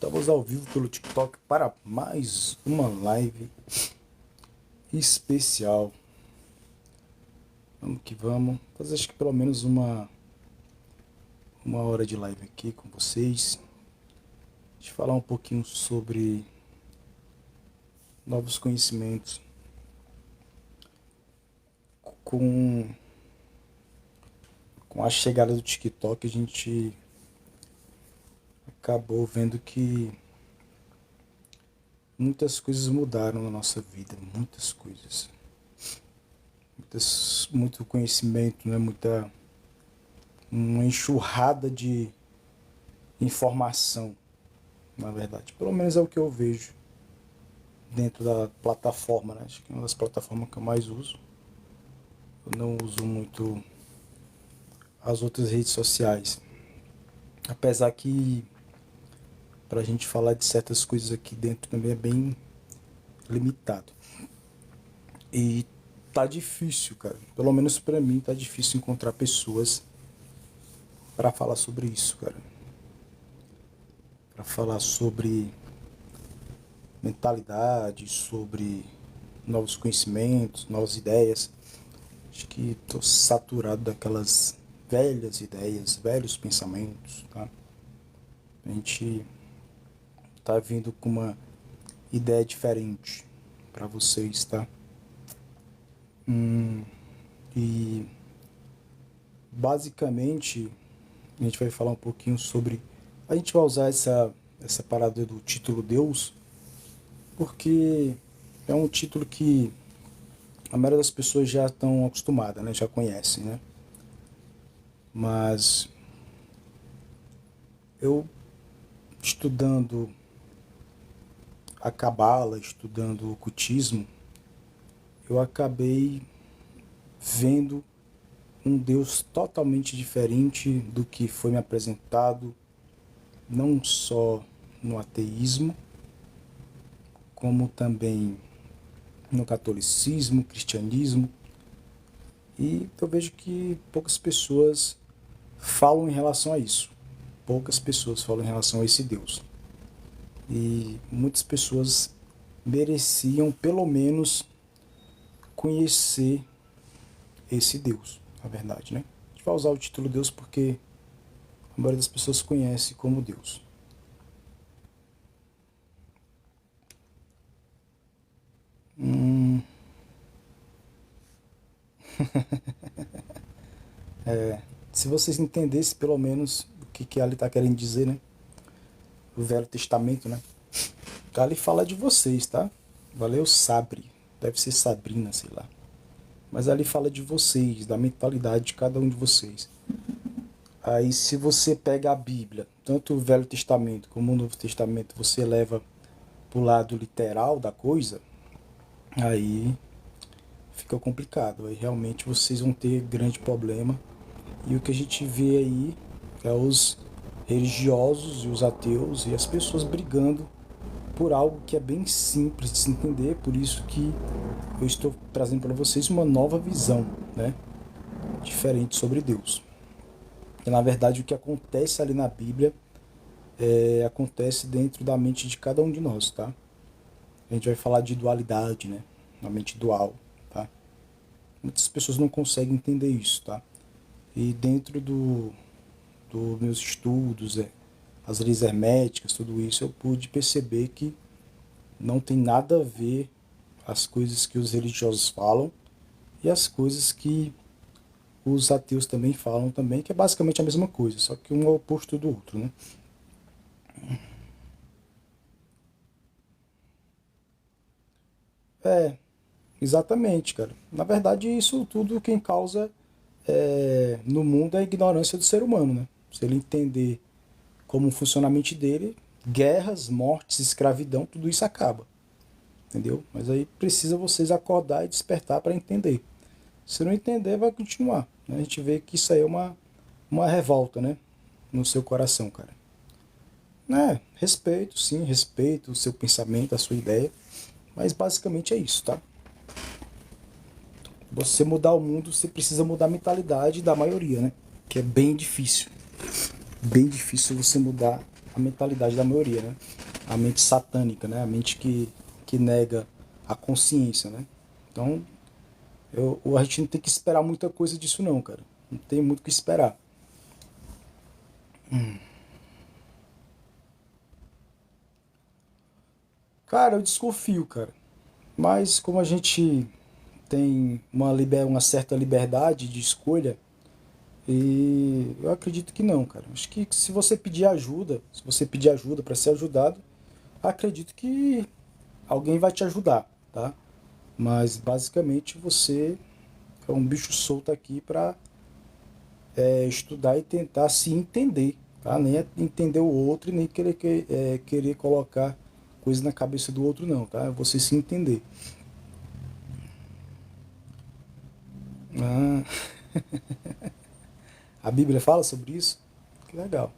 Estamos ao vivo pelo TikTok para mais uma live especial. Vamos que vamos. Fazer acho que pelo menos uma hora de live aqui com vocês. Deixa eu falar um pouquinho sobre novos conhecimentos. Com a chegada do TikTok, a gente acabou vendo que muitas coisas mudaram na nossa vida, muitas coisas. Muito conhecimento, né? Uma enxurrada de informação, na verdade. Pelo menos é o que eu vejo dentro da plataforma, né? Acho que é uma das plataformas que eu mais uso. Eu não uso muito as outras redes sociais. Apesar que pra gente falar de certas coisas aqui dentro também é bem limitado. E tá difícil, cara. Pelo menos pra mim tá difícil encontrar pessoas para falar sobre isso, cara. Para falar sobre mentalidade, sobre novos conhecimentos, novas ideias. Acho que tô saturado daquelas velhas ideias, velhos pensamentos, tá? A gente tá vindo com uma ideia diferente para vocês, tá? E basicamente a gente vai falar um pouquinho sobre. A gente vai usar essa parada do título Deus, porque é um título que a maioria das pessoas já estão acostumadas, né? Já conhecem, né? Mas eu estudando a Cabala, estudando o ocultismo, eu acabei vendo um Deus totalmente diferente do que foi me apresentado, não só no ateísmo, como também no catolicismo, cristianismo. E eu vejo que poucas pessoas falam em relação a isso. Poucas pessoas falam em relação a esse Deus. E muitas pessoas mereciam pelo menos conhecer esse Deus, na verdade, né? A gente vai usar o título Deus porque a maioria das pessoas conhece como Deus. Se vocês entendessem pelo menos o que ali está querendo dizer, né? O Velho Testamento, né? Ali fala de vocês, tá? Valeu, Sabre. Deve ser Sabrina, sei lá. Mas ali fala de vocês, da mentalidade de cada um de vocês. Aí se você pega a Bíblia, tanto o Velho Testamento como o Novo Testamento, você leva pro lado literal da coisa, aí fica complicado. Aí realmente vocês vão ter grande problema. E o que a gente vê aí é os religiosos e os ateus e as pessoas brigando por algo que é bem simples de se entender, por isso que eu estou trazendo para vocês uma nova visão, né? Diferente sobre Deus. E, na verdade, o que acontece ali na Bíblia acontece dentro da mente de cada um de nós, tá? A gente vai falar de dualidade, né? Uma mente dual, tá? Muitas pessoas não conseguem entender isso, tá? E dentro dos meus estudos, as leis herméticas, tudo isso, eu pude perceber que não tem nada a ver as coisas que os religiosos falam e as coisas que os ateus também falam também, que é basicamente a mesma coisa, só que um é o oposto do outro, né? É, exatamente, cara. Na verdade, isso tudo quem causa no mundo é a ignorância do ser humano, né? Se ele entender como funciona a mente dele, guerras, mortes, escravidão, tudo isso acaba, entendeu? Mas aí precisa vocês acordar e despertar para entender. Se não entender, vai continuar, né? A gente vê que isso aí é uma revolta, né? No seu coração, cara. Respeito, sim, respeito o seu pensamento, a sua ideia, mas basicamente é isso, tá? Você mudar o mundo, você precisa mudar a mentalidade da maioria, né? Que é bem difícil. Bem difícil você mudar a mentalidade da maioria, né? A mente satânica, né? A mente que nega a consciência, né? Então, a gente não tem que esperar muita coisa disso não, cara. Não tem muito o que esperar. Cara, eu desconfio, cara. Mas como a gente tem uma certa liberdade de escolha, e eu acredito que não, cara. Acho que se você pedir ajuda, se você pedir ajuda para ser ajudado, acredito que alguém vai te ajudar, tá? Mas basicamente você é um bicho solto aqui para estudar e tentar se entender, tá? Nem é entender o outro e nem querer colocar coisa na cabeça do outro não, tá? É você se entender. Ah, a Bíblia fala sobre isso? Que legal.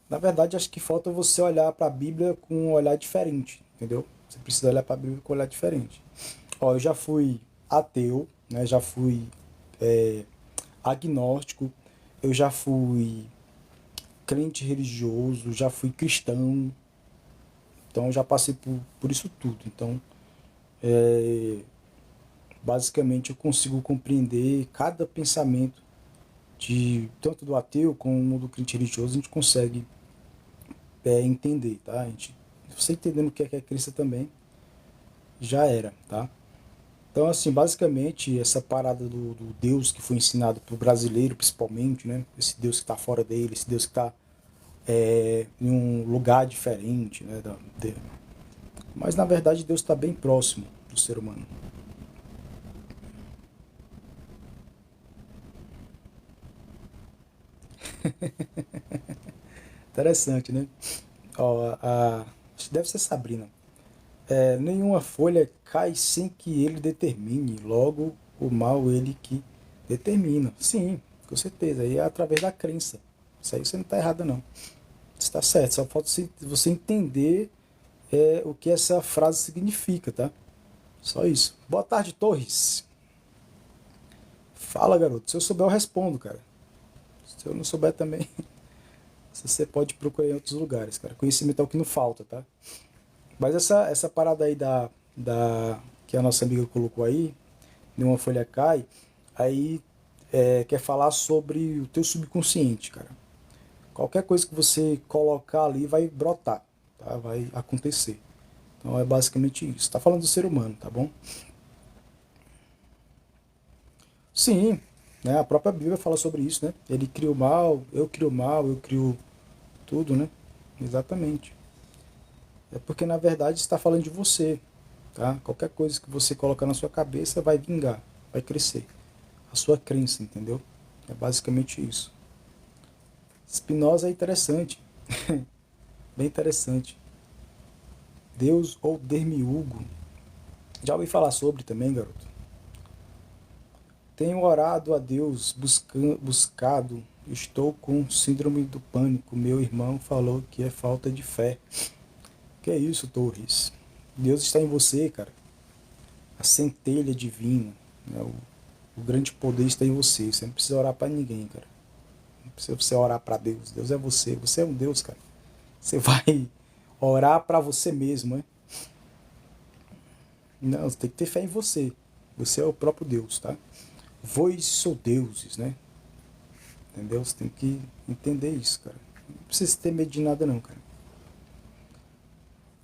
Na verdade, acho que falta você olhar para a Bíblia com um olhar diferente, entendeu? Você precisa olhar para a Bíblia com um olhar diferente. Ó, eu já fui ateu, né? Já fui é, agnóstico, eu já fui crente religioso, já fui cristão, então eu já passei por isso tudo. Então, basicamente, eu consigo compreender cada pensamento de tanto do ateu como do crente religioso, a gente consegue entender, tá? Você entendendo o que é crença também, já era, tá? Então, assim, basicamente, essa parada do Deus que foi ensinado pro brasileiro, principalmente, né? Esse Deus que está fora dele, esse Deus que está em um lugar diferente, né? Mas, na verdade, Deus está bem próximo do ser humano. Interessante, né? Ó, acho que deve ser Sabrina. Nenhuma folha cai sem que ele determine, logo o mal ele que determina. Sim, com certeza. Aí é através da crença. Isso aí você não está errado, não. Você está certo, só falta você entender o que essa frase significa, tá? Só isso. Boa tarde, Torres. Fala, garoto. Se eu souber, eu respondo, cara. Se eu não souber também, você pode procurar em outros lugares, cara. Conhecimento é o que não falta, tá? Mas essa parada aí que a nossa amiga colocou aí, nenhuma folha cai, aí quer falar sobre o teu subconsciente, cara. Qualquer coisa que você colocar ali vai brotar, tá? Vai acontecer. Então é basicamente isso. Está falando do ser humano, tá bom? Sim, né? A própria Bíblia fala sobre isso, né? Ele cria o mal, eu crio tudo, né? Exatamente. É porque na verdade está falando de você, tá? Qualquer coisa que você colocar na sua cabeça vai vingar, vai crescer. A sua crença, entendeu? É basicamente isso. Spinoza é interessante, bem interessante. Deus ou Demiurgo. Já ouvi falar sobre também, garoto. Tenho orado a Deus, buscado. Estou com síndrome do pânico. Meu irmão falou que é falta de fé. Que é isso, Torres? Deus está em você, cara. A centelha divina, né? O grande poder está em você. Você não precisa orar para ninguém, cara. Não precisa você orar para Deus. Deus é você. Você é um Deus, cara. Você vai orar para você mesmo, né? Não, você tem que ter fé em você. Você é o próprio Deus, tá? Vós sou deuses, né? Entendeu? Você tem que entender isso, cara. Não precisa ter medo de nada não, cara.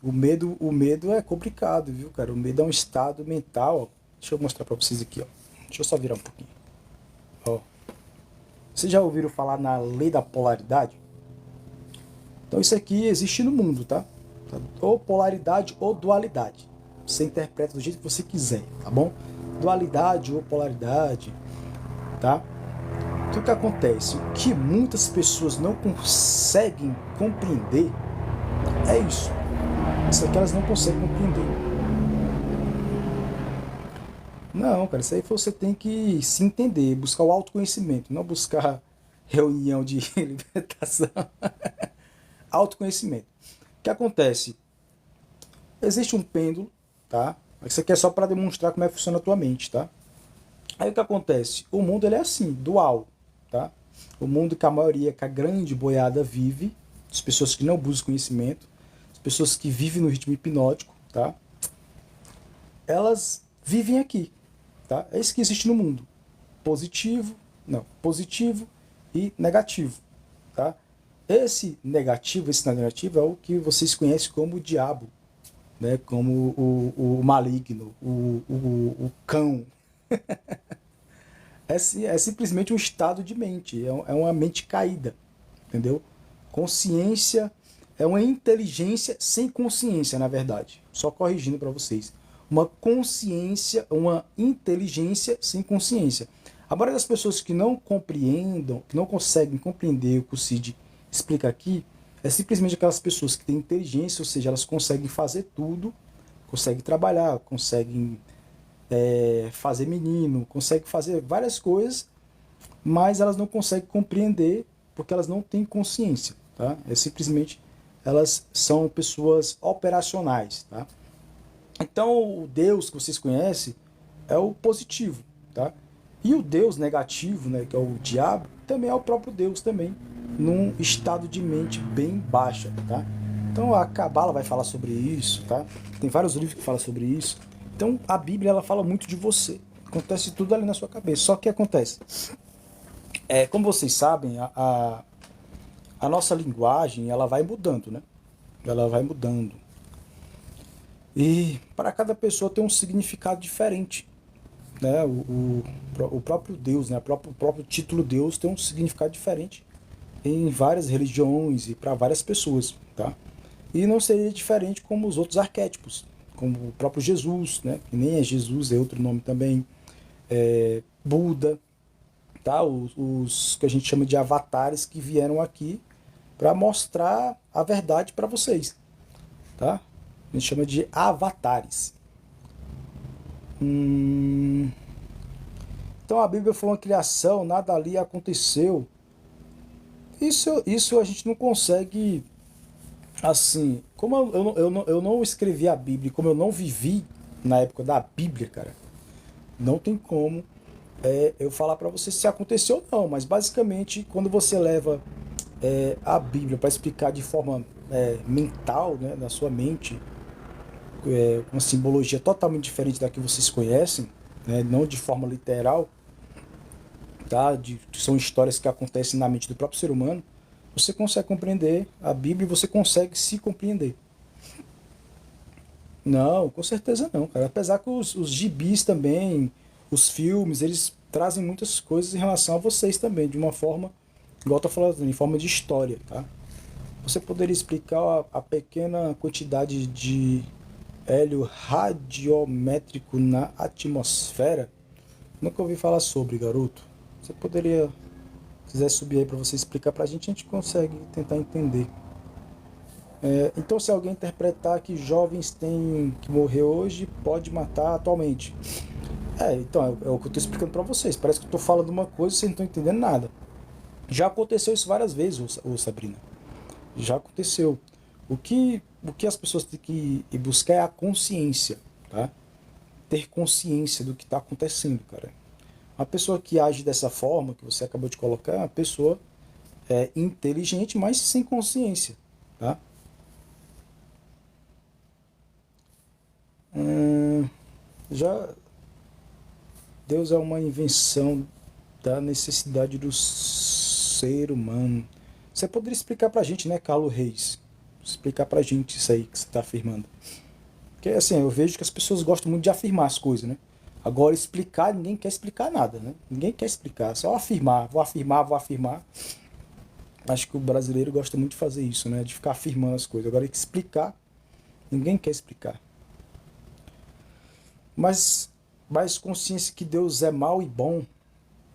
O medo é complicado, viu, cara? O medo é um estado mental, ó. Deixa eu mostrar pra vocês aqui, ó. Deixa eu só virar um pouquinho. Ó. Vocês já ouviram falar na lei da polaridade? Então isso aqui existe no mundo, tá? Ou polaridade ou dualidade. Você interpreta do jeito que você quiser, tá bom? Dualidade ou polaridade, tá? Então o que acontece? O que muitas pessoas não conseguem compreender é isso. Isso aqui elas não conseguem compreender. Não, cara, isso aí você tem que se entender, buscar o autoconhecimento, não buscar reunião de libertação. Autoconhecimento. O que acontece? Existe um pêndulo, tá? Isso aqui é só para demonstrar como é que funciona a tua mente, tá? Aí o que acontece? O mundo ele é assim, dual, tá? O mundo que a maioria, que a grande boiada vive, as pessoas que não buscam conhecimento, as pessoas que vivem no ritmo hipnótico, tá? Elas vivem aqui, tá? É isso que existe no mundo. Positivo e negativo, tá? Esse negativo é o que vocês conhecem como o diabo, né? Como o maligno, o cão. É simplesmente um estado de mente, é uma mente caída, entendeu? Consciência é uma inteligência sem consciência, na verdade. Só corrigindo para vocês. Uma consciência, uma inteligência sem consciência. A maioria das pessoas que não compreendam, que não conseguem compreender o que o Cid explica aqui, é simplesmente aquelas pessoas que têm inteligência, ou seja, elas conseguem fazer tudo, conseguem trabalhar, conseguem fazer menino, conseguem fazer várias coisas, mas elas não conseguem compreender porque elas não têm consciência, tá? É simplesmente elas são pessoas operacionais, tá? Então o Deus que vocês conhecem é o positivo, tá? E o Deus negativo, né, que é o diabo, também é o próprio Deus também, num estado de mente bem baixa, tá? Então a Cabala vai falar sobre isso, tá? Tem vários livros que falam sobre isso. Então a Bíblia ela fala muito de você. Acontece tudo ali na sua cabeça. Só que acontece, como vocês sabem, a nossa linguagem ela vai mudando, né? Ela vai mudando. E para cada pessoa tem um significado diferente, né? O próprio Deus, né? O próprio título Deus tem um significado diferente em várias religiões e para várias pessoas, tá? E não seria diferente como os outros arquétipos, como o próprio Jesus, né? Que nem é Jesus, é outro nome também, Buda, tá? Os que a gente chama de avatares que vieram aqui para mostrar a verdade para vocês, tá? A gente chama de avatares. Então a Bíblia foi uma criação, nada ali aconteceu. Isso a gente não consegue, assim, como eu não escrevi a Bíblia, como eu não vivi na época da Bíblia, cara, não tem como eu falar para você se aconteceu ou não, mas basicamente quando você leva a Bíblia para explicar de forma mental, né, na sua mente, uma simbologia totalmente diferente da que vocês conhecem, né, não de forma literal, tá? São histórias que acontecem na mente do próprio ser humano, você consegue compreender a Bíblia e você consegue se compreender. Não, com certeza não, cara. Apesar que os gibis também, os filmes, eles trazem muitas coisas em relação a vocês também, de uma forma, igual eu tô falando, em forma de história, tá? Você poderia explicar a pequena quantidade de hélio radiométrico na atmosfera? Nunca ouvi falar sobre, garoto. Você poderia, se quiser subir aí para você explicar pra gente, a gente consegue tentar entender. Então, se alguém interpretar que jovens têm que morrer hoje, pode matar atualmente. Então, é o que eu estou explicando para vocês. Parece que eu estou falando uma coisa e vocês não estão entendendo nada. Já aconteceu isso várias vezes, Sabrina. Já aconteceu. O que as pessoas têm que ir buscar é a consciência, tá? Ter consciência do que está acontecendo, cara. Uma pessoa que age dessa forma, que você acabou de colocar, é uma pessoa inteligente, mas sem consciência, tá? Já Deus é uma invenção da necessidade do ser humano. Você poderia explicar pra gente, né, Carlos Reis? Explicar pra gente isso aí que você tá afirmando. Porque assim, eu vejo que as pessoas gostam muito de afirmar as coisas, né? Agora explicar, ninguém quer explicar nada, né? Ninguém quer explicar, só afirmar, vou afirmar, vou afirmar. Acho que o brasileiro gosta muito de fazer isso, né? De ficar afirmando as coisas. Agora explicar, ninguém quer explicar. Mas consciência que Deus é mau e bom,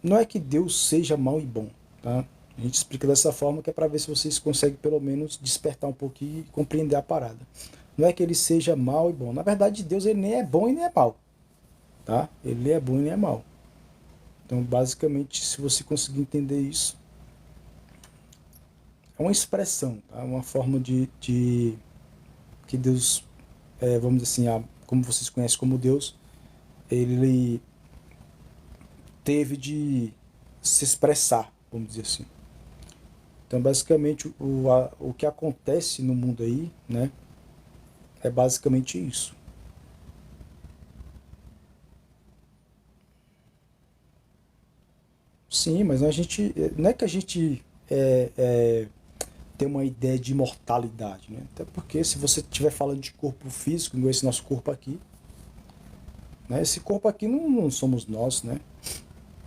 não é que Deus seja mau e bom, tá? A gente explica dessa forma que é para ver se vocês conseguem pelo menos despertar um pouquinho e compreender a parada. Não é que ele seja mau e bom. Na verdade, Deus ele nem é bom e nem é mau, tá? Ele é bom e nem é mau. Então, basicamente, se você conseguir entender isso, é uma expressão, tá? Uma forma de que Deus, vamos dizer assim, como vocês conhecem como Deus, ele teve de se expressar, vamos dizer assim. Então, basicamente, o que acontece no mundo aí, né, é basicamente isso. Sim, mas a gente, não é que a gente tem uma ideia de imortalidade, né? Até porque se você estiver falando de corpo físico, igual esse nosso corpo aqui, né? Esse corpo aqui não somos nós, né?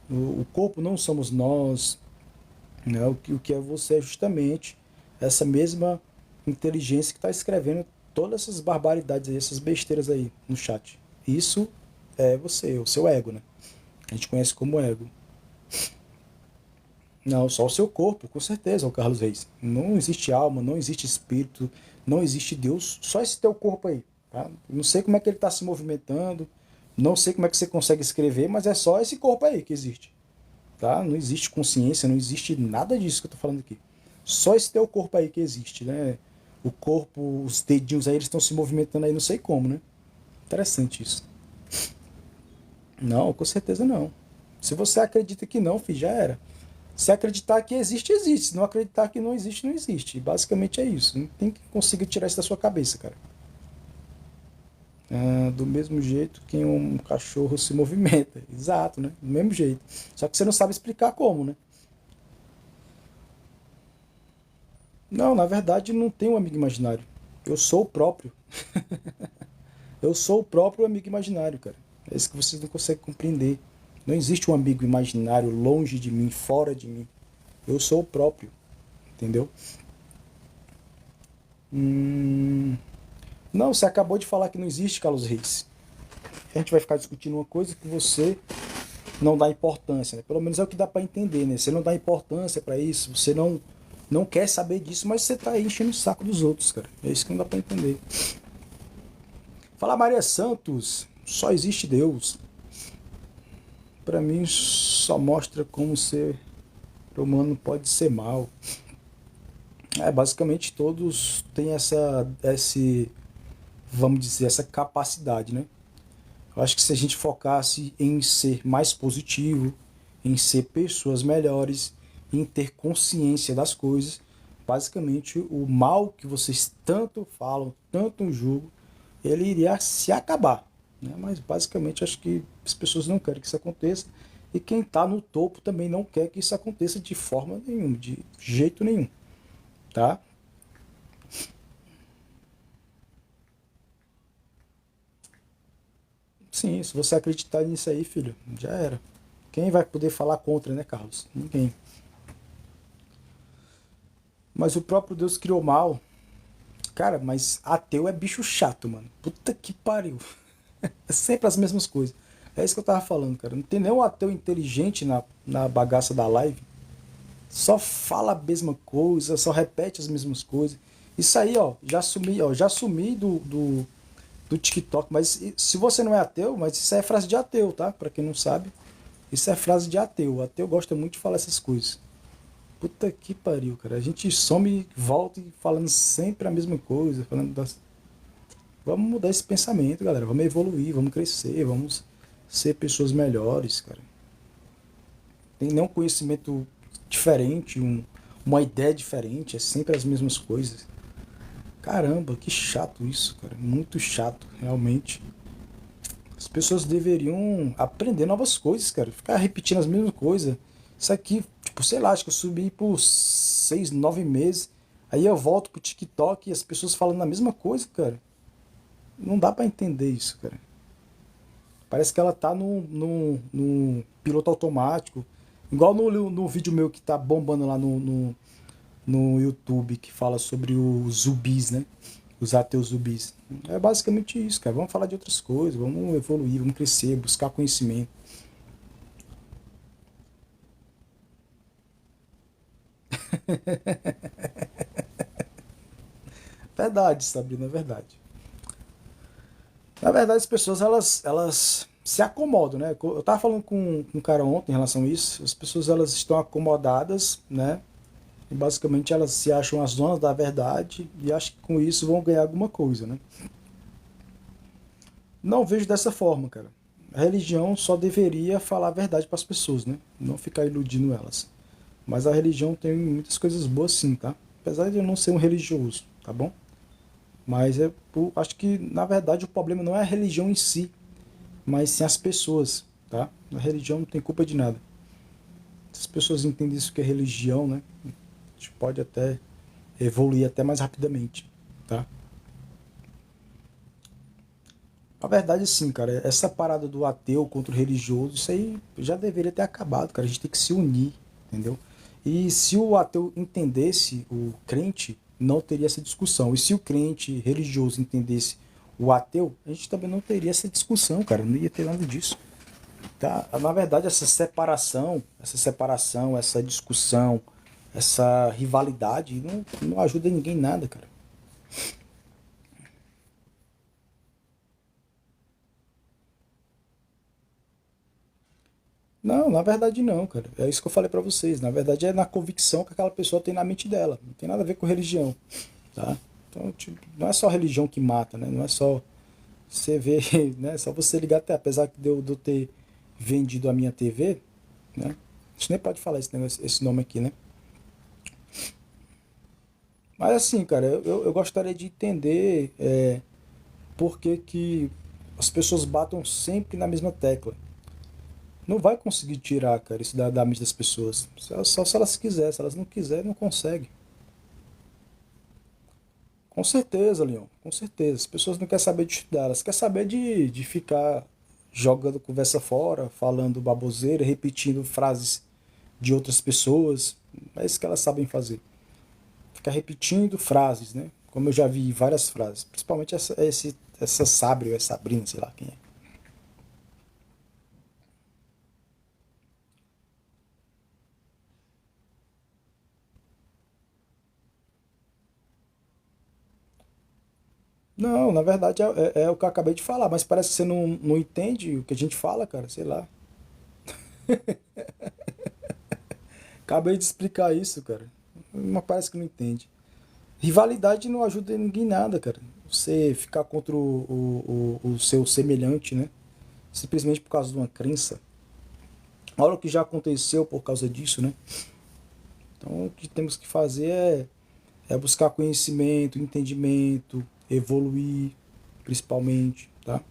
O corpo não somos nós, né? O que é você é justamente essa mesma inteligência que está escrevendo todas essas barbaridades aí, essas besteiras aí no chat. Isso é você, o seu ego, né? A gente conhece como ego. Não, só o seu corpo, com certeza, o Carlos Reis. Não existe alma, não existe espírito, não existe Deus, só esse teu corpo aí, tá? Não sei como é que ele está se movimentando, não sei como é que você consegue escrever, mas é só esse corpo aí que existe, tá? Não existe consciência, não existe nada disso que eu tô falando aqui. Só esse teu corpo aí que existe, né? O corpo, os dedinhos aí, eles estão se movimentando aí, não sei como, né? Interessante isso. Não, com certeza não. Se você acredita que não, filho, já era. Se acreditar que existe, existe. Se não acreditar que não existe, não existe. Basicamente é isso. Não tem que conseguir tirar isso da sua cabeça, cara. Ah, do mesmo jeito que um cachorro se movimenta. Exato, né? Do mesmo jeito. Só que você não sabe explicar como, né? Não, na verdade não tem um amigo imaginário. Eu sou o próprio. Eu sou o próprio amigo imaginário, cara. É isso que vocês não conseguem compreender. Não existe um amigo imaginário longe de mim, fora de mim. Eu sou o próprio, entendeu? Hum, Não, você acabou de falar que não existe, Carlos Reis. A gente vai ficar discutindo uma coisa que você não dá importância, né? Pelo menos é o que dá para entender, né? Você não dá importância para isso, você não quer saber disso, mas você tá aí enchendo o saco dos outros, cara. É isso que não dá para entender. Fala Maria Santos, só existe Deus. Para mim só mostra como o ser humano pode ser mal. Basicamente todos têm vamos dizer, essa capacidade, né? Eu acho que se a gente focasse em ser mais positivo, em ser pessoas melhores, em ter consciência das coisas, basicamente o mal que vocês tanto falam, tanto julgam, ele iria se acabar. Né? Mas basicamente acho que as pessoas não querem que isso aconteça e quem está no topo também não quer que isso aconteça de forma nenhuma, de jeito nenhum, tá? Sim, se você acreditar nisso aí, filho, já era. Quem vai poder falar contra, né, Carlos? Ninguém. Mas o próprio Deus criou mal. Cara, mas ateu é bicho chato, mano. Puta que pariu. É sempre as mesmas coisas. É isso que eu tava falando, cara. Não tem nenhum ateu inteligente na bagaça da live. Só fala a mesma coisa, só repete as mesmas coisas. Isso aí, ó, já sumi do TikTok, mas se você não é ateu, mas isso é frase de ateu, tá? Pra quem não sabe, isso é frase de ateu. O ateu gosta muito de falar essas coisas. Puta que pariu, cara. A gente some e volta e falando sempre a mesma coisa, falando das... Vamos mudar esse pensamento, galera. Vamos evoluir, vamos crescer, vamos ser pessoas melhores, cara. Tem nenhum conhecimento diferente, uma ideia diferente, é sempre as mesmas coisas. Caramba, que chato isso, cara. Muito chato, realmente. As pessoas deveriam aprender novas coisas, cara. Ficar repetindo as mesmas coisas. Isso aqui, tipo, sei lá, acho que eu subi por 6, 9 meses. Aí eu volto pro TikTok e as pessoas falando a mesma coisa, cara. Não dá pra entender isso, cara. Parece que ela tá no piloto automático. Igual no vídeo meu que tá bombando lá no YouTube, que fala sobre os zumbis, né? Os ateus zumbis. É basicamente isso, cara. Vamos falar de outras coisas, vamos evoluir, vamos crescer, buscar conhecimento. Verdade, Sabrina, é verdade. Na verdade, as pessoas elas se acomodam, né? Eu tava falando com um cara ontem em relação a isso. As pessoas elas estão acomodadas, né? E basicamente elas se acham as donas da verdade e acham que com isso vão ganhar alguma coisa, né? Não vejo dessa forma, cara. A religião só deveria falar a verdade para as pessoas, né? Não ficar iludindo elas. Mas a religião tem muitas coisas boas sim, tá? Apesar de eu não ser um religioso, tá bom? Mas acho que, na verdade, o problema não é a religião em si, mas sim as pessoas, tá? A religião não tem culpa de nada. Se as pessoas entendem isso que é religião, né? A gente pode até evoluir até mais rapidamente, tá? A verdade, sim, cara, essa parada do ateu contra o religioso, isso aí já deveria ter acabado, cara. A gente tem que se unir, entendeu? E se o ateu entendesse o crente, não teria essa discussão. E se o crente religioso entendesse o ateu, a gente também não teria essa discussão, cara. Não ia ter nada disso. Tá? Na verdade, essa separação, essa discussão, essa rivalidade não ajuda ninguém em nada, cara. Não, na verdade não, cara. É isso que eu falei pra vocês. Na verdade é na convicção que aquela pessoa tem na mente dela. Não tem nada a ver com religião, tá? Então, tipo, não é só a religião que mata, né? Não é só você ver, né? Só você ligar até, apesar de eu ter vendido a minha TV, né? A gente nem pode falar esse nome aqui, né? Mas assim, cara, eu gostaria de entender por que que as pessoas batam sempre na mesma tecla. Não vai conseguir tirar, cara, isso da mente das pessoas. Só se elas quiserem. Se elas não quiserem, não consegue. Com certeza, Leon. Com certeza. As pessoas não querem saber de estudar. Elas querem saber de ficar jogando conversa fora, falando baboseira, repetindo frases de outras pessoas. É isso que elas sabem fazer. Ficar repetindo frases, né? Como eu já vi várias frases. Principalmente essa Sabre, ou é Sabrina, sei lá quem é. Não, na verdade é o que eu acabei de falar, mas parece que você não entende o que a gente fala, cara, sei lá. Acabei de explicar isso, cara. Mas parece que não entende. Rivalidade não ajuda ninguém em nada, cara. Você ficar contra o seu semelhante, né? Simplesmente por causa de uma crença. Olha o que já aconteceu por causa disso, né? Então o que temos que fazer é buscar conhecimento, entendimento, evoluir, principalmente, tá?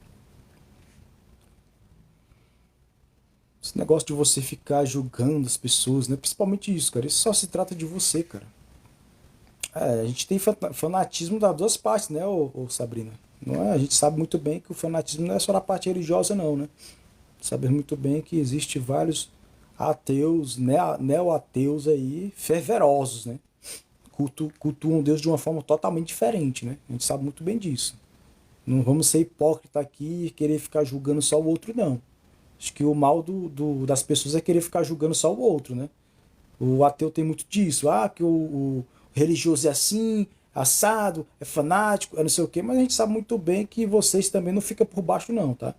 Esse negócio de você ficar julgando as pessoas, né? Principalmente isso, cara. Isso só se trata de você, cara. A gente tem fanatismo das duas partes, né, ô Sabrina? Não é? A gente sabe muito bem que o fanatismo não é só na parte religiosa, não, né? Sabemos muito bem que existe vários ateus, neo-ateus aí, fervorosos, né? Cultuam Deus de uma forma totalmente diferente, né? A gente sabe muito bem disso. Não vamos ser hipócrita aqui e querer ficar julgando só o outro, não. Acho que o mal das pessoas é querer ficar julgando só o outro, né? O ateu tem muito disso. Ah, que o religioso é assim, assado, é fanático, é não sei o quê, mas a gente sabe muito bem que vocês também não ficam por baixo, não, tá?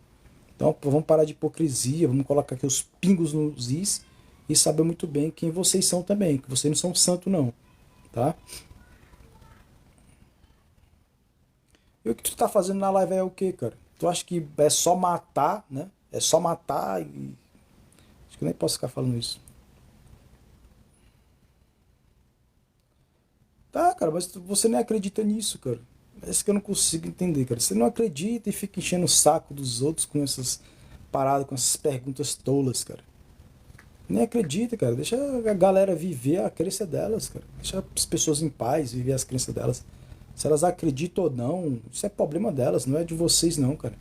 Então vamos parar de hipocrisia, vamos colocar aqui os pingos nos is e saber muito bem quem vocês são também, que vocês não são santo, não, tá? E o que tu tá fazendo na live é o quê, cara? Tu acha que é só matar, né? É só matar e. Acho que eu nem posso ficar falando isso. Tá, cara, mas você nem acredita nisso, cara. É isso que eu não consigo entender, cara. Você não acredita e fica enchendo o saco dos outros com essas paradas, com essas perguntas tolas, cara. Nem acredita, cara. Deixa a galera viver a crença delas, cara. Deixa as pessoas em paz viver as crenças delas. Se elas acreditam ou não, isso é problema delas, não é de vocês, não, cara.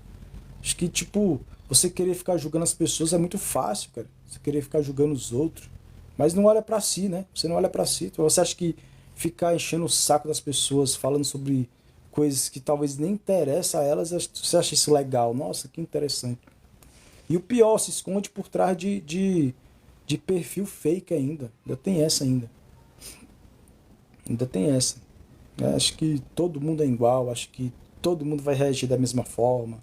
Acho que, tipo, você querer ficar julgando as pessoas é muito fácil, cara. Você querer ficar julgando os outros. Mas não olha pra si, né? Você não olha pra si. Então, você acha que ficar enchendo o saco das pessoas, falando sobre coisas que talvez nem interessam a elas, você acha isso legal? Nossa, que interessante. E o pior, se esconde por trás de perfil fake ainda. Ainda tem essa ainda. Ainda tem essa. Acho que todo mundo é igual, acho que todo mundo vai reagir da mesma forma.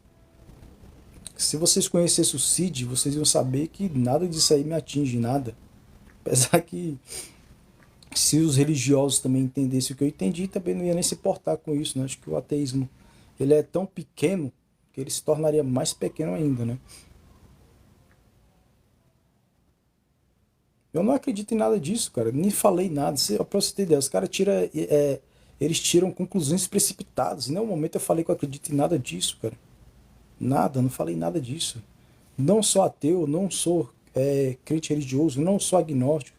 Se vocês conhecessem o Cid, vocês iam saber que nada disso aí me atinge, nada. Apesar que se os religiosos também entendessem o que eu entendi, também não ia nem se importar com isso, né? Acho que o ateísmo, ele é tão pequeno que ele se tornaria mais pequeno ainda, né? Eu não acredito em nada disso, cara. Nem falei nada. Pra você ter ideia, os caras tiram. Eles tiram conclusões precipitadas. Em nenhum momento eu falei que eu acredito em nada disso, cara. Nada, não falei nada disso. Não sou ateu, não sou crente religioso, não sou agnóstico.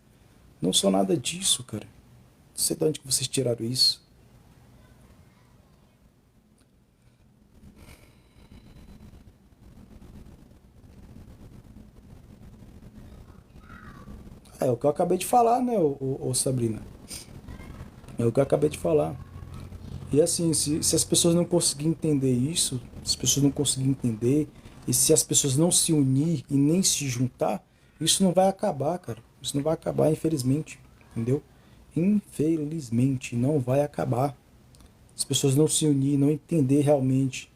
Não sou nada disso, cara. Não sei de onde que vocês tiraram isso. É o que eu acabei de falar, né, ô Sabrina? É o que eu acabei de falar. E assim, se as pessoas não conseguirem entender isso, se as pessoas não conseguirem entender, e se as pessoas não se unir e nem se juntar, isso não vai acabar, cara. Isso não vai acabar, infelizmente. Entendeu? Infelizmente, não vai acabar. As pessoas não se unir, não entender realmente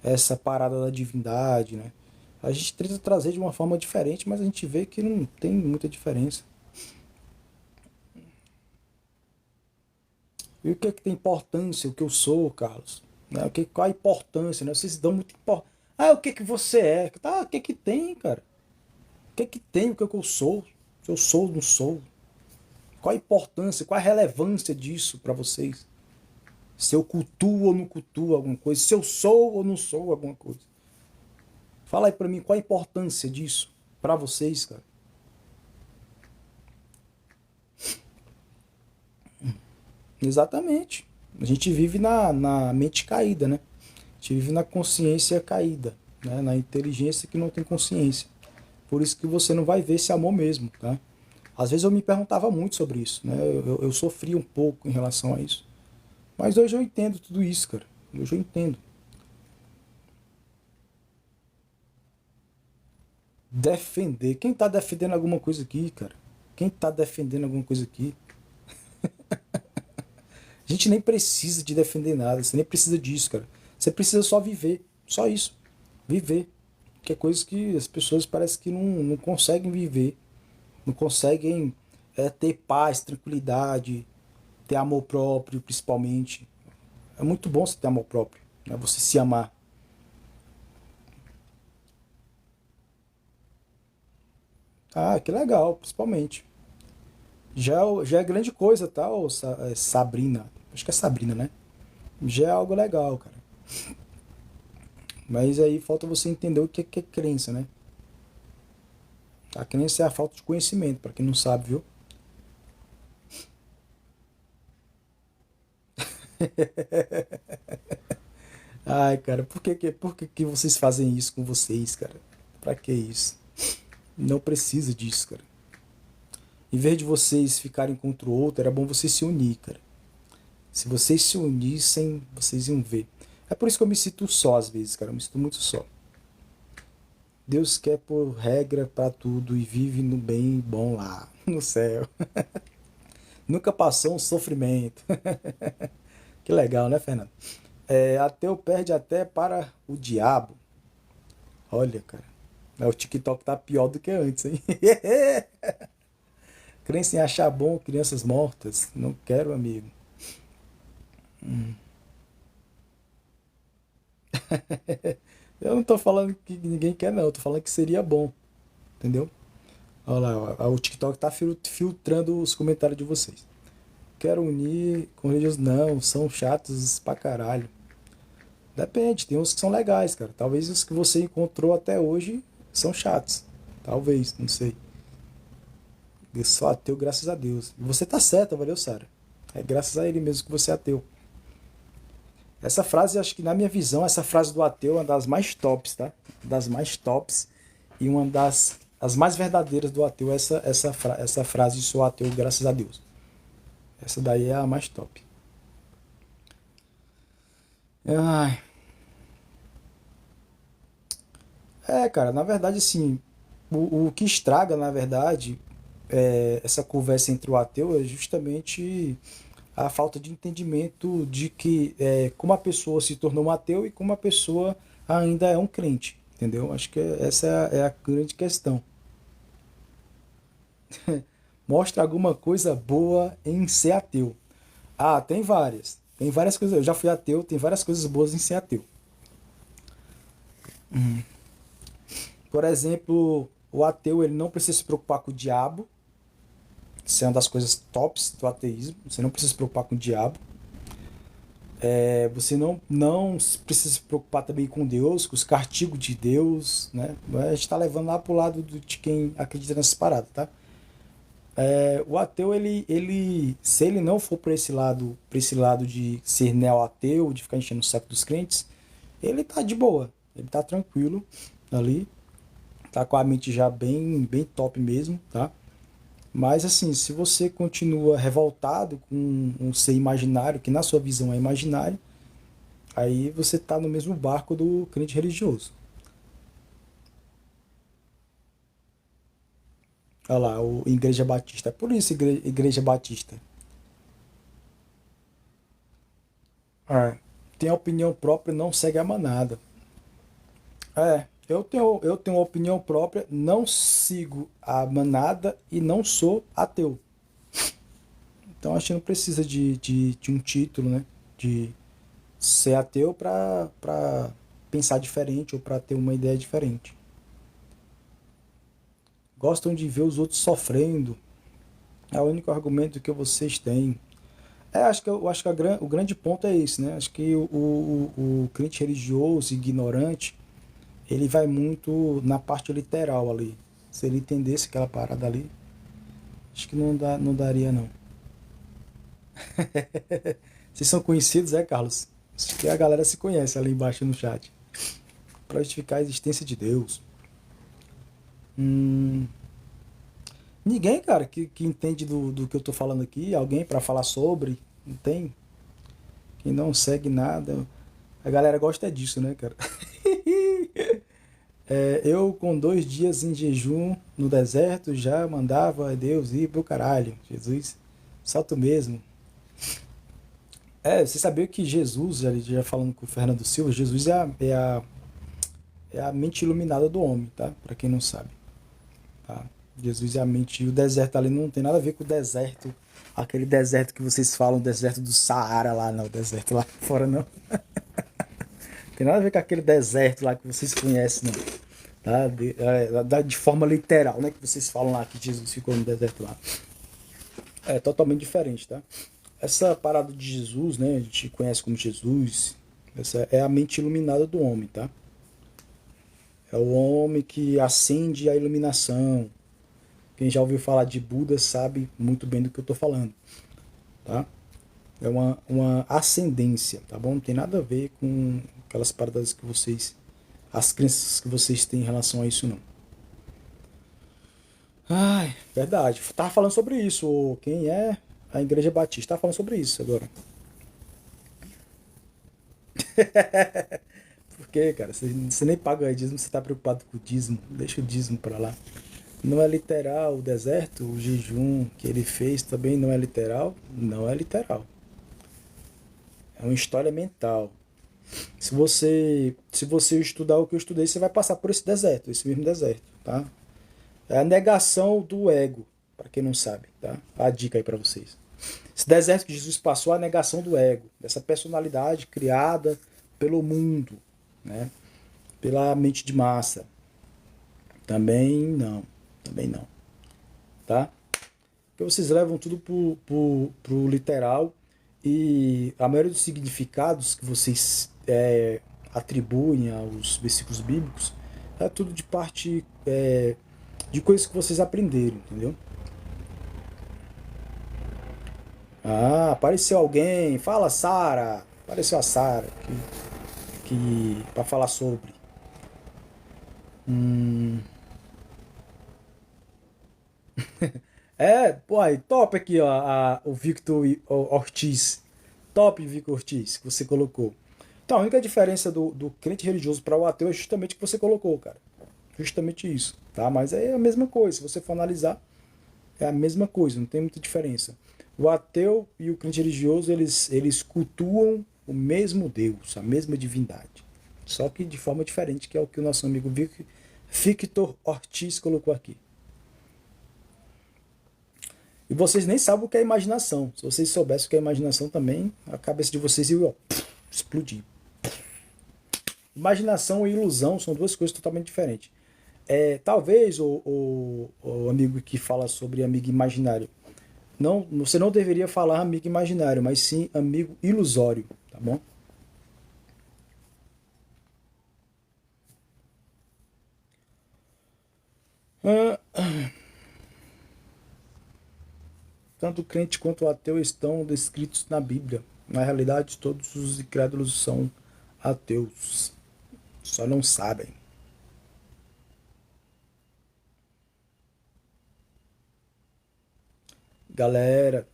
essa parada da divindade, né? A gente tenta trazer de uma forma diferente, mas a gente vê que não tem muita diferença. E o que é que tem importância, o que eu sou, Carlos? Né? Qual a importância, né? Vocês dão muita importância. Ah, o que que você é? Tá, o que que tem, cara? O que que tem, o que que eu sou? Se eu sou ou não sou? Qual a importância, qual a relevância disso para vocês? Se eu cultuo ou não cultuo alguma coisa? Se eu sou ou não sou alguma coisa? Fala aí para mim qual a importância disso para vocês, cara. Exatamente. A gente vive na mente caída, né? A gente vive na consciência caída, né? Na inteligência que não tem consciência. Por isso que você não vai ver esse amor mesmo, tá? Às vezes eu me perguntava muito sobre isso, né? Eu sofria um pouco em relação a isso. Mas hoje eu entendo tudo isso, cara. Hoje eu entendo. Defender. Quem tá defendendo alguma coisa aqui, cara? Quem tá defendendo alguma coisa aqui? A gente nem precisa de defender nada. Você nem precisa disso, cara. Você precisa só viver. Só isso. Viver. Que é coisa que as pessoas parecem que não conseguem viver. Não conseguem ter paz, tranquilidade, ter amor próprio, principalmente. É muito bom você ter amor próprio, né? Você se amar. Ah, que legal, principalmente. Já é grande coisa, tá, Sabrina? Acho que é Sabrina, né? Já é algo legal, cara. Mas aí falta você entender o que é crença, né? A crença é a falta de conhecimento, pra quem não sabe, viu? Ai, cara, por que vocês fazem isso com vocês, cara? Pra que isso? Não precisa disso, cara. Em vez de vocês ficarem contra o outro, era bom vocês se unir, cara. Se vocês se unissem, vocês iam ver. É por isso que eu me sinto só às vezes, cara. Eu me sinto muito só. Deus quer por regra pra tudo e vive no bem e bom lá, no céu. Nunca passou um sofrimento. Que legal, né, Fernando? Ateu perde até para o diabo. Olha, cara. O TikTok tá pior do que antes, hein? Crença em achar bom crianças mortas. Não quero, amigo. Eu não tô falando que ninguém quer, não. Eu tô falando que seria bom. Entendeu? Olha lá, ó, o TikTok tá filtrando os comentários de vocês. Quero unir com eles, não. São chatos pra caralho. Depende, tem uns que são legais, cara. Talvez os que você encontrou até hoje são chatos. Talvez, não sei. Eu sou ateu, graças a Deus. E você tá certa, valeu, Sara. É graças a ele mesmo que você é ateu. Essa frase, acho que na minha visão, essa frase do ateu é uma das mais tops, tá? Das mais tops. E uma das as mais verdadeiras do ateu é essa frase, sou ateu, graças a Deus. Essa daí é a mais top. Ai, cara, na verdade, assim, o que estraga, na verdade, essa conversa entre o ateu é justamente a falta de entendimento de que como a pessoa se tornou um ateu e como a pessoa ainda é um crente, entendeu? Acho que essa é a grande questão. Mostra alguma coisa boa em ser ateu. Ah, tem várias. Tem várias coisas. Eu já fui ateu, tem várias coisas boas em ser ateu. Por exemplo, o ateu ele não precisa se preocupar com o diabo, Isso é uma das coisas tops do ateísmo. Você não precisa se preocupar com o diabo. Você não precisa se preocupar também com Deus, com os castigos de Deus, né? A gente está levando lá pro lado de quem acredita nessas paradas, tá? O ateu, se ele não for para esse lado de ser neo-ateu, de ficar enchendo o saco dos crentes, ele tá de boa, ele tá tranquilo ali, tá com a mente já bem top mesmo, tá? Mas assim, se você continua revoltado com um ser imaginário, que na sua visão é imaginário, aí você tá no mesmo barco do crente religioso. Olha lá, o Igreja Batista. É por isso, Igreja Batista. É, tem opinião própria, não segue a manada. Eu tenho uma opinião própria, não sigo a manada e não sou ateu. Então acho que não precisa de um título, né? De ser ateu para pensar diferente ou para ter uma ideia diferente. Gostam de ver os outros sofrendo. É o único argumento que vocês têm. Eu acho que o grande ponto é esse, né? Acho que o crente religioso, ignorante, ele vai muito na parte literal ali. Se ele entendesse aquela parada ali, acho que não daria não. Vocês são conhecidos, Carlos? Acho que a galera se conhece ali embaixo no chat. Para justificar a existência de Deus. Hum, ninguém, cara, que entende do que eu tô falando aqui, alguém para falar sobre, não tem? Quem não segue nada. A galera gosta disso, né, cara? Eu, com 2 dias em jejum no deserto, já mandava Deus ir pro caralho. Jesus, salto mesmo. Você sabia que Jesus, já falando com o Fernando Silva, Jesus é a mente iluminada do homem, tá? Pra quem não sabe, tá? Jesus é a mente. E o deserto ali não tem nada a ver com o deserto, aquele deserto que vocês falam, o deserto do Saara lá, não, o deserto lá fora não. Tem nada a ver com aquele deserto lá que vocês conhecem, não. Tá? De forma literal, né? Que vocês falam lá que Jesus ficou no deserto lá. É totalmente diferente, tá? Essa parada de Jesus, né? A gente conhece como Jesus. Essa é a mente iluminada do homem, tá? É o homem que acende a iluminação. Quem já ouviu falar de Buda sabe muito bem do que eu tô falando, tá? É uma ascendência, tá bom? Não tem nada a ver com aquelas paradas que vocês, as crenças que vocês têm em relação a isso, não. Ai, verdade. Tava falando sobre isso. Quem é a Igreja Batista? Tava falando sobre isso agora. Por quê, cara? Você nem paga o dízimo, você tá preocupado com o dízimo. Deixa o dízimo pra lá. Não é literal o deserto, o jejum que ele fez também não é literal? Não é literal. É uma história mental. Se você estudar o que eu estudei, você vai passar por esse mesmo deserto, tá? É a negação do ego, para quem não sabe, tá? A dica aí para vocês. Esse deserto que Jesus passou é a negação do ego, dessa personalidade criada pelo mundo, né? Pela mente de massa. Também não, tá? Porque vocês levam tudo pro literal e a maioria dos significados que vocês atribuem aos versículos bíblicos é tudo de parte de coisas que vocês aprenderam, entendeu? Ah, apareceu alguém, fala Sara, apareceu a Sara que para falar sobre. Hum, pô, aí, top aqui, ó, o Victor Ortiz. Top, Victor Ortiz, que você colocou. Então, a única diferença do crente religioso para o ateu é justamente o que você colocou, cara. Justamente isso, tá? Mas é a mesma coisa, se você for analisar, é a mesma coisa, não tem muita diferença. O ateu e o crente religioso, eles cultuam o mesmo Deus, a mesma divindade. Só que de forma diferente, que é o que o nosso amigo Victor Ortiz colocou aqui. E vocês nem sabem o que é imaginação. Se vocês soubessem o que é imaginação também, a cabeça de vocês ia explodir. Imaginação e ilusão são duas coisas totalmente diferentes. Talvez o amigo que fala sobre amigo imaginário, Não, você não deveria falar amigo imaginário, mas sim amigo ilusório, tá bom? Ah, tanto o crente quanto o ateu estão descritos na Bíblia. Na realidade, todos os incrédulos são ateus, só não sabem. Galera,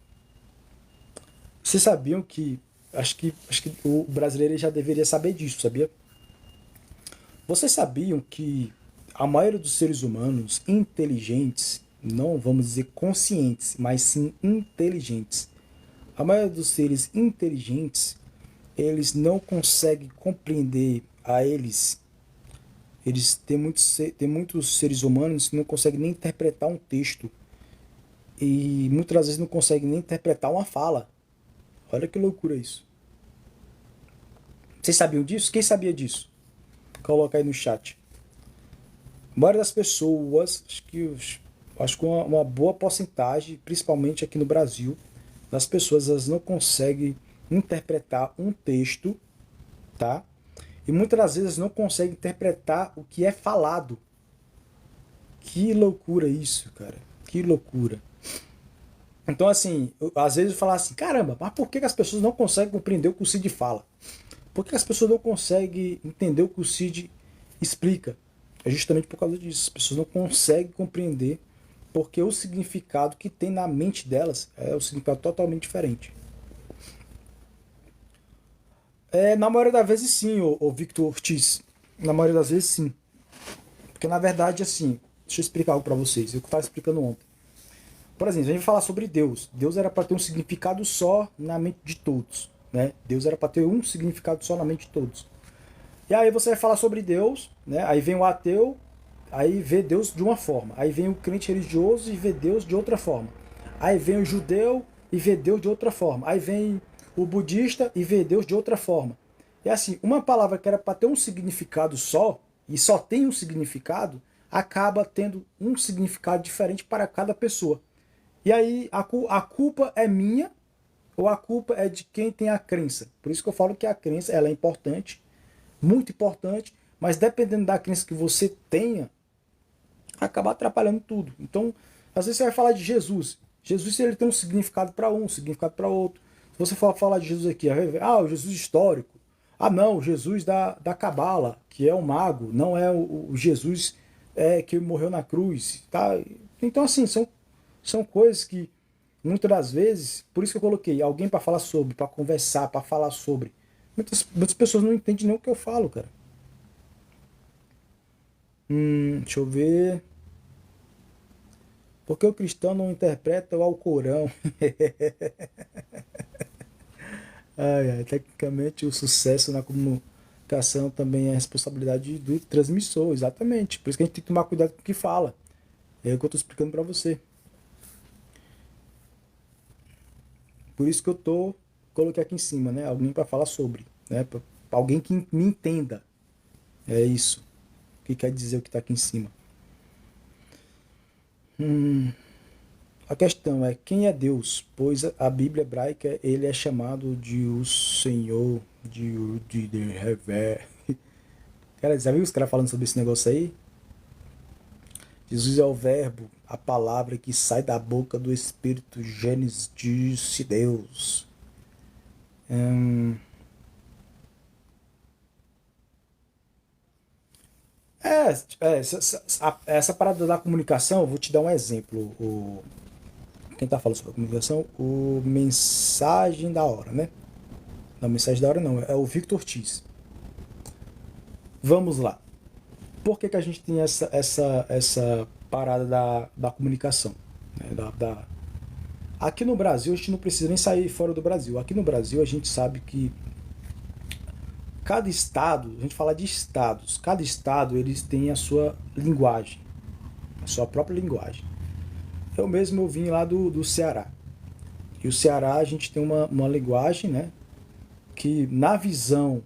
vocês sabiam que acho que o brasileiro já deveria saber disso, sabia? Vocês sabiam que a maioria dos seres humanos inteligentes, não vamos dizer conscientes, mas sim inteligentes, a maioria dos seres inteligentes, eles não conseguem compreender a eles têm muitos seres humanos que não conseguem nem interpretar um texto e muitas vezes não conseguem nem interpretar uma fala. Olha que loucura isso. Vocês sabiam disso? Quem sabia disso? Coloca aí no chat. A maioria das pessoas, acho que uma boa porcentagem, principalmente aqui no Brasil, das pessoas elas não conseguem interpretar um texto, tá? E muitas das vezes não conseguem interpretar o que é falado. Que loucura isso, cara. Que loucura. Então, assim, às vezes eu falo assim, caramba, mas por que as pessoas não conseguem compreender o que o Cid fala? Por que as pessoas não conseguem entender o que o Cid explica? É justamente por causa disso. As pessoas não conseguem compreender porque o significado que tem na mente delas é um significado totalmente diferente. Na maioria das vezes sim, o Victor Ortiz. Na maioria das vezes sim. Porque na verdade, assim, deixa eu explicar algo para vocês. Eu estava explicando ontem. Por exemplo, a gente vai falar sobre Deus. Deus era para ter um significado só na mente de todos. Né? Deus era para ter um significado só na mente de todos. E aí você vai falar sobre Deus, né? Aí vem o ateu, aí vê Deus de uma forma. Aí vem o crente religioso e vê Deus de outra forma. Aí vem o judeu e vê Deus de outra forma. Aí vem o budista e vê Deus de outra forma. E assim, uma palavra que era para ter um significado só, e só tem um significado, acaba tendo um significado diferente para cada pessoa. E aí a culpa é minha ou a culpa é de quem tem a crença. Por isso que eu falo que a crença ela é importante, muito importante, mas dependendo da crença que você tenha, acaba atrapalhando tudo. Então, às vezes você vai falar de Jesus. Jesus ele tem um significado para um significado para outro. Se você for falar de Jesus aqui, o Jesus histórico. Ah, não, o Jesus da Cabala, que é um mago, não é o Jesus que morreu na cruz. Tá? Então, assim, são coisas que muitas das vezes, por isso que eu coloquei alguém para falar sobre, para conversar, para falar sobre. Muitas pessoas não entendem nem o que eu falo, cara. Deixa eu ver. Por que o cristão não interpreta o Alcorão? Tecnicamente, o sucesso na comunicação também é responsabilidade do transmissor, exatamente. Por isso que a gente tem que tomar cuidado com o que fala. É o que eu estou explicando para você. Por isso que coloquei aqui em cima, né? Alguém para falar sobre, né? Pra alguém que me entenda. É isso. O que quer dizer o que está aqui em cima? A questão é quem é Deus, pois a Bíblia hebraica ele é chamado de o Senhor de Revé. Cara, já viu os caras falando sobre esse negócio aí? Jesus é o verbo, a palavra que sai da boca do Espírito, Gênesis disse Deus. É, essa parada da comunicação, eu vou te dar um exemplo. Quem tá falando sobre a comunicação? O Mensagem da Hora, né? Não, Mensagem da Hora não, é o Victor Ortiz. Vamos lá. Por que a gente tem essa parada da comunicação? Né? Aqui no Brasil, a gente não precisa nem sair fora do Brasil. Aqui no Brasil, a gente sabe que cada estado, a gente fala de estados, cada estado eles tem a sua linguagem, a sua própria linguagem. Eu vim lá do Ceará. E o Ceará, a gente tem uma linguagem, né? Que na visão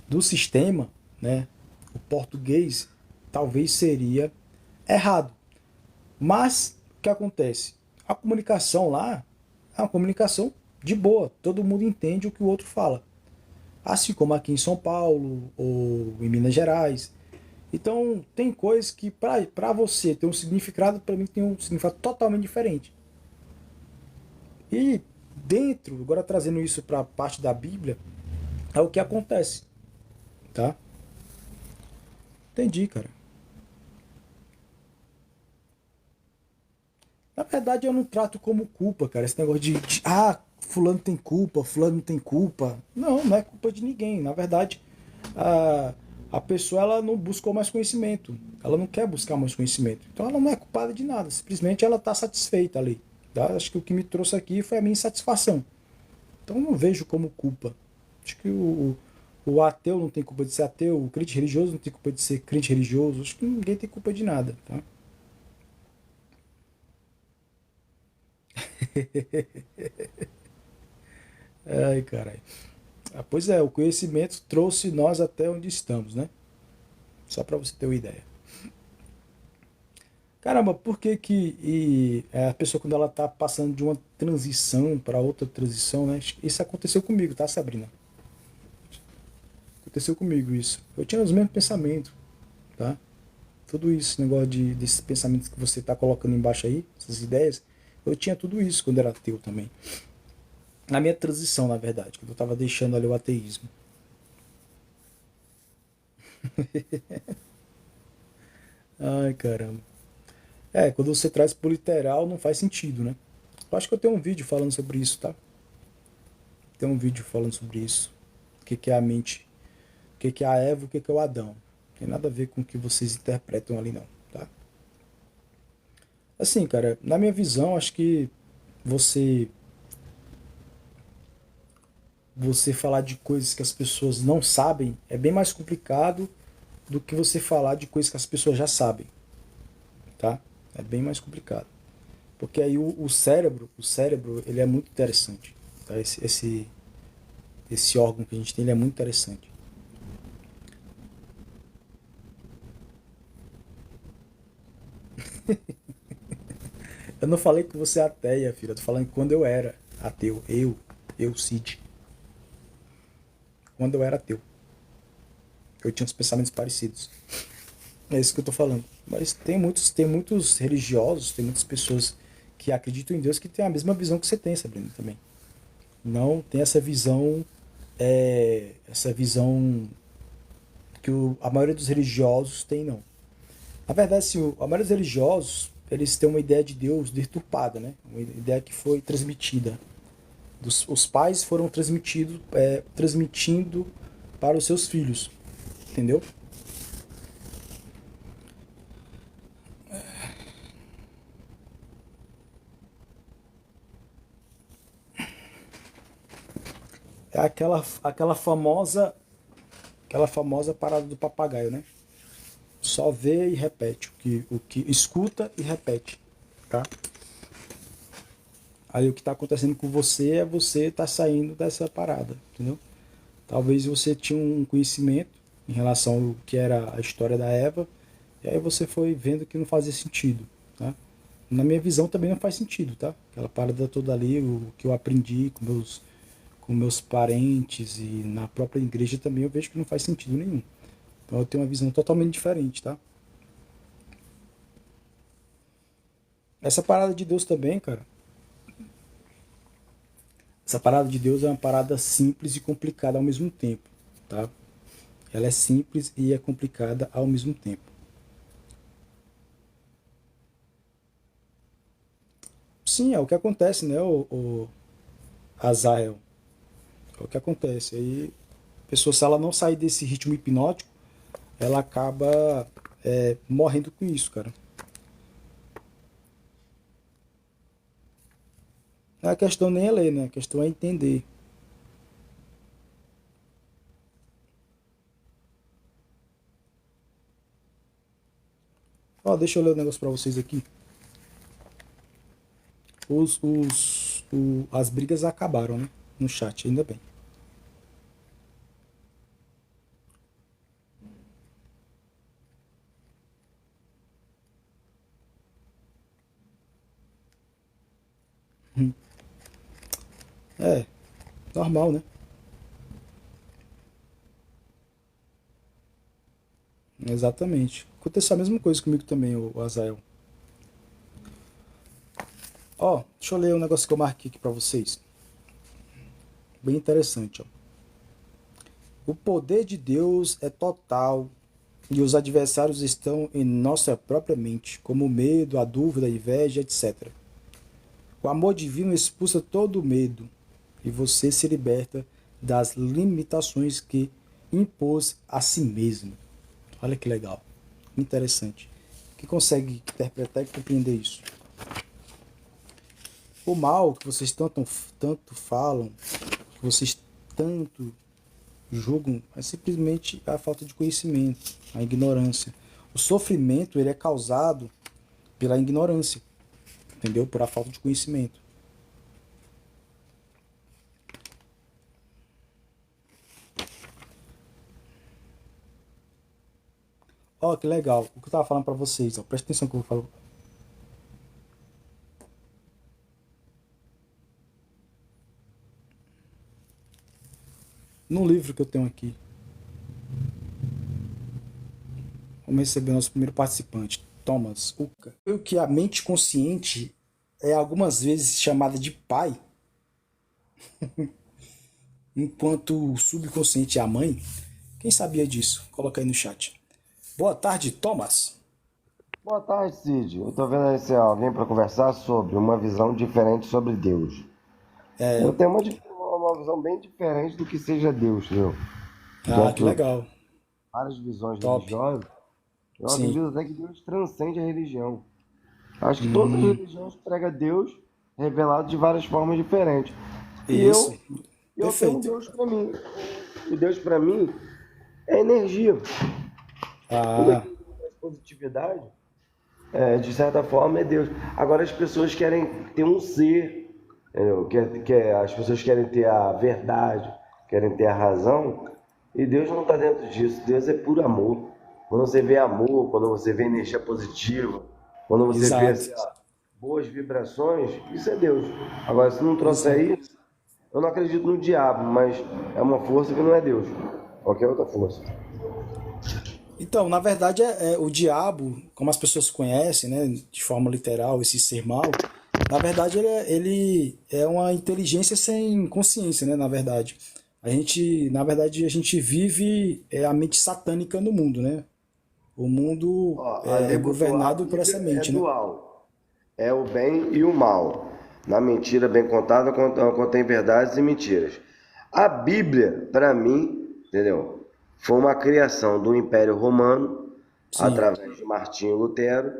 do sistema, né? O português talvez seria errado. Mas o que acontece? A comunicação lá é uma comunicação de boa, todo mundo entende o que o outro fala. Assim como aqui em São Paulo ou em Minas Gerais. Então, tem coisas que para você tem um significado, para mim tem um significado totalmente diferente. E dentro, agora trazendo isso para a parte da Bíblia, é o que acontece, tá? Entendi, cara. Na verdade, eu não trato como culpa, cara. Esse negócio fulano tem culpa, fulano não tem culpa. Não, não é culpa de ninguém. Na verdade, a, a pessoa ela não buscou mais conhecimento. Ela não quer buscar mais conhecimento. Então ela não é culpada de nada. Simplesmente ela está satisfeita ali. Tá? Acho que o que me trouxe aqui foi a minha insatisfação. Então eu não vejo como culpa. Acho que o ateu não tem culpa de ser ateu, o crente religioso não tem culpa de ser crente religioso. Acho que ninguém tem culpa de nada. Tá? Ai, caralho. Ah, pois é, o conhecimento trouxe nós até onde estamos, né? Só para você ter uma ideia. Caramba, por que que a pessoa quando ela tá passando de uma transição para outra transição, né? Isso aconteceu comigo, tá, Sabrina? Aconteceu comigo isso. Eu tinha os mesmos pensamentos, tá? Tudo isso, negócio desses pensamentos que você tá colocando embaixo aí, essas ideias, eu tinha tudo isso quando era ateu também. Na minha transição, na verdade, quando eu tava deixando ali o ateísmo. Ai, caramba. É, quando você traz pro literal não faz sentido, né? Eu acho que eu tenho um vídeo falando sobre isso, tá? Tem um vídeo falando sobre isso. O que que é a mente, o que que é a Eva, o que que é o Adão. Não tem nada a ver com o que vocês interpretam ali não, tá? Assim, cara, na minha visão, acho que você você falar de coisas que as pessoas não sabem é bem mais complicado do que você falar de coisas que as pessoas já sabem, tá? É bem mais complicado. Porque aí o cérebro, ele é muito interessante, tá? Esse órgão que a gente tem, ele é muito interessante. Eu não falei que você é ateia, filha. Eu tô falando que quando eu era ateu, Cid, quando eu era ateu, eu tinha uns pensamentos parecidos. É isso que eu tô falando. Mas tem muitos religiosos, tem muitas pessoas que acreditam em Deus que têm a mesma visão que você tem, Sabrina, também. Não tem essa visão que a maioria dos religiosos tem, não. Na verdade, assim, a maioria dos religiosos, eles têm uma ideia de Deus deturpada, né? Uma ideia que foi transmitida. Os pais foram transmitindo para os seus filhos, entendeu? É aquela famosa parada do papagaio, né? Só vê e repete, o que escuta e repete, tá? Aí o que está acontecendo com você é você tá saindo dessa parada, entendeu? Talvez você tinha um conhecimento em relação ao que era a história da Eva, e aí você foi vendo que não fazia sentido, tá? Na minha visão também não faz sentido, tá? Aquela parada toda ali, o que eu aprendi com meus parentes e na própria igreja também eu vejo que não faz sentido nenhum. Então eu tenho uma visão totalmente diferente, tá? Essa parada de Deus também, cara. Essa parada de Deus é uma parada simples e complicada ao mesmo tempo, tá? Ela é simples e é complicada ao mesmo tempo. Sim, é o que acontece, né, o Azael? É o que acontece. Aí, a pessoa, se ela não sair desse ritmo hipnótico, ela acaba morrendo com isso, cara. A questão nem é ler, né? A questão é entender. Ó, deixa eu ler um negócio pra vocês aqui. As brigas acabaram, né? No chat, ainda bem. É, normal, né? Exatamente. Aconteceu a mesma coisa comigo também, o Azael. Ó, deixa eu ler um negócio que eu marquei aqui pra vocês. Bem interessante, ó. O poder de Deus é total e os adversários estão em nossa própria mente, como o medo, a dúvida, a inveja, etc. O amor divino expulsa todo o medo e você se liberta das limitações que impôs a si mesmo. Olha que legal, interessante. Que consegue interpretar e compreender isso? O mal que vocês tanto falam, que vocês tanto julgam, é simplesmente a falta de conhecimento, a ignorância. O sofrimento ele é causado pela ignorância, entendeu? Por a falta de conhecimento. Ó, que legal. O que eu tava falando pra vocês, ó, presta atenção no que eu vou falar. Num livro que eu tenho aqui, vamos receber o nosso primeiro participante, Thomas Uca. O que a mente consciente é algumas vezes chamada de pai, enquanto o subconsciente é a mãe. Quem sabia disso? Coloca aí no chat. Boa tarde, Thomas. Boa tarde, Cid. Eu tô vendo aí se é alguém para conversar sobre uma visão diferente sobre Deus. Eu tenho uma visão bem diferente do que seja Deus, entendeu? Ah, que Dentro de legal. várias visões Top. religiosas, eu Sim. acredito até que Deus transcende a religião. Acho que todas as Hum, religiões pregam Deus revelado de várias formas diferentes. E isso. eu tenho um Perfeito. Deus para mim. E Deus para mim é energia. Tudo Ah, aquilo que traz positividade, de certa forma, é Deus. Agora as pessoas querem ter um ser, entendeu? As pessoas querem ter a verdade, querem ter a razão, e Deus não está dentro disso. Deus é puro amor. Quando você vê amor, quando você vê energia positiva, quando você vê exato. assim, ó, boas vibrações, isso é Deus. Agora, se não trouxer Exato. isso, eu não acredito no diabo, mas é uma força que não é Deus. Qualquer outra força. Então, na verdade, o diabo, como as pessoas conhecem, né, de forma literal, esse ser mal, na verdade, ele é uma inteligência sem consciência, né, na verdade. A gente vive a mente satânica no mundo, né? O mundo Ó, é a governado por essa Bíblia é mente, né? dual. É o bem e o mal. Na mentira bem contada contém verdades e mentiras. A Bíblia, para mim, entendeu? Foi uma criação do Império Romano Sim, através de Martinho Lutero,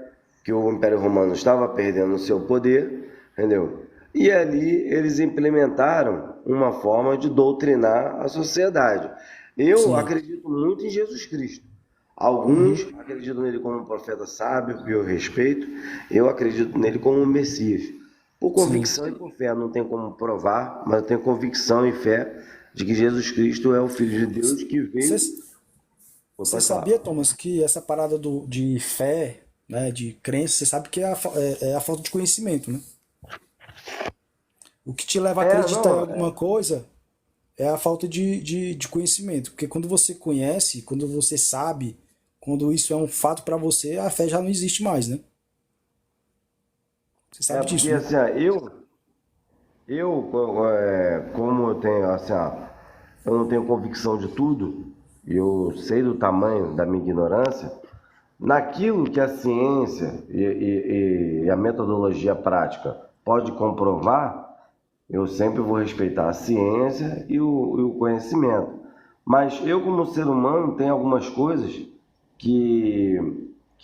que o Império Romano estava perdendo o seu poder, entendeu? E ali eles implementaram uma forma de doutrinar a sociedade. Eu sim. acredito muito em Jesus Cristo. Uhum, Alguns acreditam nele como um profeta sábio, que eu respeito. Eu acredito nele como um Messias. Por sim. convicção e por fé, não tenho como provar, mas eu tenho convicção e fé de que Jesus Cristo é o Filho de Deus que veio. Você Pode sabia, falar. Thomas, que essa parada de fé, né, de crença, você sabe que é a falta de conhecimento, né? O que te leva a acreditar em Não, alguma coisa é a falta de conhecimento. Porque quando você conhece, quando você sabe, quando isso é um fato pra você, a fé já não existe mais, né? Você sabe porque disso, né? assim, ó, como eu tenho, assim, ó, eu não tenho convicção de tudo, e eu sei do tamanho da minha ignorância, naquilo que a ciência e a metodologia prática pode comprovar, eu sempre vou respeitar a ciência e o conhecimento. Mas eu, como ser humano, tenho algumas coisas que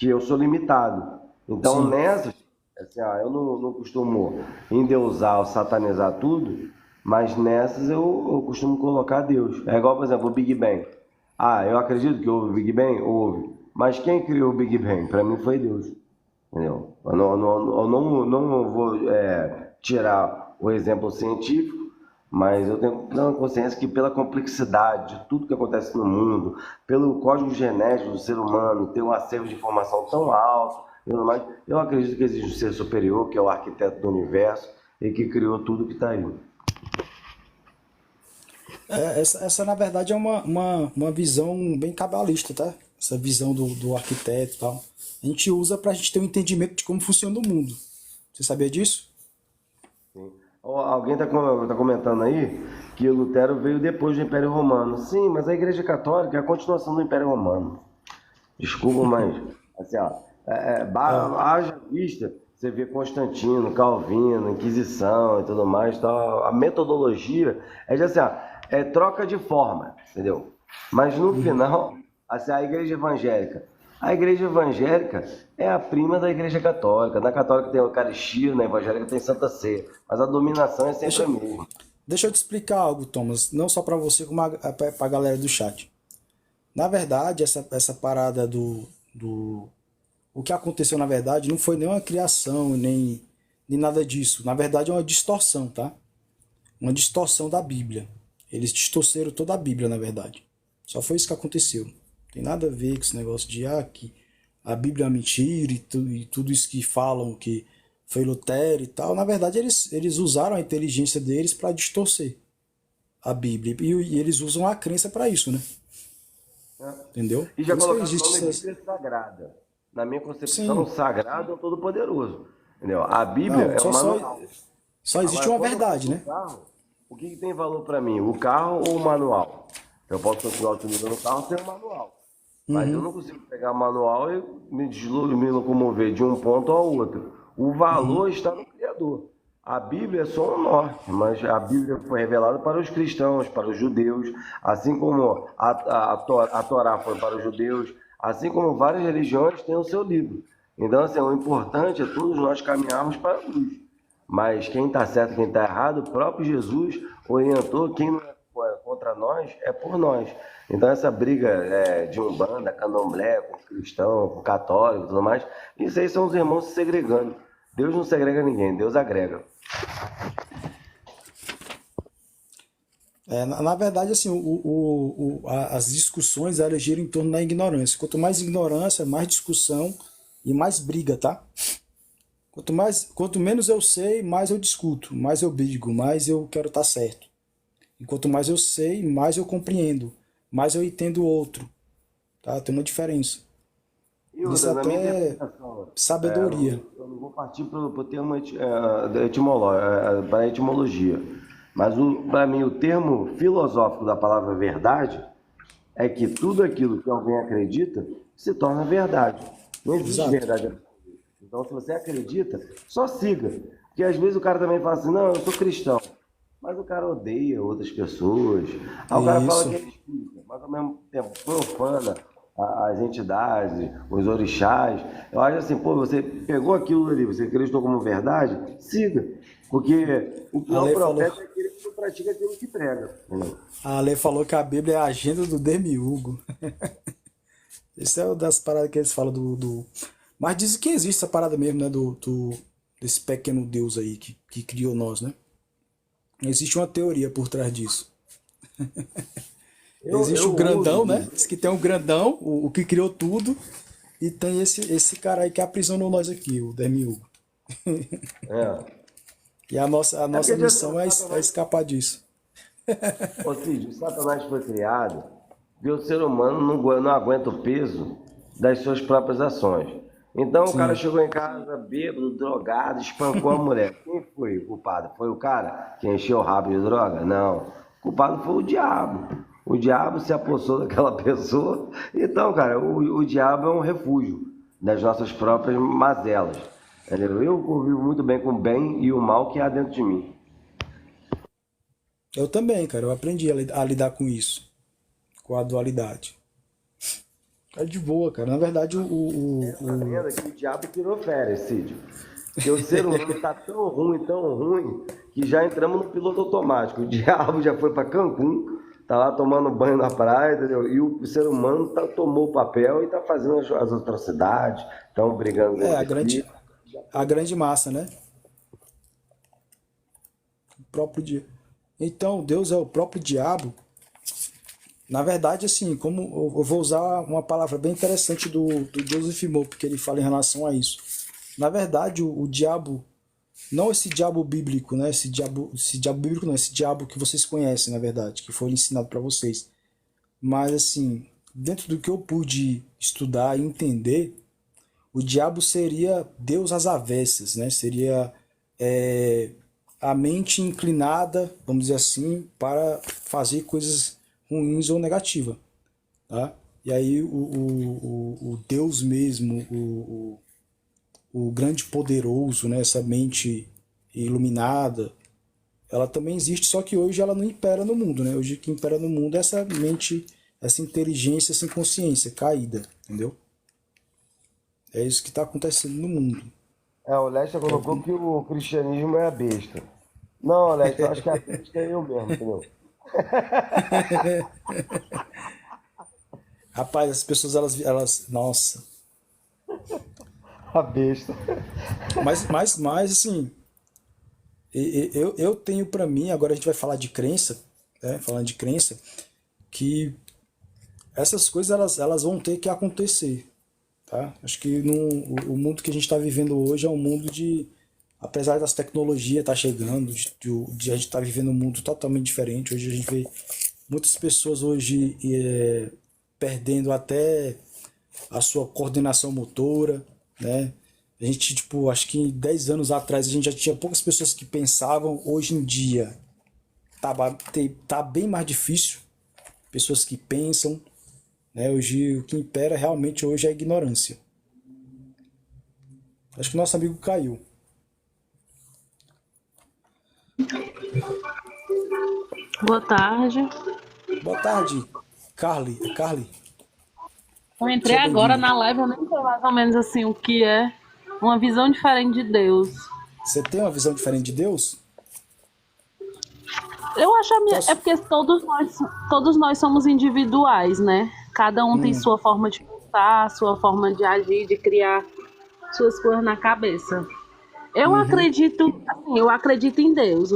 eu sou limitado. Então, Sim, nessas, assim, eu não costumo endeusar ou satanizar tudo, mas nessas eu costumo colocar Deus. É igual, por exemplo, o Big Bang. Eu acredito que houve o Big Bang? Houve. Mas quem criou o Big Bang? Para mim foi Deus. Entendeu? Eu não vou tirar o exemplo científico, mas eu tenho plena consciência que pela complexidade de tudo que acontece no mundo, pelo código genético do ser humano, ter um acervo de informação tão alto, eu acredito que existe um ser superior, que é o arquiteto do universo, e que criou tudo que está aí. Essa, na verdade, é uma visão bem cabalista, tá? Essa visão do arquiteto e tal. A gente usa pra gente ter um entendimento de como funciona o mundo. Você sabia disso? Sim. Ó, alguém está comentando aí que Lutero veio depois do Império Romano. Sim, mas a Igreja Católica é a continuação do Império Romano. Desculpa, mas assim, ó, É, haja vista, você vê Constantino, Calvino, Inquisição e tudo mais, tal. A metodologia é de assim, ó, é troca de forma, entendeu? Mas no final, assim, a igreja evangélica é a prima da igreja católica. Na católica tem a Eucaristia, na evangélica tem Santa Ceia, mas a dominação é sempre a deixa, mesma. deixa eu te explicar algo, Thomas. Não só pra você, como pra galera do chat. Na verdade, essa parada do. O que aconteceu, na verdade, não foi nenhuma criação, nem nada disso. Na verdade, é uma distorção, tá? Uma distorção da Bíblia. Eles distorceram toda a Bíblia, na verdade. Só foi isso que aconteceu. Não tem nada a ver com esse negócio de que a Bíblia é uma mentira e tudo isso que falam que foi Lutero e tal. Na verdade, eles usaram a inteligência deles para distorcer a Bíblia. E eles usam a crença para isso, né? Né? Entendeu? E já Por isso que colocaram o nome existe essas. Bíblia Sagrada. Na minha concepção, Sim. sagrado é o Todo-Poderoso. Entendeu? A Bíblia Não, é um manual. só existe Agora, uma quando eu verdade, compro um né? carro, o que tem valor para mim? O carro ou o manual? Eu posso continuar utilizando o carro sem o manual. Mas eu não consigo pegar manual e me locomover de um ponto ao outro. O valor está no Criador. A Bíblia é só um norte, mas a Bíblia foi revelada para os cristãos, para os judeus, assim como a Torá foi para os judeus, assim como várias religiões têm o seu livro. Então, assim, o importante é todos nós caminharmos para a luz. Mas quem está certo e quem está errado, o próprio Jesus orientou quem não é contra nós é por nós. Então essa briga de Umbanda, Candomblé, com cristão, com católico e tudo mais, isso aí são os irmãos se segregando. Deus não segrega ninguém, Deus agrega. Na verdade, assim, as discussões elas giram em torno da ignorância. Quanto mais ignorância, mais discussão e mais briga, tá? Quanto menos eu sei, mais eu discuto, mais eu brigo, mais eu quero estar certo. E quanto mais eu sei, mais eu compreendo, mais eu entendo o outro, tá? Tem uma diferença. E Isso é outra, na minha até interpretação, sabedoria. eu não vou partir para o termo para a etimologia, mas para mim o termo filosófico da palavra verdade é que tudo aquilo que alguém acredita se torna verdade. Não existe Exato. verdade absoluta. Então, se você acredita, só siga. Porque às vezes o cara também fala assim, não, eu sou cristão. Mas o cara odeia outras pessoas. Aí o cara fala Isso. que é espírita, mas ao mesmo tempo profana as entidades, os orixás. Eu acho assim, pô, você pegou aquilo ali, você acreditou como verdade, siga. Porque o A pior lei falou, profeta é aquele que não pratica aquilo que prega. Entendeu? a lei falou que a Bíblia é a agenda do Demiurgo. Isso é uma das paradas que eles falam Mas dizem que existe essa parada mesmo, né? Desse pequeno Deus aí que criou nós, né? Existe uma teoria por trás disso. Existe o Eu ouso grandão, né? dizer, Diz que tem um grandão, o que criou tudo, e tem esse cara aí que aprisionou nós aqui, o Demiurgo. é, E a é nossa porque assim, missão é escapar disso. ou seja, o Satanás foi criado porque o ser humano não aguenta o peso das suas próprias ações. Então o cara Sim, chegou em casa bêbado, drogado, espancou a mulher. Quem foi o culpado? Foi o cara que encheu o rabo de droga? Não. O culpado foi o diabo. O diabo se apossou daquela pessoa. Então, cara, o diabo é um refúgio das nossas próprias mazelas. Entendeu? Eu convivo muito bem com o bem e o mal que há dentro de mim. eu também, cara. Eu aprendi a lidar com isso, com a dualidade. É de boa, cara. Na verdade, Essa lenda que o diabo tirou férias, Cid. Porque o ser humano tá tão ruim, que já entramos no piloto automático. O diabo já foi para Cancún, tá lá tomando banho na praia, entendeu? E o ser humano tomou o papel e tá fazendo as atrocidades, estão brigando é entre si. a grande massa, né? O próprio dia. Então, Deus é o próprio diabo. Na verdade, assim, como eu vou usar uma palavra bem interessante do Joseph Moore, porque ele fala em relação a isso. Na verdade, o diabo Não esse diabo bíblico, né? Esse diabo bíblico não, esse diabo que vocês conhecem, na verdade, que foi ensinado para vocês. Mas assim, dentro do que eu pude estudar e entender, o diabo seria Deus às avessas, né? Seria é, a mente inclinada, vamos dizer assim, para fazer coisas ruins ou negativas, tá? E aí o Deus mesmo, o grande poderoso, né? Essa mente iluminada, ela também existe, só que hoje ela não impera no mundo, né? Hoje o que impera no mundo é essa mente, essa inteligência sem consciência, caída, entendeu? É isso que está acontecendo no mundo. O Lester Que é colocou que o cristianismo é a besta. Não, Lester, eu acho que a besta é eu mesmo, entendeu? Rapaz, as pessoas, nossa. A besta. Mas assim, eu tenho pra mim, agora a gente vai falar de crença, né? Falando de crença, que essas coisas elas vão ter que acontecer, tá? Acho que o mundo que a gente está vivendo hoje é um mundo de, apesar das tecnologias estar chegando, de a gente estar vivendo um mundo totalmente diferente. Hoje a gente vê muitas pessoas hoje perdendo até a sua coordenação motora, né? A gente, tipo, acho que 10 anos atrás a gente já tinha poucas pessoas que pensavam. Hoje em dia tá bem mais difícil. Pessoas que pensam, né? Hoje o que impera realmente hoje é a ignorância. Acho que nosso amigo caiu. Boa tarde. Boa tarde, Carly. É Carly? Eu entrei Seja agora bem-vinda. na live, eu nem sei mais ou menos assim o que é uma visão diferente de Deus. Você tem uma visão diferente de Deus? Eu acho é Posso? porque todos nós somos individuais, né? Cada um tem Hum, sua forma de pensar, sua forma de agir, de criar suas coisas na cabeça. uhum, Eu acredito em Deus,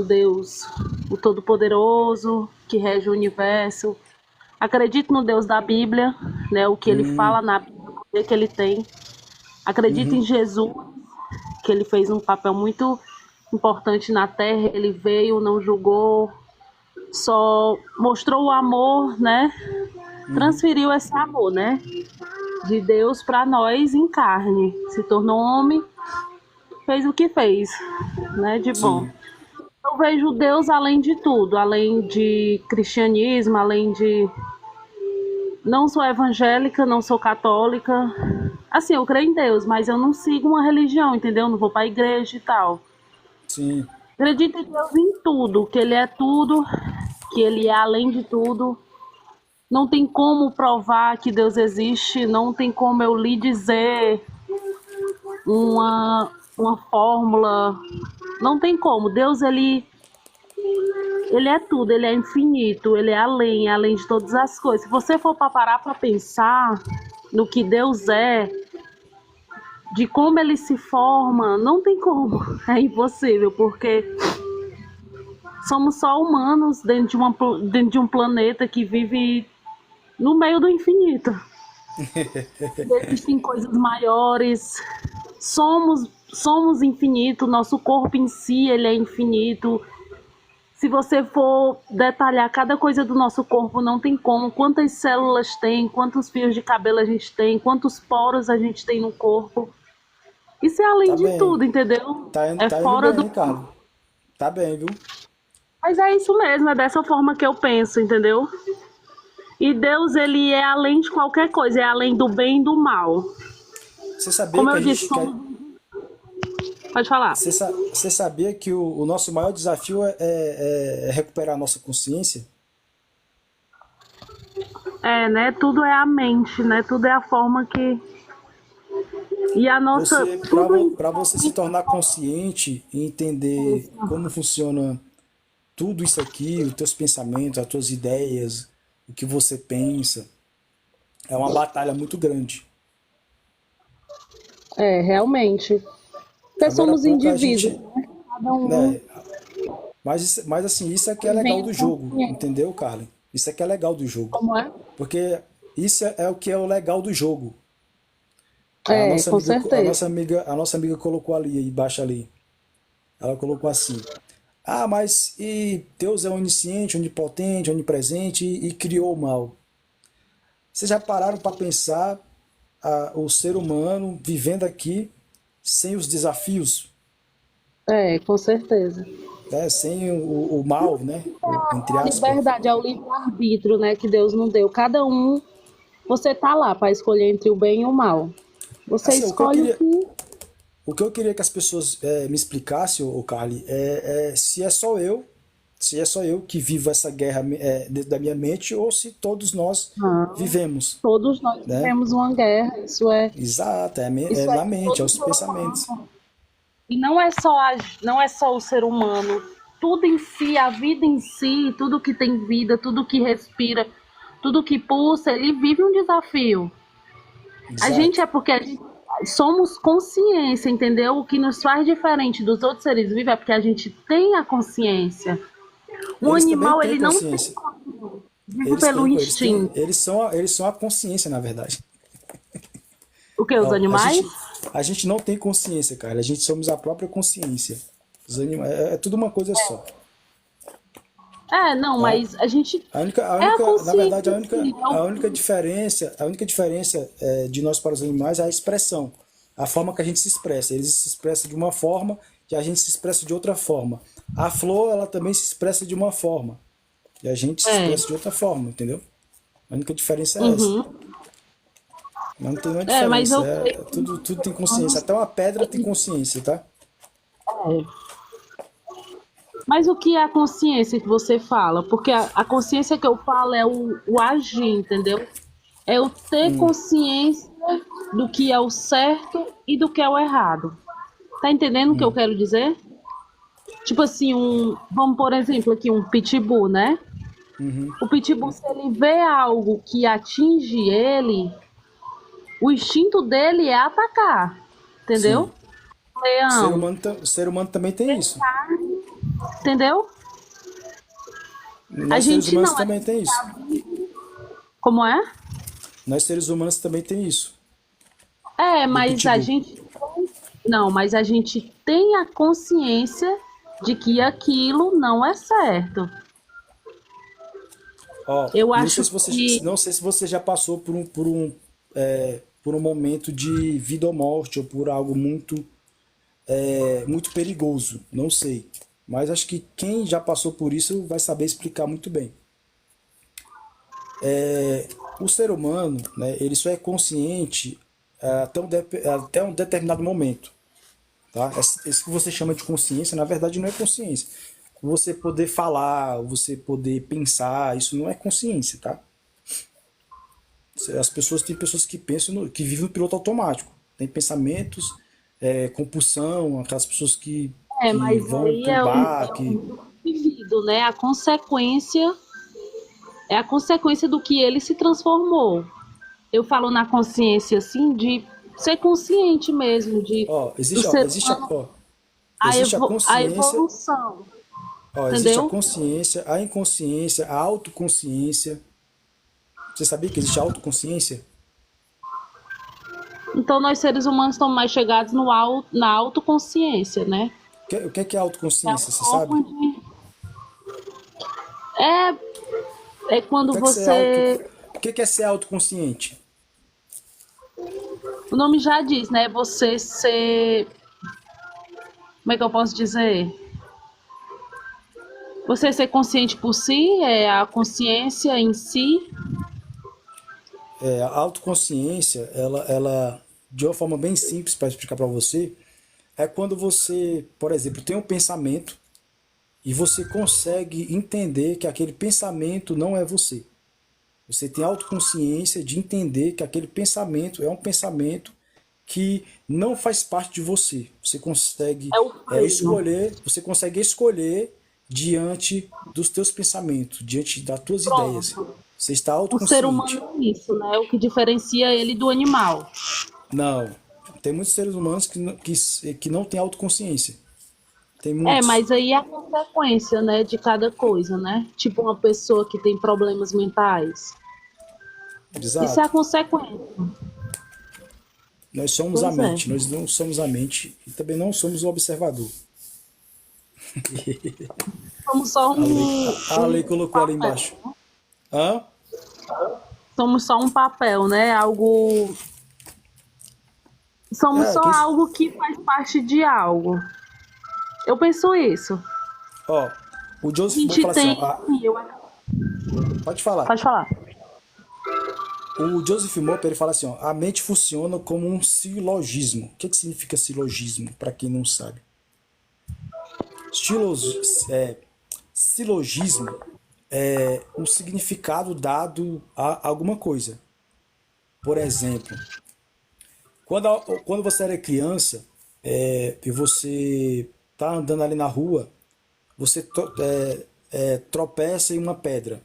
o Todo-Poderoso, que rege o universo. Acredito no Deus da Bíblia, né? O que ele fala na Bíblia, o poder que ele tem. Acredito em uhum, Jesus, que ele fez um papel muito importante na Terra. Ele veio, não julgou, só mostrou o amor, né? uhum. Transferiu esse amor, né? De Deus para nós em carne. Se tornou homem, fez o que fez, né? De bom. Sim. Eu vejo Deus além de tudo, além de cristianismo, além de. Não sou evangélica, não sou católica. Assim, eu creio em Deus, mas eu não sigo uma religião, entendeu? Não vou para a igreja e tal. Sim. Acredito em Deus em tudo, que Ele é tudo, que Ele é além de tudo. Não tem como provar que Deus existe, não tem como eu lhe dizer uma fórmula. Não tem como. Deus, ele é tudo, ele é infinito, ele é além de todas as coisas. Se você for para parar para pensar no que Deus é, de como ele se forma, não tem como. É impossível, porque somos só humanos dentro de um planeta que vive no meio do infinito. Existem coisas maiores. Somos infinito, nosso corpo em si ele é infinito. Se você for detalhar cada coisa do nosso corpo, não tem como. Quantas células tem, quantos fios de cabelo a gente tem, quantos poros a gente tem no corpo. Isso é além Tá de bem. tudo, entendeu? É Tá indo fora do. bem, Carlos. Tá bem, viu? Mas é isso mesmo, é dessa forma que eu penso, entendeu? E Deus, ele é além de qualquer coisa, é além do bem e do mal. Você sabia Como que eu a disse, gente. pode falar. Você sabia que o nosso maior desafio é recuperar a nossa consciência? É, né? Tudo é a mente, né? Tudo é a forma que. E a nossa. Você, Tudo para você se tornar consciente e entender como funciona tudo isso aqui, os teus pensamentos, as tuas ideias, o que você pensa, é uma batalha muito grande. é, realmente. Porque Agora há somos pouco a indivíduos, gente, né? Cada um né, mas assim, isso é que é legal vem do a jogo, consciência. entendeu, Carlen? Isso é que é legal do jogo. Como é? Porque isso é o que é o legal do jogo. É, com certeza. A nossa amiga colocou ali, embaixo ali. Ela colocou assim: ah, mas e Deus é onisciente, onipotente, onipresente e criou o mal. Vocês já pararam para pensar o ser humano vivendo aqui sem os desafios, É, com certeza. né? Sem o mal, né? Entre A aspas. liberdade é o livre-arbítrio, né, que Deus não deu. Cada um, você tá lá para escolher entre o bem e o mal. Você Assim, escolhe o que. o que eu queria que as pessoas me explicassem, o Carly, se é só eu que vivo essa guerra dentro da minha mente ou se todos nós Não, vivemos, todos nós né? vivemos uma guerra. Exato, é Isso é na de mente, é todo os ser pensamentos. humano. E não é só o ser humano. Tudo em si, a vida em si, tudo que tem vida, tudo que respira, tudo que pulsa, ele vive um desafio. A gente Exato. é porque a gente somos consciência, entendeu? O que nos faz diferente dos outros seres vivos é porque a gente tem a consciência. O Eles também animal, têm ele não tem, consciência. vive pelo instinto. Eles são a consciência, na verdade. O que? Os Ó, animais? a gente não tem consciência, cara. A gente somos a própria consciência. É tudo uma coisa só, É, não, tá? mas a gente A é a única, na verdade, consciência, sim, é a única diferença de nós para os animais é a expressão, a forma que a gente se expressa. Eles se expressam de uma forma e a gente se expressa de outra forma. A flor, ela também se expressa de uma forma e a gente se é. expressa de outra forma, entendeu? A única diferença é essa. Uhum. Não tem uma É, mas diferença. eu creio Tudo tem consciência. Até uma pedra tem consciência, tá? que mas o que é a consciência que você fala? Porque a consciência que eu falo é o agir, entendeu? É o ter consciência do que é o certo e do que é o errado. Tá entendendo o que eu quero dizer? Tipo assim, vamos por exemplo aqui, um pitbull, né? O pitbull, se ele vê algo que atinge ele, o instinto dele é atacar, entendeu? Sim. Leão, O ser humano também tem isso. entendeu? A Nós seres gente humanos não, também tem isso. como é? Nós seres humanos também tem isso. É, Do mas a pitbull. gente não, mas a gente tem a consciência de que aquilo não é certo. Ó, Eu acho que não sei se você já passou por um momento de vida ou morte ou por algo muito perigoso. Não sei. Mas acho que quem já passou por isso vai saber explicar muito bem. O ser humano, né, ele só é consciente até um determinado momento. Tá? Isso que você chama de consciência, na verdade, não é consciência. Você poder falar, você poder pensar, isso não é consciência, tá? As pessoas têm pessoas que pensam, que vivem no piloto automático. Tem pensamentos, compulsão, aquelas pessoas que mas vão aí pro bar, é que um indivíduo, né? A consequência é a consequência do que ele se transformou. Eu falo na consciência assim de ser consciente mesmo de ó, do ser humano, existe a a consciência, evolução, ó, existe a entendeu? consciência, a inconsciência, a autoconsciência. Você sabia que existe a autoconsciência? Então nós seres humanos estamos mais chegados na autoconsciência, né? O que é a É a autoconsciência, você sabe? forma de é O quando que é, que ser auto, você, o que é ser autoconsciente? o nome já diz, né? Você ser, como é que eu posso dizer? Você ser consciente por si, é a consciência em si. A autoconsciência, de uma forma bem simples para explicar para você, é quando você, por exemplo, tem um pensamento e você consegue entender que aquele pensamento não é você. Você tem autoconsciência de entender que aquele pensamento é um pensamento que não faz parte de você. É o treino. Você consegue escolher diante dos teus pensamentos, diante das tuas ideias. Pronto. Você está O ser autoconsciente. humano é isso, né? O que diferencia ele do animal. Não. Tem muitos seres humanos que não têm autoconsciência. Tem É, muitos. mas aí é a consequência, né, de cada coisa, né? Tipo uma pessoa que tem problemas mentais. Isso é a Exato. consequência. Nós somos a Pois é. mente, nós não somos a mente e também não somos o observador. Somos só A lei, a um lei colocou ali papel. embaixo. Hã? Somos só um papel, né? Algo. Somos É, só algo que faz parte de algo. Eu penso isso. ó, o A Joseph Moore gente fala assim, ó, tem. pode falar. Pode falar. O Joseph Moore, ele fala assim, ó, a mente funciona como um silogismo. O que que significa silogismo, para quem não sabe? É, silogismo é um significado dado a alguma coisa. Por exemplo, quando você era criança, e você tá andando ali na rua, você tropeça em uma pedra.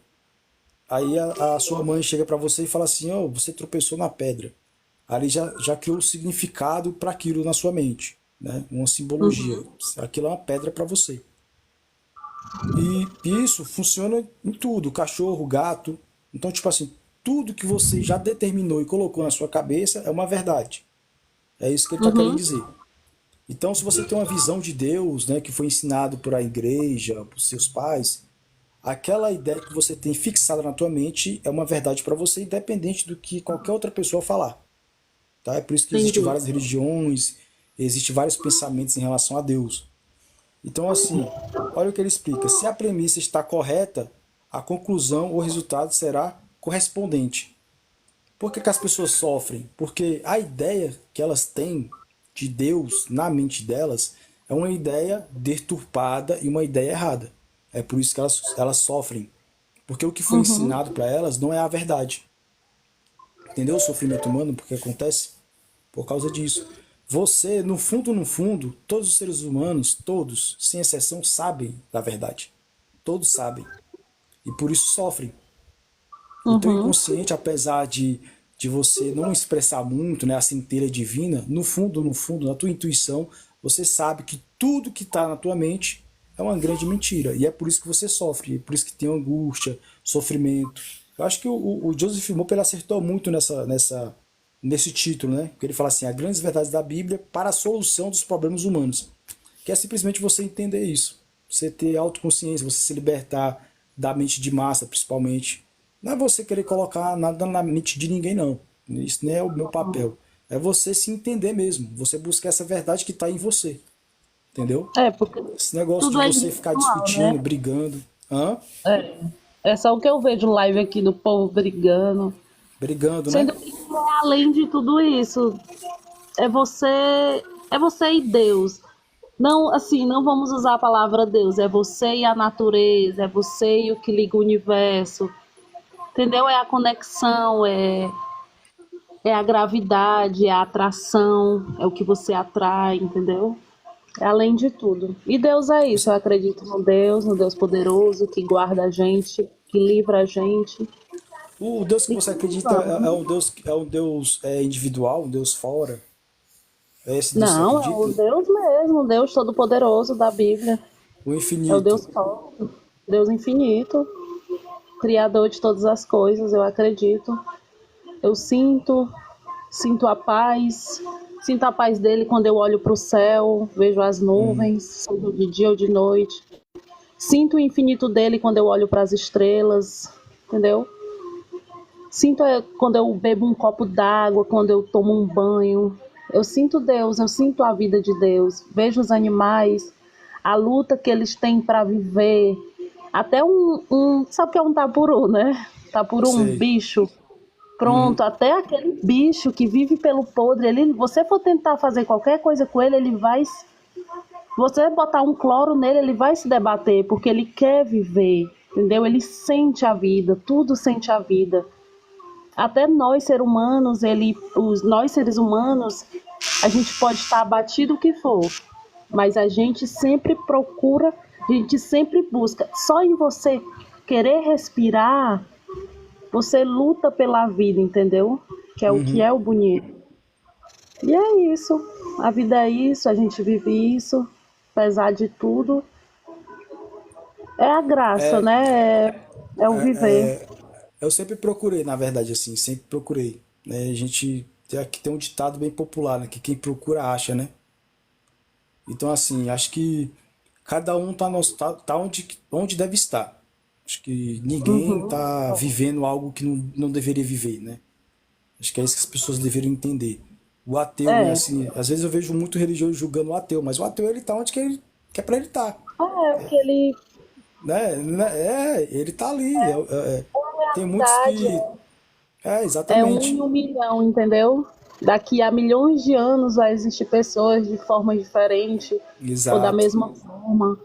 Aí a sua mãe chega para você e fala assim, oh, você tropeçou na pedra. Ali já criou o significado para aquilo na sua mente, né? Uma simbologia. Uhum. Aquilo é uma pedra para você. E isso funciona em tudo, cachorro, gato. Então, tipo assim, tudo que você já determinou e colocou na sua cabeça é uma verdade. É isso que ele está querendo Uhum. dizer. Então, se você tem uma visão de Deus, né, que foi ensinado por a igreja, por seus pais, aquela ideia que você tem fixada na tua mente é uma verdade para você, independente do que qualquer outra pessoa falar. Tá? É por isso que existem Entendi. várias religiões, existem vários pensamentos em relação a Deus. Então, assim, olha o que ele explica. Se a premissa está correta, a conclusão ou resultado será correspondente. Por que as pessoas sofrem? Porque a ideia que elas têm de Deus na mente delas é uma ideia deturpada e uma ideia errada. É por isso que elas sofrem. Porque o que foi Uhum. ensinado para elas não é a verdade. Entendeu o sofrimento humano? Porque acontece por causa disso. Você, no fundo, todos os seres humanos, todos, sem exceção, sabem da verdade. Todos sabem. E por isso sofrem. O teu Uhum. inconsciente, apesar de você não expressar muito, né, a centelha divina, no fundo, na tua intuição, você sabe que tudo que está na tua mente é uma grande mentira. E é por isso que você sofre, é por isso que tem angústia, sofrimento. Eu acho que o Joseph Moore ele acertou muito nesse título, né? Porque ele fala assim, as grandes verdades da Bíblia para a solução dos problemas humanos. Que é simplesmente você entender isso. Você ter autoconsciência, você se libertar da mente de massa, principalmente. Não é você querer colocar nada na mente de ninguém, não. Isso não é o meu papel. É você se entender mesmo. Você buscar essa verdade que está em você. Entendeu? É, porque Esse negócio de tudo é você ficar individual, discutindo, né? brigando. Hã? É. É só o que eu vejo live aqui do povo brigando. Brigando, né? Sendo que além de tudo isso, é você, é você e Deus. Não, assim, não vamos usar a palavra Deus, é você e a natureza, é você e o que liga o universo. Entendeu? É a conexão, é a gravidade, é a atração, é o que você atrai, entendeu? É além de tudo. E Deus é isso, Você- eu acredito no Deus poderoso que guarda a gente, que livra a gente. o Deus que E você que acredita vamos. é um Deus individual, um Deus fora. É esse Deus que você Não, é o acredita? Deus mesmo, o Deus todo-poderoso da Bíblia. O É o infinito. Deus forte, Deus infinito, Criador de todas as coisas, eu acredito. Eu sinto a paz dele quando eu olho para o céu, vejo as nuvens, seja de dia ou de noite. Sinto o infinito dele quando eu olho para as estrelas, entendeu? Sinto quando eu bebo um copo d'água, quando eu tomo um banho. Eu sinto Deus, eu sinto a vida de Deus. Vejo os animais, a luta que eles têm para viver. Até sabe o que é um tapuru, né? Tapuru, um Sei. bicho. Uhum. Pronto, até aquele bicho que vive pelo podre, ele, você for tentar fazer qualquer coisa com ele, ele vai. Você botar um cloro nele, ele vai se debater, porque ele quer viver, entendeu? Ele sente a vida, tudo sente a vida. Até nós, seres humanos, nós seres humanos, a gente pode estar abatido o que for, mas a gente sempre procura, a gente sempre busca. Só em você querer respirar, você luta pela vida, entendeu? Que é o que Uhum. é o bonito. E é isso. A vida é isso, a gente vive isso, apesar de tudo. É a graça, né? É o viver. Eu sempre procurei, na verdade, assim, sempre procurei. Né? A gente aqui tem um ditado bem popular, né? Que quem procura acha, né? Então, assim, acho que cada um tá onde deve estar. Acho que ninguém Uhum. tá vivendo algo que não deveria viver, né? Acho que é isso que as pessoas deveriam entender. O ateu, né? É, Assim, às vezes eu vejo muito religioso julgando o ateu, mas o ateu ele tá onde que é pra ele estar, porque ele, ele tá ali. Tem muitos verdade, que. é um em Exatamente. 1 milhão, entendeu? Daqui a milhões de anos vai existir pessoas de forma diferente ou da Exato. mesma forma.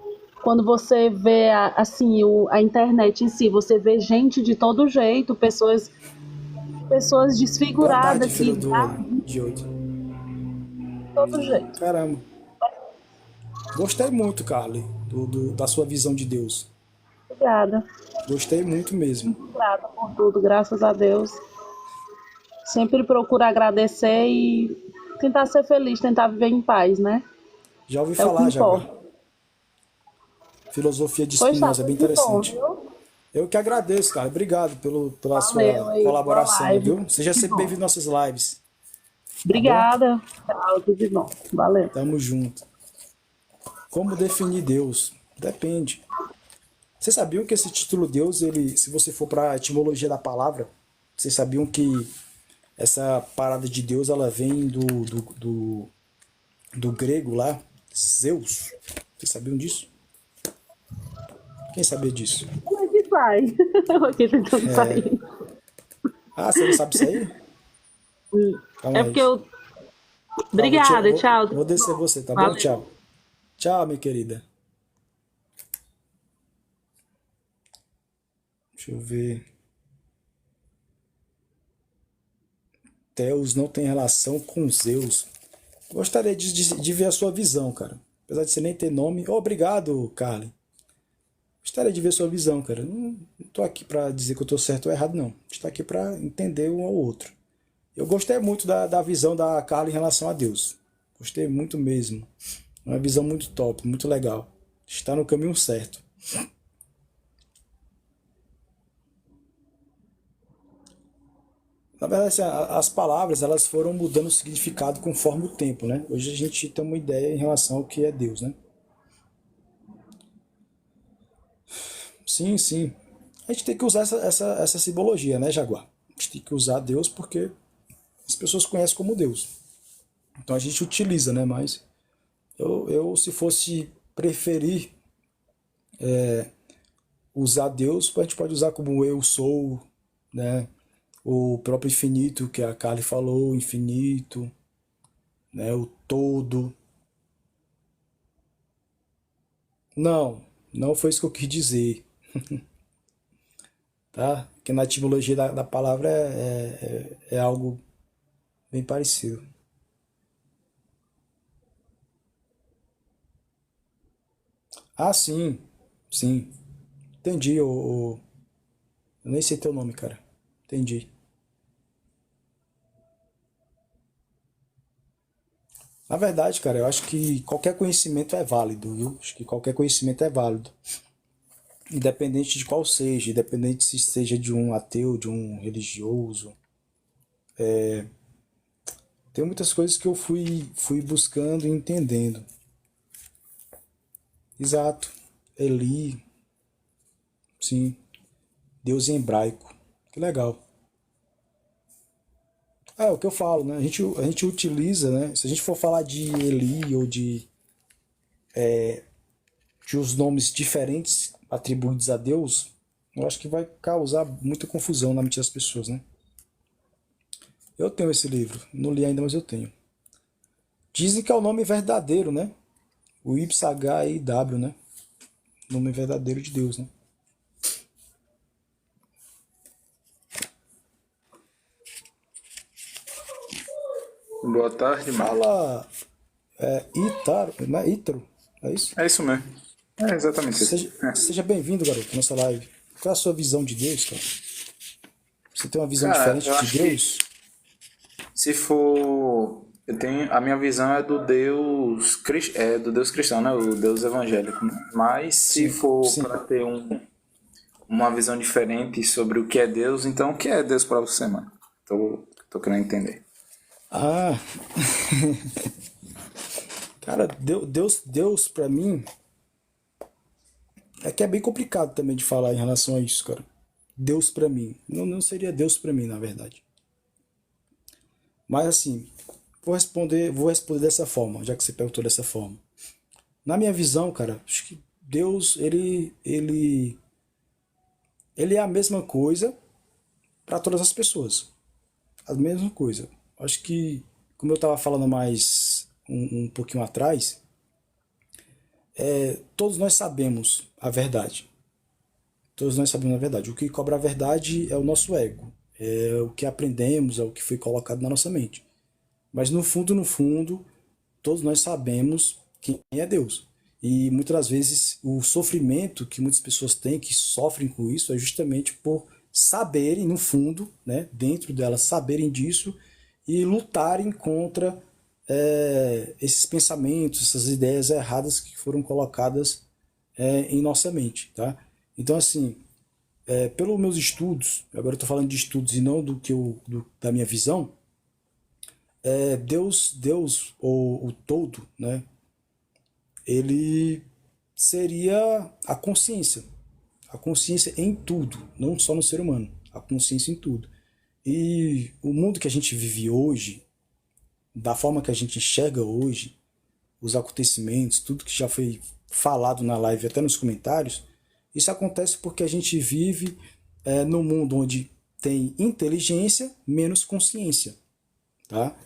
Quando você vê assim a internet em si, você vê gente de todo jeito, pessoas Verdade, desfiguradas filho que do de outro. de todo jeito. Caramba. Gostei muito, Carly, da sua visão de Deus. Obrigada. Gostei muito mesmo. Muito grata por tudo, graças a Deus. Sempre procuro agradecer e tentar ser feliz, tentar viver em paz, né? Já ouvi É o que falar, Jaguar. importa. Filosofia de Pois tá, Spinoza, é bem tudo de bom, interessante. viu? Eu que agradeço, cara. Obrigado pela Valeu sua aí, boa colaboração, live. viu? Seja Tudo de sempre bom. bem-vindo às nossas lives, tá bom? Obrigada. Tchau, tudo de bom. Valeu. Tamo junto. Como definir Deus? Depende. Vocês sabiam que esse título Deus, ele, se você for para a etimologia da palavra, vocês sabiam que essa parada de Deus, ela vem do grego lá, Zeus. Vocês sabiam disso? Quem sabia disso? Como é que sai? Eu aqui tentando sair. Ah, você não sabe isso aí? Calma É aí. porque eu. Tá, Obrigada, tchau. Tudo vou de descer bom. você, tá bom? Valeu. Tchau. Tchau, minha querida. Deixa eu ver. Deus não tem relação com Zeus. Gostaria de ver a sua visão, cara. Apesar de você nem ter nome. Obrigado, Carly. Gostaria de ver a sua visão, cara. Não tô aqui pra dizer que eu tô certo ou errado, não. A gente tá aqui pra entender um ao outro. Eu gostei muito da visão da Carla em relação a Deus. Gostei muito mesmo. Uma visão muito top, muito legal. Está no caminho certo. Na verdade, assim, as palavras elas foram mudando o significado conforme o tempo, né? Hoje a gente tem uma ideia em relação ao que é Deus, né? Sim, sim. A gente tem que usar essa simbologia, né, Jaguar? A gente tem que usar Deus porque as pessoas conhecem como Deus. Então a gente utiliza, né? Mas se fosse preferir usar Deus, a gente pode usar como eu sou, né? O próprio infinito, que a Carly falou, infinito, né? O todo. Não, não foi isso que eu quis dizer, tá? Que na etimologia da palavra é algo bem parecido. Ah, sim, sim. Entendi, eu nem sei teu nome, cara. Entendi. Na verdade, cara, eu acho que qualquer conhecimento é válido, viu? Acho que qualquer conhecimento é válido. Independente de qual seja, independente se seja de um ateu, de um religioso. Tem muitas coisas que eu fui buscando e entendendo. Exato. Eli, sim. Deus em hebraico. Que legal. É o que eu falo, né? A gente utiliza, né? Se a gente for falar de Eli ou de os nomes diferentes atribuídos a Deus, eu acho que vai causar muita confusão na mente das pessoas, né? Eu tenho esse livro, não li ainda, mas eu tenho. Dizem que é o nome verdadeiro, né? O YHWH, né? Nome verdadeiro de Deus, né? Boa tarde, mano. Fala, Itaro, não é Ítaro? É isso? É isso mesmo. É exatamente isso. Seja bem-vindo, garoto, à nossa live. Qual é a sua visão de Deus, cara? Você tem uma visão Cara, diferente eu de acho que Deus? se for. Eu tenho, a minha visão é do Deus cristão, né? O Deus evangélico. Né? Mas se Sim, for sim. para ter uma visão diferente sobre o que é Deus, então o que é Deus para você, mano? Tô querendo entender. Ah, cara, Deus para mim É que é bem complicado também de falar em relação a isso, cara. Deus pra mim. Não, não seria Deus pra mim, na verdade. Mas assim, vou responder dessa forma, já que você perguntou dessa forma. Na minha visão, cara, acho que Deus, ele é a mesma coisa para todas as pessoas. A mesma coisa. Acho que, como eu estava falando mais um pouquinho atrás, todos nós sabemos a verdade. Todos nós sabemos a verdade. O que cobra a verdade é o nosso ego. É o que aprendemos, é o que foi colocado na nossa mente. Mas no fundo, todos nós sabemos quem é Deus. E muitas das vezes o sofrimento que muitas pessoas têm, que sofrem com isso, é justamente por saberem, no fundo, né, dentro delas, saberem disso e lutarem contra esses pensamentos, essas ideias erradas que foram colocadas em nossa mente, tá? Então, assim, pelos meus estudos, agora eu estou falando de estudos e não da minha visão, Deus ou o todo, né, ele seria a consciência em tudo, não só no ser humano, a consciência em tudo. E o mundo que a gente vive hoje, da forma que a gente enxerga hoje, os acontecimentos, tudo que já foi falado na live, até nos comentários, isso acontece porque a gente vive num mundo onde tem inteligência menos consciência, tá?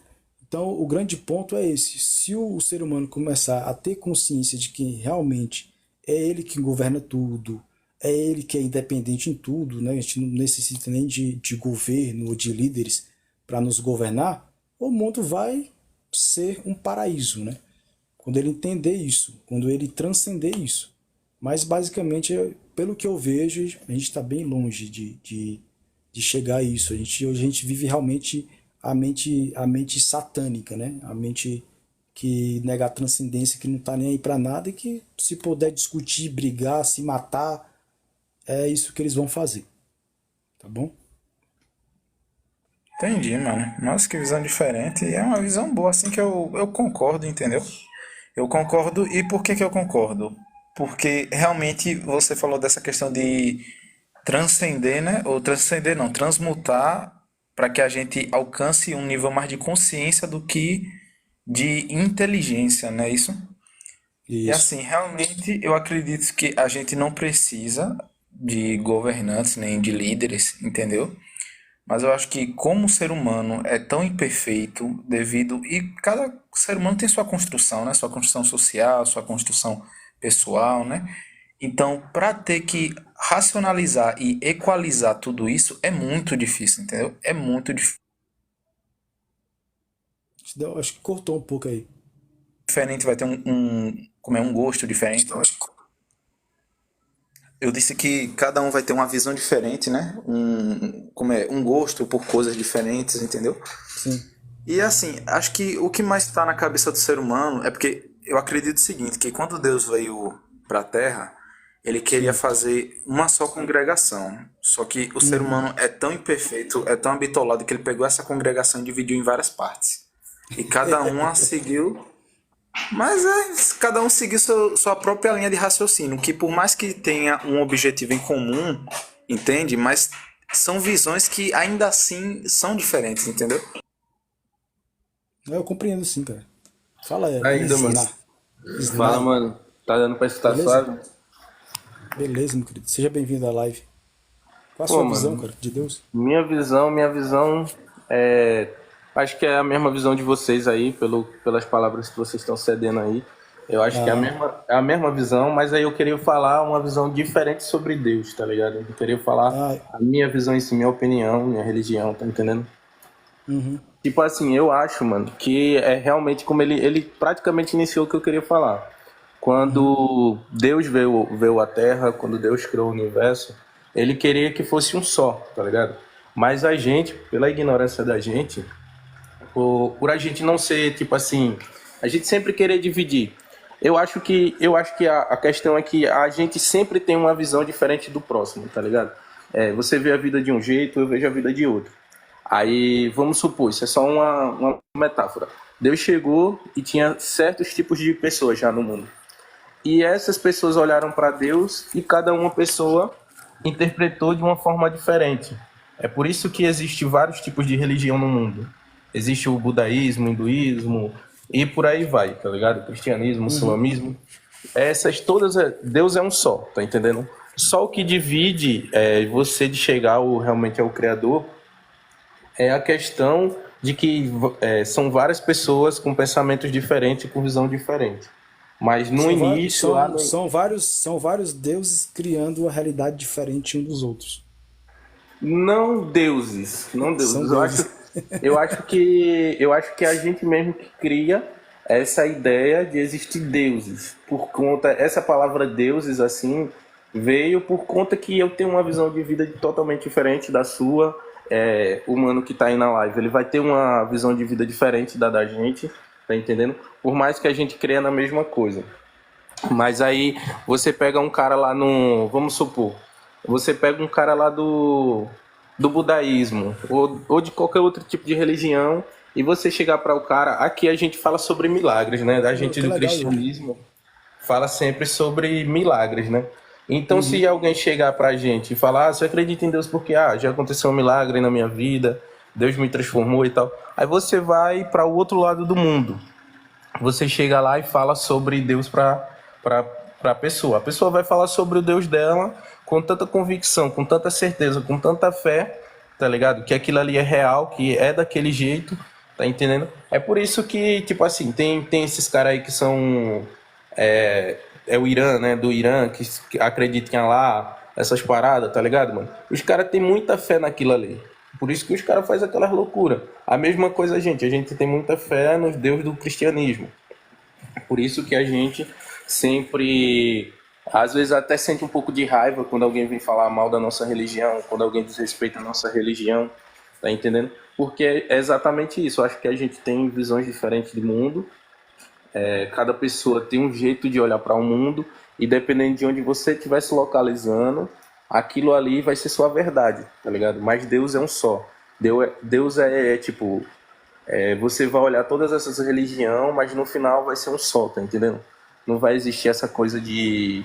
Então, o grande ponto é esse. Se o ser humano começar a ter consciência de que realmente é ele que governa tudo, é ele que é independente em tudo, né? A gente não necessita nem de governo ou de líderes para nos governar, o mundo vai ser um paraíso, né? Quando ele entender isso, quando ele transcender isso. Mas, basicamente, pelo que eu vejo, a gente está bem longe de chegar a isso. Hoje a gente vive realmente a mente satânica, né? A mente que nega a transcendência, que não tá nem aí para nada e que se puder discutir, brigar, se matar, é isso que eles vão fazer, tá bom? Entendi, mano. Nossa, que visão diferente. E é uma visão boa, assim, que eu concordo, entendeu? Eu concordo. E por que que eu concordo? Porque realmente você falou dessa questão de transcender, né? Ou transcender não, transmutar para que a gente alcance um nível mais de consciência do que de inteligência, não é isso? E Isso. assim, realmente eu acredito que a gente não precisa de governantes nem de líderes, entendeu? Mas eu acho que como o ser humano é tão imperfeito devido e cada ser humano tem sua construção, né? Sua construção social, sua construção pessoal, né? Então, para ter que racionalizar e equalizar tudo isso é muito difícil, entendeu? É muito Acho que cortou um pouco aí. diferente, vai ter como é um gosto diferente. Eu disse que cada um vai ter uma visão diferente, né? Como é, um gosto por coisas diferentes, entendeu? Sim. E assim, acho que o que mais está na cabeça do ser humano é porque eu acredito o seguinte, que quando Deus veio para a Terra, ele queria Sim. fazer uma só congregação. Só que o ser Uhum. humano é tão imperfeito, é tão habitolado que ele pegou essa congregação e dividiu em várias partes. E cada uma seguiu, mas cada um seguiu sua própria linha de raciocínio, que por mais que tenha um objetivo em comum, entende? Mas são visões que ainda assim são diferentes, entendeu? Eu compreendo sim, cara. Fala, Ainda, mano. Isnar. Fala, Isnar. mano. Tá dando pra escutar Beleza? suave? Beleza, meu querido. Seja bem-vindo à live. Qual a Pô, sua visão, mano, cara, de Deus? minha visão é. Acho que é a mesma visão de vocês aí, pelas palavras que vocês estão cedendo aí. Eu acho que Ah, é a mesma visão, mas aí eu queria falar uma visão diferente sobre Deus, tá ligado? Eu queria falar ah, a minha visão em si, minha opinião, minha religião, tá entendendo? uhum, Tipo assim, eu acho, mano, que é realmente como ele praticamente iniciou o que eu queria falar. uhum. Quando Deus veio à Terra, quando Deus criou o universo, ele queria que fosse um só, tá ligado? Mas a gente, pela ignorância da gente, por a gente não ser, tipo assim, a gente sempre querer dividir. Eu acho que a questão é que a gente sempre tem uma visão diferente do próximo, tá ligado? Você vê a vida de um jeito, eu vejo a vida de outro. Aí, vamos supor, isso é só uma metáfora. Deus chegou e tinha certos tipos de pessoas já no mundo. E essas pessoas olharam para Deus e cada uma pessoa interpretou de uma forma diferente. É por isso que existe vários tipos de religião no mundo. Existe o budaísmo, o hinduísmo e por aí vai, tá ligado? O cristianismo, o islamismo. Essas todas, Deus é um só, tá entendendo? Só o que divide você de chegar realmente ao Criador é a questão de que são várias pessoas com pensamentos diferentes, com visão diferente. Mas no início, lá no... são vários deuses criando uma realidade diferente um dos outros. Não deuses, não deuses. São Eu deuses. acho que a gente mesmo que cria essa ideia de existir deuses. Por conta, essa palavra deuses assim veio por conta que eu tenho uma visão de vida totalmente diferente da sua. O mano que tá aí na live, ele vai ter uma visão de vida diferente da gente, tá entendendo? Por mais que a gente creia na mesma coisa. Mas aí você pega um cara lá no... Vamos supor, você pega um cara lá do budaísmo ou de qualquer outro tipo de religião e você chegar para o cara... Aqui a gente fala sobre milagres, né? A gente do cristianismo fala sempre sobre milagres, né? Então se alguém chegar pra gente e falar, você acredita em Deus porque já aconteceu um milagre na minha vida, Deus me transformou e tal. Aí você vai para o outro lado do mundo. Você chega lá e fala sobre Deus para a pessoa. A pessoa vai falar sobre o Deus dela com tanta convicção, com tanta certeza, com tanta fé, tá ligado? Que aquilo ali é real, que é daquele jeito, tá entendendo? É por isso que, tipo assim, tem esses caras aí que são... o Irã, né? Do Irã, que acredita em Allah, essas paradas, tá ligado, mano? Os caras têm muita fé naquilo ali. Por isso que os caras fazem aquelas loucuras. A mesma coisa a gente tem muita fé nos deuses do cristianismo. Por isso que a gente sempre, às vezes até sente um pouco de raiva quando alguém vem falar mal da nossa religião, quando alguém desrespeita a nossa religião, tá entendendo? Porque é exatamente isso. Eu acho que a gente tem visões diferentes do mundo. Cada pessoa tem um jeito de olhar para o mundo e dependendo de onde você estiver se localizando, aquilo ali vai ser sua verdade, tá ligado? Mas Deus é um só. Deus tipo... você vai olhar todas essas religiões, mas no final vai ser um só, tá entendendo? Não vai existir essa coisa de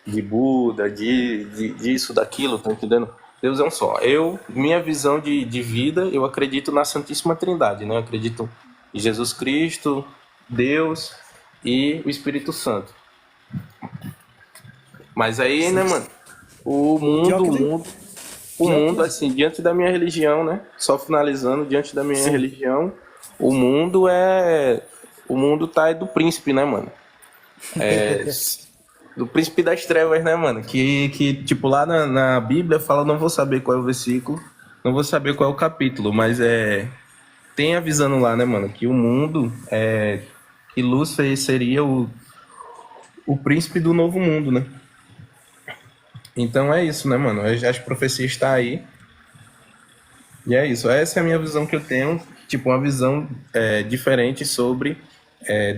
Buda, disso, daquilo, tá entendendo? Deus é um só. Minha visão de vida, eu acredito na Santíssima Trindade, né? Eu acredito em Jesus Cristo, Deus e o Espírito Santo. Mas aí, né, mano? O mundo, assim, diante da minha religião, né? Só finalizando, diante da minha religião, o mundo tá do príncipe, né, mano? Do príncipe das trevas, né, mano? Que tipo, lá na Bíblia fala, não vou saber qual é o versículo, não vou saber qual é o capítulo, mas tem avisando lá, né, mano, que o mundo que Lúcifer seria o príncipe do novo mundo, né? Então é isso, né, mano? As profecias estão aí. E é isso. Essa é a minha visão que eu tenho. Tipo, uma visão diferente sobre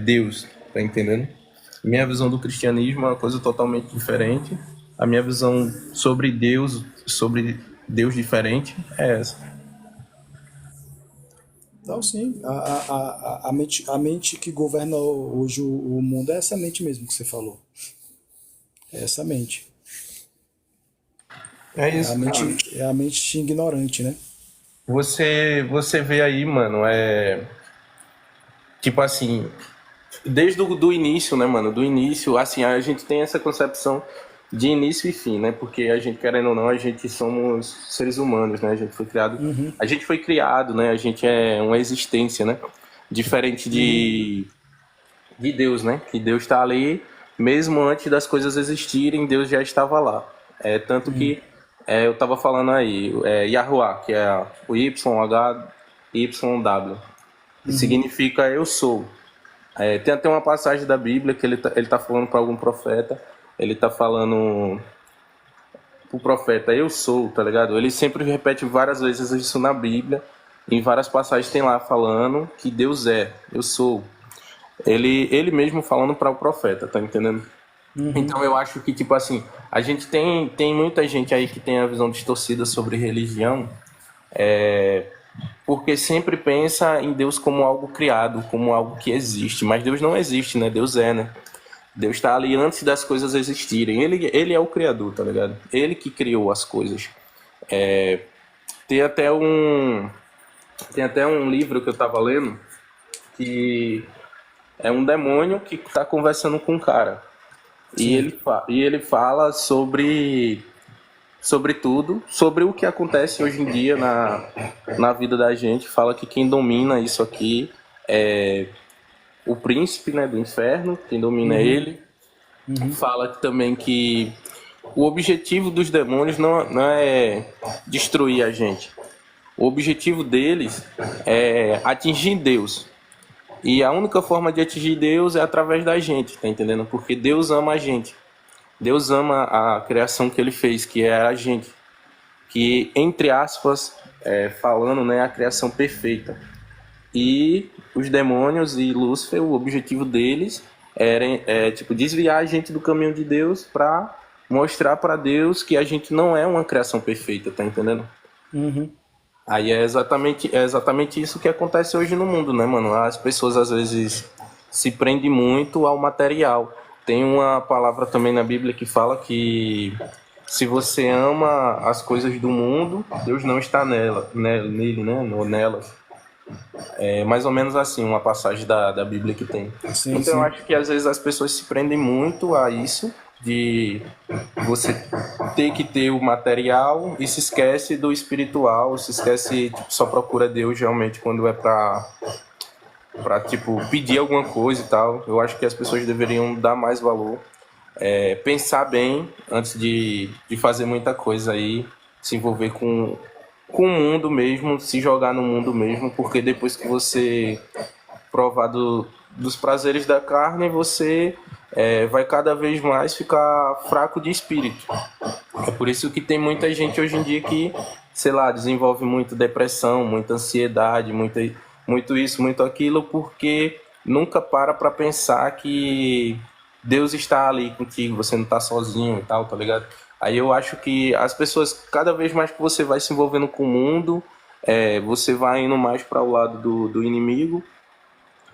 Deus. Tá entendendo? Minha visão do cristianismo é uma coisa totalmente diferente. A minha visão sobre Deus diferente, é essa. Não, sim. A mente que governa hoje o mundo é essa mente mesmo que você falou. É essa mente. É isso, É a mente ignorante, né? Você vê aí, mano, tipo assim, desde do início, né, mano? Do início, assim, a gente tem essa concepção de início e fim, né? Porque a gente, querendo ou não, a gente somos seres humanos, né? A gente foi criado, né? A gente é uma existência, né? Diferente de Deus, né? Que Deus está ali, mesmo antes das coisas existirem, Deus já estava lá. Tanto que eu tava falando aí, Yahuwah, que é o YHWH, que significa eu sou. Tem até uma passagem da Bíblia que ele tá falando para algum profeta, ele tá falando pro profeta, eu sou, tá ligado? Ele sempre repete várias vezes isso na Bíblia, em várias passagens tem lá falando que Deus eu sou. Ele mesmo falando para o profeta, tá entendendo? Então eu acho que, tipo assim, a gente tem muita gente aí que tem a visão distorcida sobre religião, porque sempre pensa em Deus como algo criado, como algo que existe, mas Deus não existe, né? Deus né? Deus está ali antes das coisas existirem. Ele é o criador, tá ligado? Ele que criou as coisas. Tem até um, tem até um livro que eu tava lendo que é um demônio que tá conversando com um cara. Sim. E ele fala sobre tudo, sobre o que acontece hoje em dia na vida da gente. Fala que quem domina isso aqui é o príncipe, né, do inferno, quem domina é ele. Fala também que o objetivo dos demônios não é destruir a gente. O objetivo deles é atingir Deus. E a única forma de atingir Deus é através da gente, tá entendendo? Porque Deus ama a gente. Deus ama a criação que ele fez, que é a gente. Que, entre aspas, falando, né, a criação perfeita. E os demônios e Lúcifer, o objetivo deles era tipo, desviar a gente do caminho de Deus para mostrar para Deus que a gente não é uma criação perfeita, tá entendendo? Aí é exatamente isso que acontece hoje no mundo, né, mano? As pessoas às vezes se prendem muito ao material. Tem uma palavra também na Bíblia que fala que se você ama as coisas do mundo, Deus não está nele, né? Ou nelas. É mais ou menos assim, uma passagem da Bíblia que tem. Sim, Então eu sim. acho que às vezes as pessoas se prendem muito a isso, de você ter que ter o material e se esquece do espiritual, se esquece, tipo, só procura Deus realmente quando é pra tipo, pedir alguma coisa e tal. Eu acho que as pessoas deveriam dar mais valor, pensar bem antes de fazer muita coisa aí, se envolver com o mundo mesmo, se jogar no mundo mesmo, porque depois que você provar dos prazeres da carne, você vai cada vez mais ficar fraco de espírito. É por isso que tem muita gente hoje em dia que, sei lá, desenvolve muito depressão, muita ansiedade, muito isso, muito aquilo, porque nunca para pensar que Deus está ali contigo, você não está sozinho e tal, tá ligado? Aí eu acho que as pessoas, cada vez mais que você vai se envolvendo com o mundo, você vai indo mais para o lado do inimigo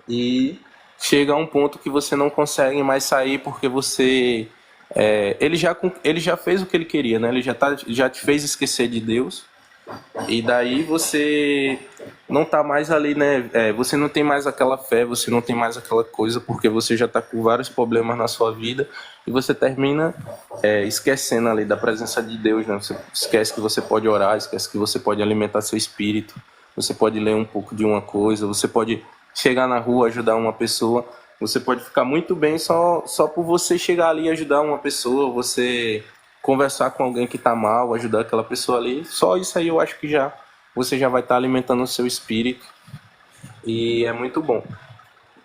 e chega a um ponto que você não consegue mais sair porque você ele já fez o que ele queria, né? Ele já te fez esquecer de Deus. E daí você não tá mais ali, né? Você não tem mais aquela fé, você não tem mais aquela coisa, porque você já tá com vários problemas na sua vida e você termina esquecendo ali da presença de Deus, né? Você esquece que você pode orar, esquece que você pode alimentar seu espírito, você pode ler um pouco de uma coisa, você pode chegar na rua, ajudar uma pessoa, você pode ficar muito bem só por você chegar ali e ajudar uma pessoa, você conversar com alguém que tá mal, ajudar aquela pessoa ali. Só isso aí eu acho que você já vai estar alimentando o seu espírito e é muito bom.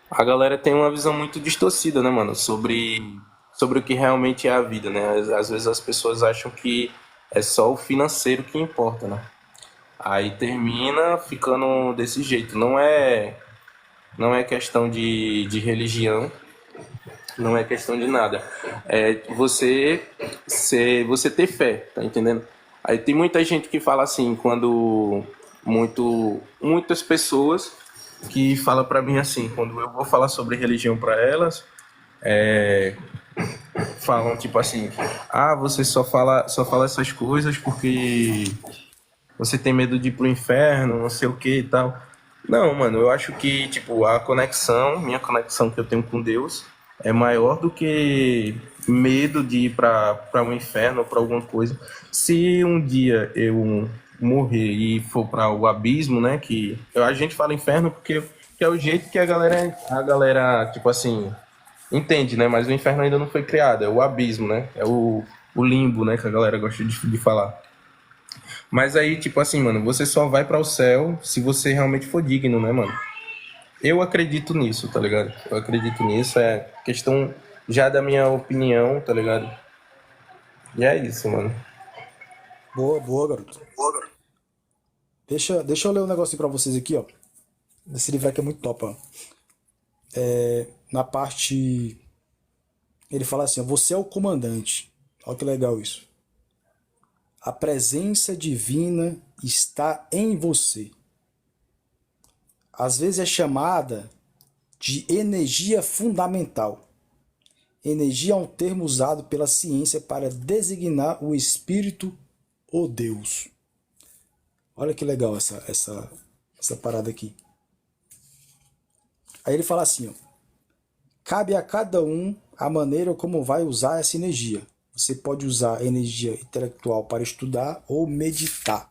A galera tem uma visão muito distorcida, né, mano, sobre o que realmente é a vida, né? Às vezes as pessoas acham que é só o financeiro que importa, né? Aí termina ficando desse jeito. Não é questão de religião, não é questão de nada. É você ter fé, tá entendendo? Aí tem muita gente que fala assim, muitas pessoas que falam pra mim assim, quando eu vou falar sobre religião pra elas, falam tipo assim, você só fala essas coisas porque você tem medo de ir pro inferno, não sei o que e tal. Não, mano, eu acho que, tipo, minha conexão que eu tenho com Deus é maior do que medo de ir pra um inferno ou pra alguma coisa. Se um dia eu morrer e for para o abismo, né, que a gente fala inferno porque que é o jeito que a galera, tipo assim, entende, né, mas o inferno ainda não foi criado, é o abismo, né, é o limbo, né, que a galera gosta de falar. Mas aí, tipo assim, mano, você só vai para o céu se você realmente for digno, né, mano? Eu acredito nisso, tá ligado? Eu acredito nisso, é questão já da minha opinião, tá ligado? E é isso, mano. Boa, boa, garoto. Deixa eu ler um negocinho pra vocês aqui, ó. Esse livro aqui é muito top, ó. Na parte. Ele fala assim, ó, você é o comandante. Olha que legal isso. A presença divina está em você. Às vezes é chamada de energia fundamental. Energia é um termo usado pela ciência para designar o espírito ou Deus. Olha que legal essa parada aqui. Aí ele fala assim, ó, cabe a cada um a maneira como vai usar essa energia. Você pode usar a energia intelectual para estudar ou meditar.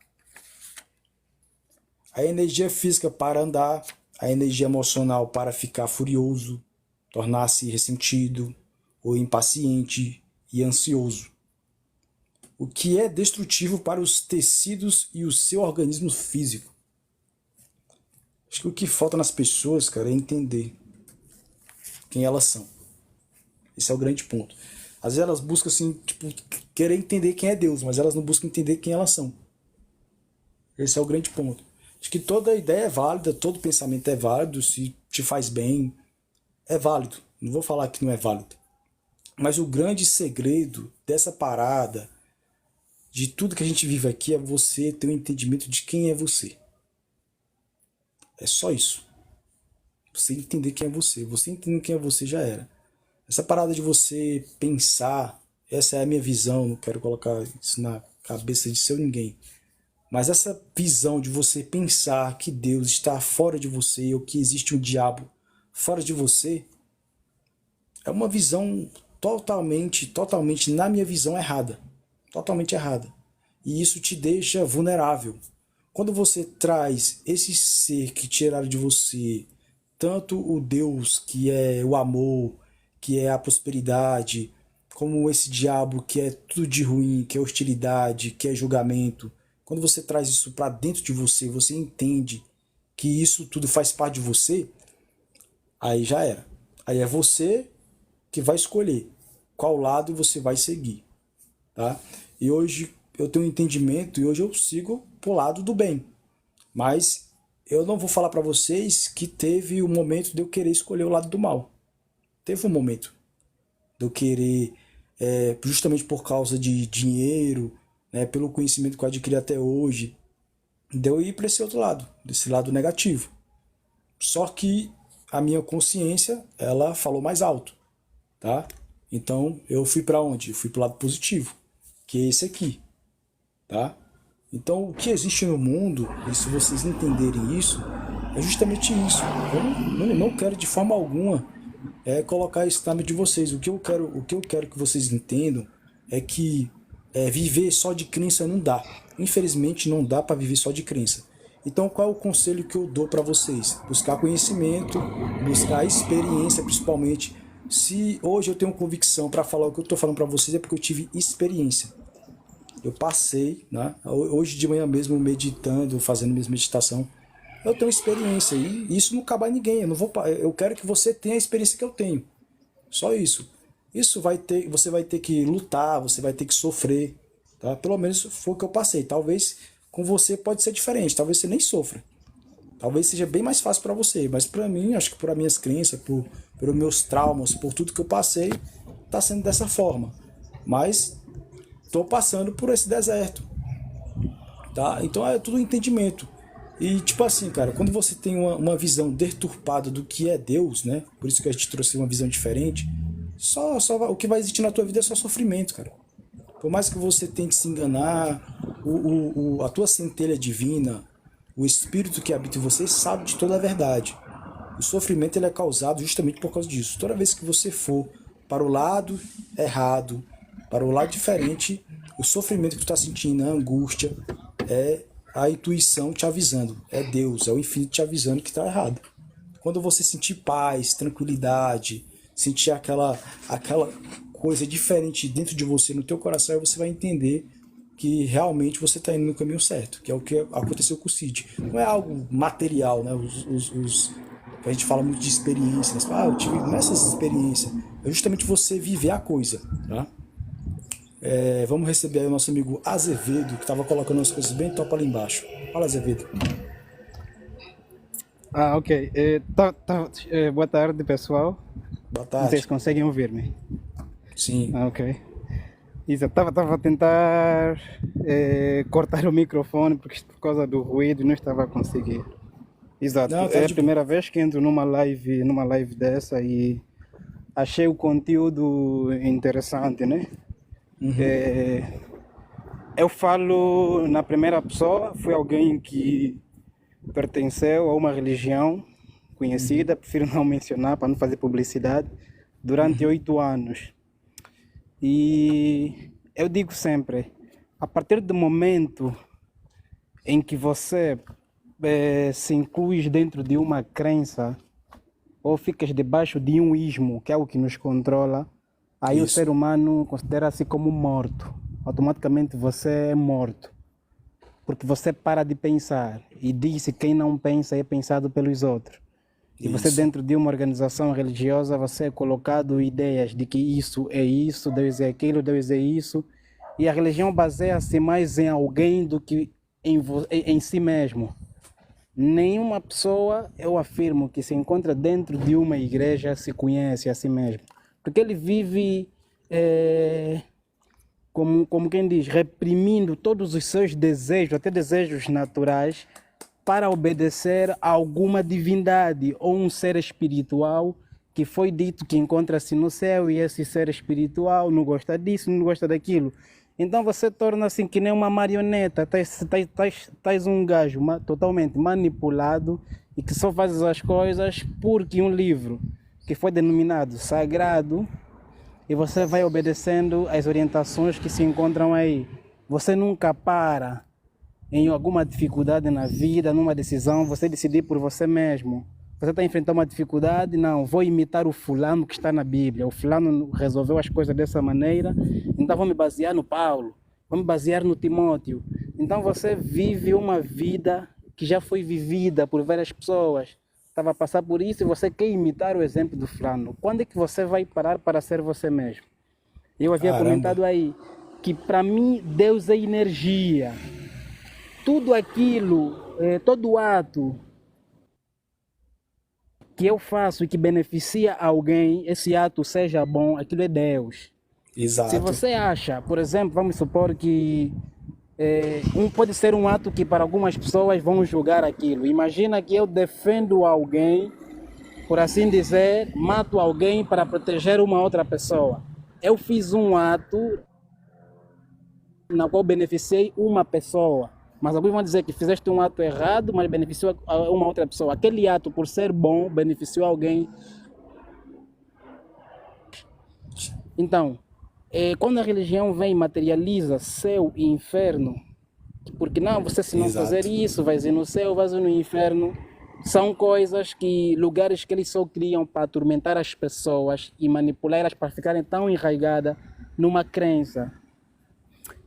A energia física para andar, a energia emocional para ficar furioso, tornar-se ressentido ou impaciente e ansioso. O que é destrutivo para os tecidos e o seu organismo físico. Acho que o que falta nas pessoas, cara, é entender quem elas são. Esse é o grande ponto. Às vezes elas buscam, assim, tipo, querer entender quem é Deus, mas elas não buscam entender quem elas são. Esse é o grande ponto. Acho que toda ideia é válida, todo pensamento é válido, se te faz bem, é válido. Não vou falar que não é válido. Mas o grande segredo dessa parada, de tudo que a gente vive aqui, é você ter um entendimento de quem é você. É só isso. Você entender quem é você. Você entendendo quem é você já era. Essa parada de você pensar, essa é a minha visão, não quero colocar isso na cabeça de seu ninguém. Mas essa visão de você pensar que Deus está fora de você ou que existe um diabo fora de você é uma visão totalmente, na minha visão, errada. Totalmente errada. E isso te deixa vulnerável. Quando você traz esse ser que tiraram de você, tanto o Deus que é o amor, que é a prosperidade, como esse diabo que é tudo de ruim, que é hostilidade, que é julgamento. Quando você traz isso para dentro de você, você entende que isso tudo faz parte de você, aí já era. Aí é você que vai escolher qual lado você vai seguir. Tá? E hoje eu tenho um entendimento e hoje eu sigo pro lado do bem. Mas eu não vou falar para vocês que teve um momento de eu querer escolher o lado do mal. Teve um momento de eu querer, justamente por causa de dinheiro, né, pelo conhecimento que eu adquiri até hoje, de eu ir para esse outro lado, desse lado negativo. Só que a minha consciência, ela falou mais alto, tá? Então eu fui para onde? Eu fui para o lado positivo, que é esse aqui, tá? Então o que existe no mundo, e se vocês entenderem isso, é justamente isso. Eu não quero de forma alguma colocar isso na mente de vocês. O que eu quero que vocês entendam é que viver só de crença não dá. Infelizmente não dá para viver só de crença. Então qual é o conselho que eu dou para vocês? Buscar conhecimento, buscar experiência principalmente. Se hoje eu tenho convicção para falar o que eu estou falando para vocês é porque eu tive experiência. Eu passei, né? Hoje de manhã mesmo meditando, fazendo minha meditação, eu tenho experiência e isso não cabe a ninguém. Eu quero que você tenha a experiência que eu tenho. Só isso. Você vai ter que lutar, você vai ter que sofrer, tá? Pelo menos foi o que eu passei. Talvez com você pode ser diferente, talvez você nem sofra. Talvez seja bem mais fácil para você, mas para mim, acho que por minhas crenças, pelos meus traumas, por tudo que eu passei, tá sendo dessa forma. Mas tô passando por esse deserto, tá? Então é tudo entendimento. E tipo assim, cara, quando você tem uma visão deturpada do que é Deus, né? Por isso que a gente trouxe uma visão diferente. O que vai existir na tua vida é só sofrimento, cara. Por mais que você tente se enganar, a tua centelha divina, o espírito que habita em você sabe de toda a verdade. O sofrimento ele é causado justamente por causa disso. Toda vez que você for para o lado errado, para o lado diferente, o sofrimento que tu está sentindo, a angústia, é a intuição te avisando. É Deus, é o infinito te avisando que está errado. Quando você sentir paz, tranquilidade, sentir aquela coisa diferente dentro de você, no teu coração, aí você vai entender que realmente você está indo no caminho certo, que é o que aconteceu com o Cid. Não é algo material, né? A gente fala muito de experiência, né? Eu tive essas experiências. É justamente você viver a coisa, tá? Vamos receber aí o nosso amigo Azevedo, que estava colocando as coisas bem top ali embaixo. Fala, Azevedo. Ok. Boa tarde, pessoal. Boa tarde. Vocês conseguem ouvir-me? Sim. Ok. Isso, estava a tentar cortar o microfone, porque por causa do ruído não estava a conseguir. Exato. Não, tá é a de primeira vez que entro numa live dessa e achei o conteúdo interessante, né? Eu falo na primeira pessoa, fui alguém que pertenceu a uma religião conhecida, prefiro não mencionar para não fazer publicidade, durante 8 anos. E eu digo sempre, a partir do momento em que você se inclui dentro de uma crença ou ficas debaixo de um ismo, que é o que nos controla, aí o Isso. ser humano considera-se como morto. Automaticamente você é morto, porque você para de pensar e diz que quem não pensa é pensado pelos outros. E você Isso. dentro de uma organização religiosa, você é colocado ideias de que isso é isso, Deus é aquilo, Deus é isso. E a religião baseia-se mais em alguém do que em si mesmo. Nenhuma pessoa, eu afirmo, que se encontra dentro de uma igreja se conhece a si mesmo. Porque ele vive, como quem diz, reprimindo todos os seus desejos, até desejos naturais, para obedecer a alguma divindade ou um ser espiritual que foi dito que encontra-se no céu, e esse ser espiritual não gosta disso, não gosta daquilo. Então você torna-se que nem uma marioneta, estás um gajo totalmente manipulado e que só faz as coisas porque um livro que foi denominado sagrado, e você vai obedecendo as orientações que se encontram aí. Você nunca para em alguma dificuldade na vida, numa decisão, você decidir por você mesmo. Você está enfrentando uma dificuldade, não, vou imitar o fulano que está na Bíblia. O fulano resolveu as coisas dessa maneira, então vou me basear no Paulo, vou me basear no Timóteo. Então você vive uma vida que já foi vivida por várias pessoas. Estava a passar por isso e você quer imitar o exemplo do fulano. Quando é que você vai parar para ser você mesmo? Eu havia Caramba. comentado aí que para mim Deus é energia. Tudo aquilo, todo ato que eu faço e que beneficia alguém, esse ato seja bom, aquilo é Deus. Se Exato. você acha, por exemplo, vamos supor que pode ser um ato que para algumas pessoas vão julgar aquilo. Imagina que eu defendo alguém, por assim dizer, mato alguém para proteger uma outra pessoa. Eu fiz um ato na qual beneficiei uma pessoa. Mas alguns vão dizer que fizeste um ato errado, mas beneficiou uma outra pessoa. Aquele ato, por ser bom, beneficiou alguém. Então, quando a religião vem e materializa céu e inferno, porque não, você se não Exato. fazer isso, vai ir no céu, vai ir no inferno, são coisas que, lugares que eles só criam para atormentar as pessoas e manipulá-las para ficarem tão enraigadas numa crença.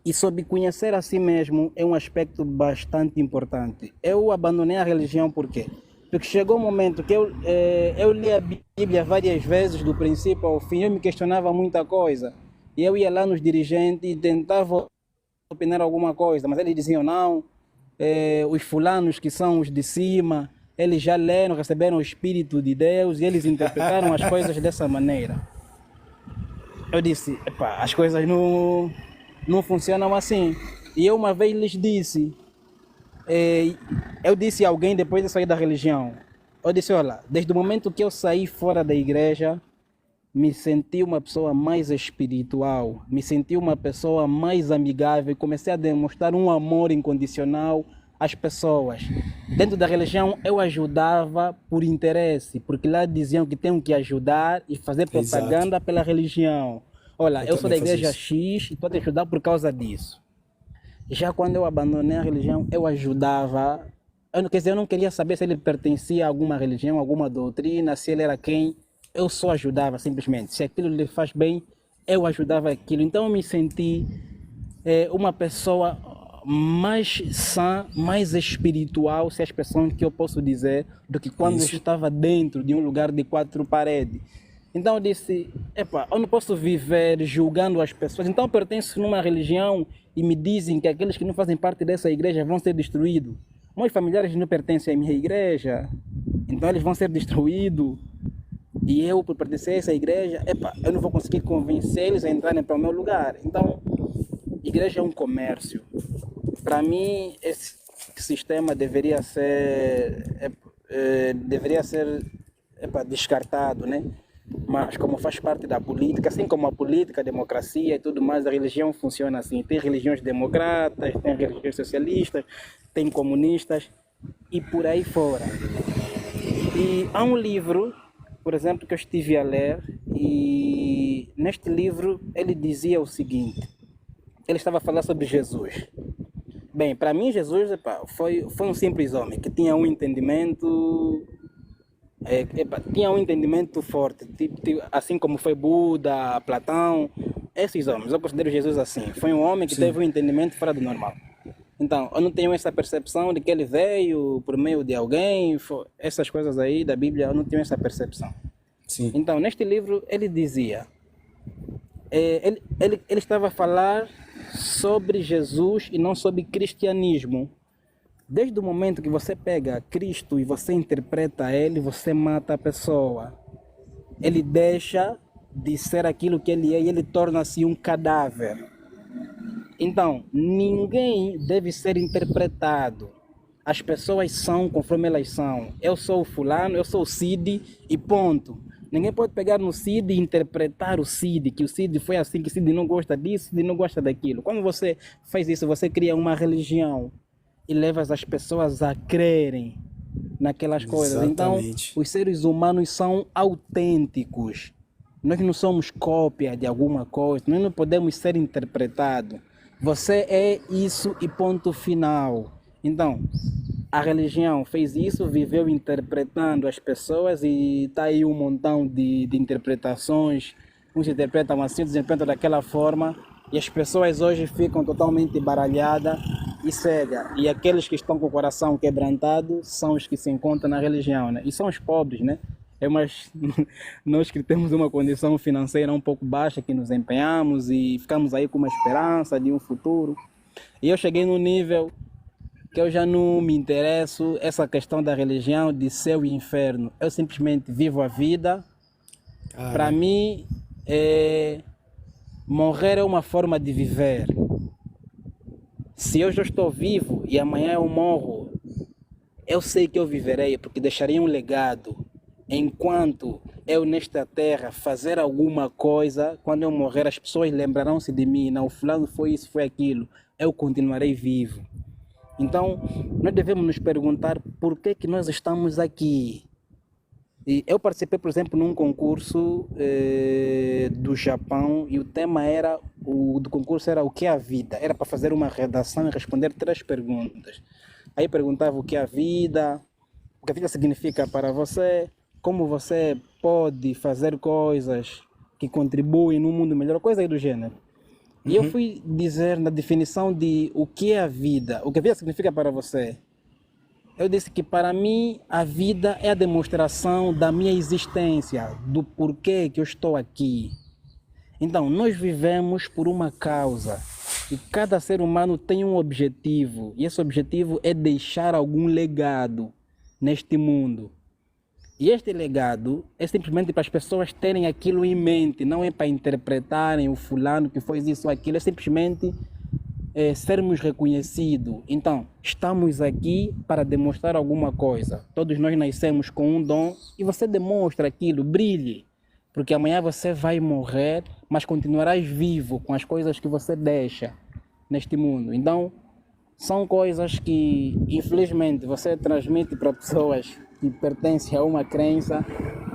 E sobre conhecer a si mesmo é um aspecto bastante importante. Eu abandonei a religião por quê? Porque chegou um momento que eu li a Bíblia várias vezes, do princípio ao fim, eu me questionava muita coisa. E eu ia lá nos dirigentes e tentava opinar alguma coisa, mas eles diziam não, os fulanos que são os de cima, eles já leram, receberam o Espírito de Deus e eles interpretaram as coisas dessa maneira. Eu disse, epá, as coisas não funcionam assim. E eu uma vez lhes disse, eu disse a alguém depois de sair da religião, eu disse, olha, desde o momento que eu saí fora da igreja, me senti uma pessoa mais espiritual, me senti uma pessoa mais amigável e comecei a demonstrar um amor incondicional às pessoas. Dentro da religião eu ajudava por interesse, porque lá diziam que tenho que ajudar e fazer propaganda pela religião. Olha, eu sou da também fazia igreja isso. X e estou a te ajudar por causa disso. Já quando eu abandonei a religião, eu ajudava. Eu não queria saber se ele pertencia a alguma religião, alguma doutrina, se ele era quem. Eu só ajudava simplesmente. Se aquilo lhe faz bem, eu ajudava aquilo. Então eu me senti uma pessoa mais sã, mais espiritual, se é a expressão que eu posso dizer, do que quando eu estava dentro de um lugar de 4 paredes. Então eu disse, eu não posso viver julgando as pessoas. Então eu pertenço numa religião e me dizem que aqueles que não fazem parte dessa igreja vão ser destruídos. Meus familiares não pertencem à minha igreja, então eles vão ser destruídos. E eu, por pertencer a essa igreja, eu não vou conseguir convencer eles a entrarem para o meu lugar. Então, igreja é um comércio. Para mim, esse sistema deveria ser descartado, né? mas como faz parte da política, assim como a política, a democracia e tudo mais, a religião funciona assim. Tem religiões democratas, tem religiões socialistas, tem comunistas e por aí fora. E há um livro, por exemplo, que eu estive a ler, e neste livro ele dizia o seguinte: ele estava a falar sobre Jesus. Bem, para mim Jesus foi um simples homem que tinha um entendimento, tinha um entendimento forte, assim como foi Buda, Platão, esses homens. Eu considero Jesus assim. Foi um homem que teve um entendimento fora do normal. Então, eu não tenho essa percepção de que ele veio por meio de alguém, essas coisas aí da Bíblia, eu não tenho essa percepção. Sim. Então, neste livro, ele dizia, ele estava a falar sobre Jesus e não sobre cristianismo. Desde o momento que você pega Cristo e você interpreta ele, você mata a pessoa. Ele deixa de ser aquilo que ele é e ele torna-se um cadáver. Então, ninguém deve ser interpretado. As pessoas são conforme elas são. Eu sou o fulano, eu sou o Cid e ponto. Ninguém pode pegar no Cid e interpretar o Cid, que o Cid foi assim, que o Cid não gosta disso, o Cid não gosta daquilo. Quando você faz isso, você cria uma religião e leva as pessoas a crerem naquelas coisas. Então, os seres humanos são autênticos. Nós não somos cópia de alguma coisa, nós não podemos ser interpretados. Você é isso e ponto final. Então, a religião fez isso, viveu interpretando as pessoas e está aí um montão de interpretações. Uns interpretam assim, outros interpretam daquela forma. E as pessoas hoje ficam totalmente baralhadas e cegas. E aqueles que estão com o coração quebrantado são os que se encontram na religião, né? E são os pobres, né? Mas nós que temos uma condição financeira um pouco baixa, que nos empenhamos e ficamos aí com uma esperança de um futuro. E eu cheguei num nível que eu já não me interesso essa questão da religião, de céu e inferno. Eu simplesmente vivo a vida. Para mim, morrer é uma forma de viver. Se eu já estou vivo e amanhã eu morro, eu sei que eu viverei, porque deixarei um legado. Enquanto eu nesta terra fazer alguma coisa, quando eu morrer as pessoas lembrarão-se de mim. Não, fulano foi isso, foi aquilo. Eu continuarei vivo. Então, nós devemos nos perguntar por que nós estamos aqui. E eu participei, por exemplo, num concurso do Japão e o tema do concurso era o que é a vida. Era para fazer uma redação e responder 3 perguntas. Aí perguntava o que é a vida significa para você, como você pode fazer coisas que contribuem num mundo melhor, coisa aí do gênero. E eu fui dizer na definição de o que é a vida significa para você. Eu disse que para mim a vida é a demonstração da minha existência, do porquê que eu estou aqui. Então, nós vivemos por uma causa e cada ser humano tem um objetivo, e esse objetivo é deixar algum legado neste mundo. E este legado é simplesmente para as pessoas terem aquilo em mente, não é para interpretarem o fulano que fez isso ou aquilo, é simplesmente sermos reconhecidos. Então, estamos aqui para demonstrar alguma coisa. Todos nós nascemos com um dom e você demonstra aquilo, brilhe. Porque amanhã você vai morrer, mas continuarás vivo com as coisas que você deixa neste mundo. Então, são coisas que, infelizmente, você transmite para pessoas que pertencem a uma crença.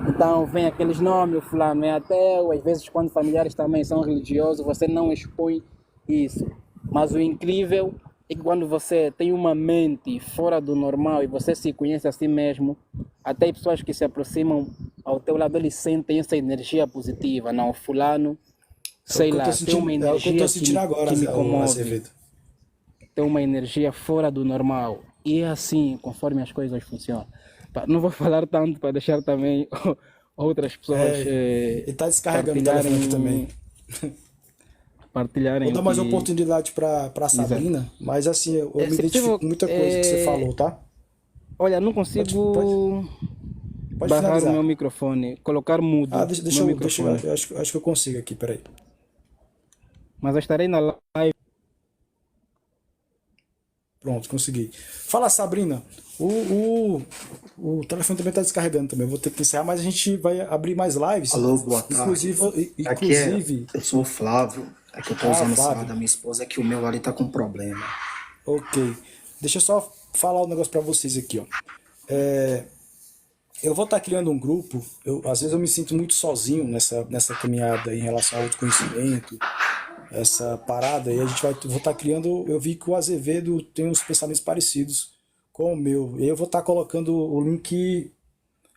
Então, vem aqueles nomes, o fulano é ateu, às vezes quando familiares também são religiosos, você não expõe isso. Mas o incrível é que quando você tem uma mente fora do normal e você se conhece a si mesmo, até pessoas que se aproximam ao teu lado, eles sentem essa energia positiva. Não, fulano, sei lá, tem uma energia que me comove. Tem uma energia fora do normal. E é assim, conforme as coisas funcionam. Não vou falar tanto para deixar também outras pessoas ele está descarregando o telefone aqui também. Partilharem. Vou dar mais oportunidade para a Sabrina, mas assim, eu me identifico com muita coisa que você falou, tá? Olha, não consigo barrar o meu microfone, colocar mudo. Deixa eu acho que eu consigo aqui, peraí. Mas eu estarei na live. Pronto, consegui. Fala, Sabrina. O telefone também está descarregando também. Eu vou ter que encerrar, mas a gente vai abrir mais lives. Alô, boa tarde. Aqui eu sou o Flávio. É que eu tô usando o celular Flávio. da minha esposa, é que o meu ali tá com problema. Ok. Deixa eu só falar um negócio para vocês aqui, ó. Eu vou estar criando um grupo. Às vezes eu me sinto muito sozinho nessa caminhada em relação ao autoconhecimento, essa parada. E vou estar criando. Eu vi que o Azevedo tem uns pensamentos parecidos com o meu. E eu vou estar colocando o link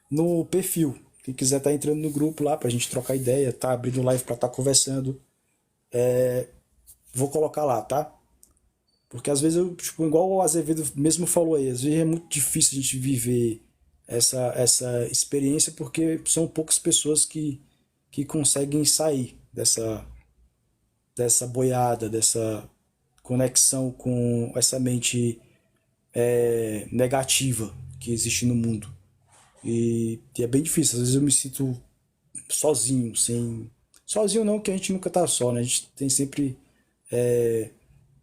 no perfil. Quem quiser estar entrando no grupo lá pra gente trocar ideia, tá abrindo live pra estar conversando. Vou colocar lá, tá? Porque às vezes tipo, igual o Azevedo mesmo falou aí, às vezes é muito difícil a gente viver essa experiência porque são poucas pessoas que conseguem sair dessa boiada, dessa conexão com essa mente negativa que existe no mundo. E é bem difícil, às vezes eu me sinto sozinho, sozinho não, que a gente nunca tá só, né? A gente tem sempre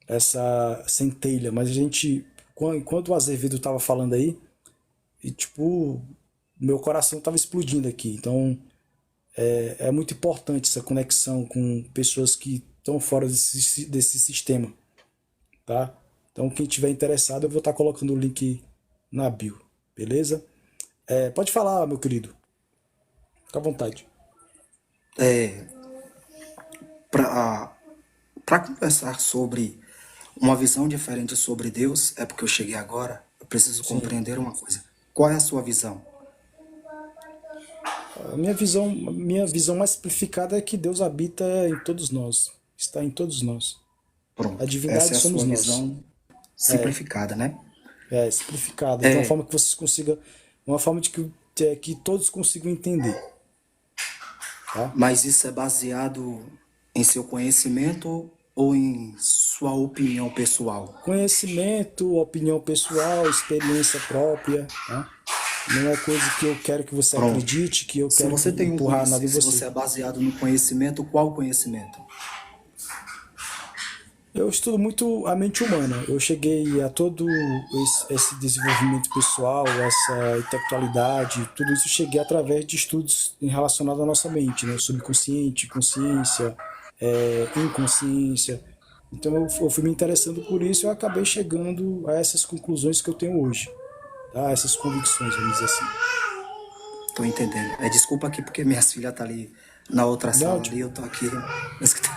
essa centelha, mas enquanto o Azevedo tava falando aí, e tipo, meu coração tava explodindo aqui. Então, é muito importante essa conexão com pessoas que estão fora desse sistema, tá? Então, quem tiver interessado, eu vou estar colocando o link na bio, beleza? Pode falar, meu querido. Fica à vontade. Para conversar sobre uma visão diferente sobre Deus, é porque eu cheguei agora, eu preciso compreender uma coisa. Qual é a sua visão? A minha visão mais simplificada é que Deus habita em todos nós. Está em todos nós. Pronto, A divindade essa é a somos sua nós. visão simplificada, né? Simplificada. De uma forma que vocês consigam. Uma forma de que todos consigam entender. Tá? Mas isso é baseado em seu conhecimento ou em sua opinião pessoal? Conhecimento, opinião pessoal, experiência própria. Tá? Não é coisa que eu quero que você acredite, que eu Se quero você tem empurrar nada em se você. você é baseado no conhecimento, qual conhecimento? Eu estudo muito a mente humana. Eu cheguei a todo esse desenvolvimento pessoal, essa intelectualidade, tudo isso eu cheguei através de estudos relacionados à nossa mente, né? Subconsciente, consciência, inconsciência. Então eu fui me interessando por isso e eu acabei chegando a essas conclusões que eu tenho hoje. Tá? Essas convicções, vamos dizer assim. Tô entendendo. Desculpa aqui porque minhas filhas tá ali na outra sala ali, eu tô aqui.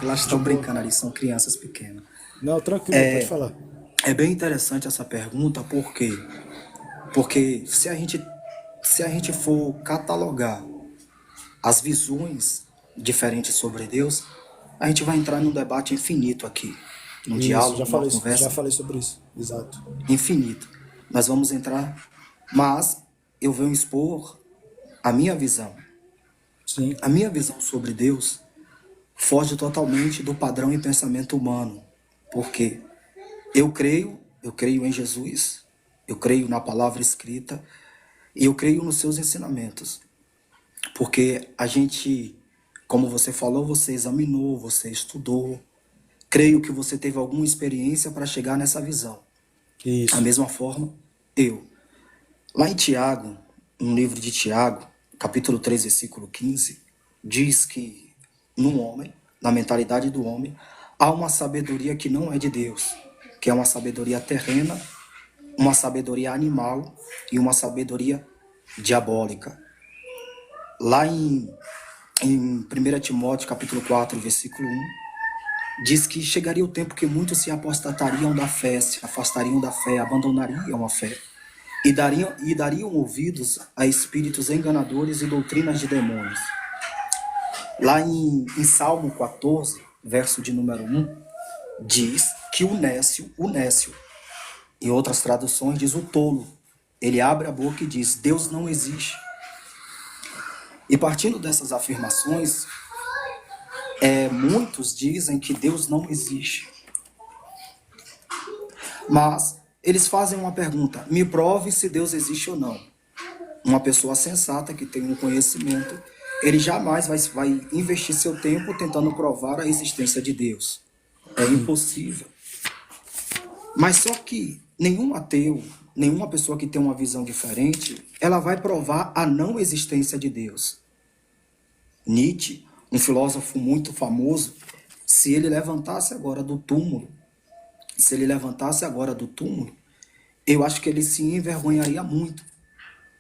Elas estão brincando ali, são crianças pequenas. Não, tranquilo, pode falar. É bem interessante essa pergunta, por quê? Porque se a gente for catalogar as visões diferentes sobre Deus, a gente vai entrar num debate infinito aqui. Num diálogo, numa conversa já falei sobre isso, exato. infinito. Nós vamos entrar, mas eu venho expor a minha visão. Sim. A minha visão sobre Deus foge totalmente do padrão e pensamento humano. Porque eu creio em Jesus, eu creio na palavra escrita e eu creio nos seus ensinamentos. Porque a gente, como você falou, você examinou, você estudou. Creio que você teve alguma experiência para chegar nessa visão. Isso. Da mesma forma, eu. Lá em Tiago, no livro de Tiago, capítulo 3, versículo 15, diz que no homem, na mentalidade do homem, há uma sabedoria que não é de Deus, que é uma sabedoria terrena, uma sabedoria animal e uma sabedoria diabólica. Lá em 1 Timóteo, capítulo 4, versículo 1, diz que chegaria o tempo que muitos se apostatariam da fé, se afastariam da fé, abandonariam a fé e dariam ouvidos a espíritos enganadores e doutrinas de demônios. Lá em Salmo 14, verso de número 1, diz que o nécio, em outras traduções diz o tolo, ele abre a boca e diz, Deus não existe. E partindo dessas afirmações, muitos dizem que Deus não existe. Mas eles fazem uma pergunta, me prove se Deus existe ou não. Uma pessoa sensata que tem um conhecimento, ele jamais vai investir seu tempo tentando provar a existência de Deus. É impossível. Mas só que nenhum ateu, nenhuma pessoa que tem uma visão diferente, ela vai provar a não existência de Deus. Nietzsche, um filósofo muito famoso, se ele levantasse agora do túmulo, eu acho que ele se envergonharia muito,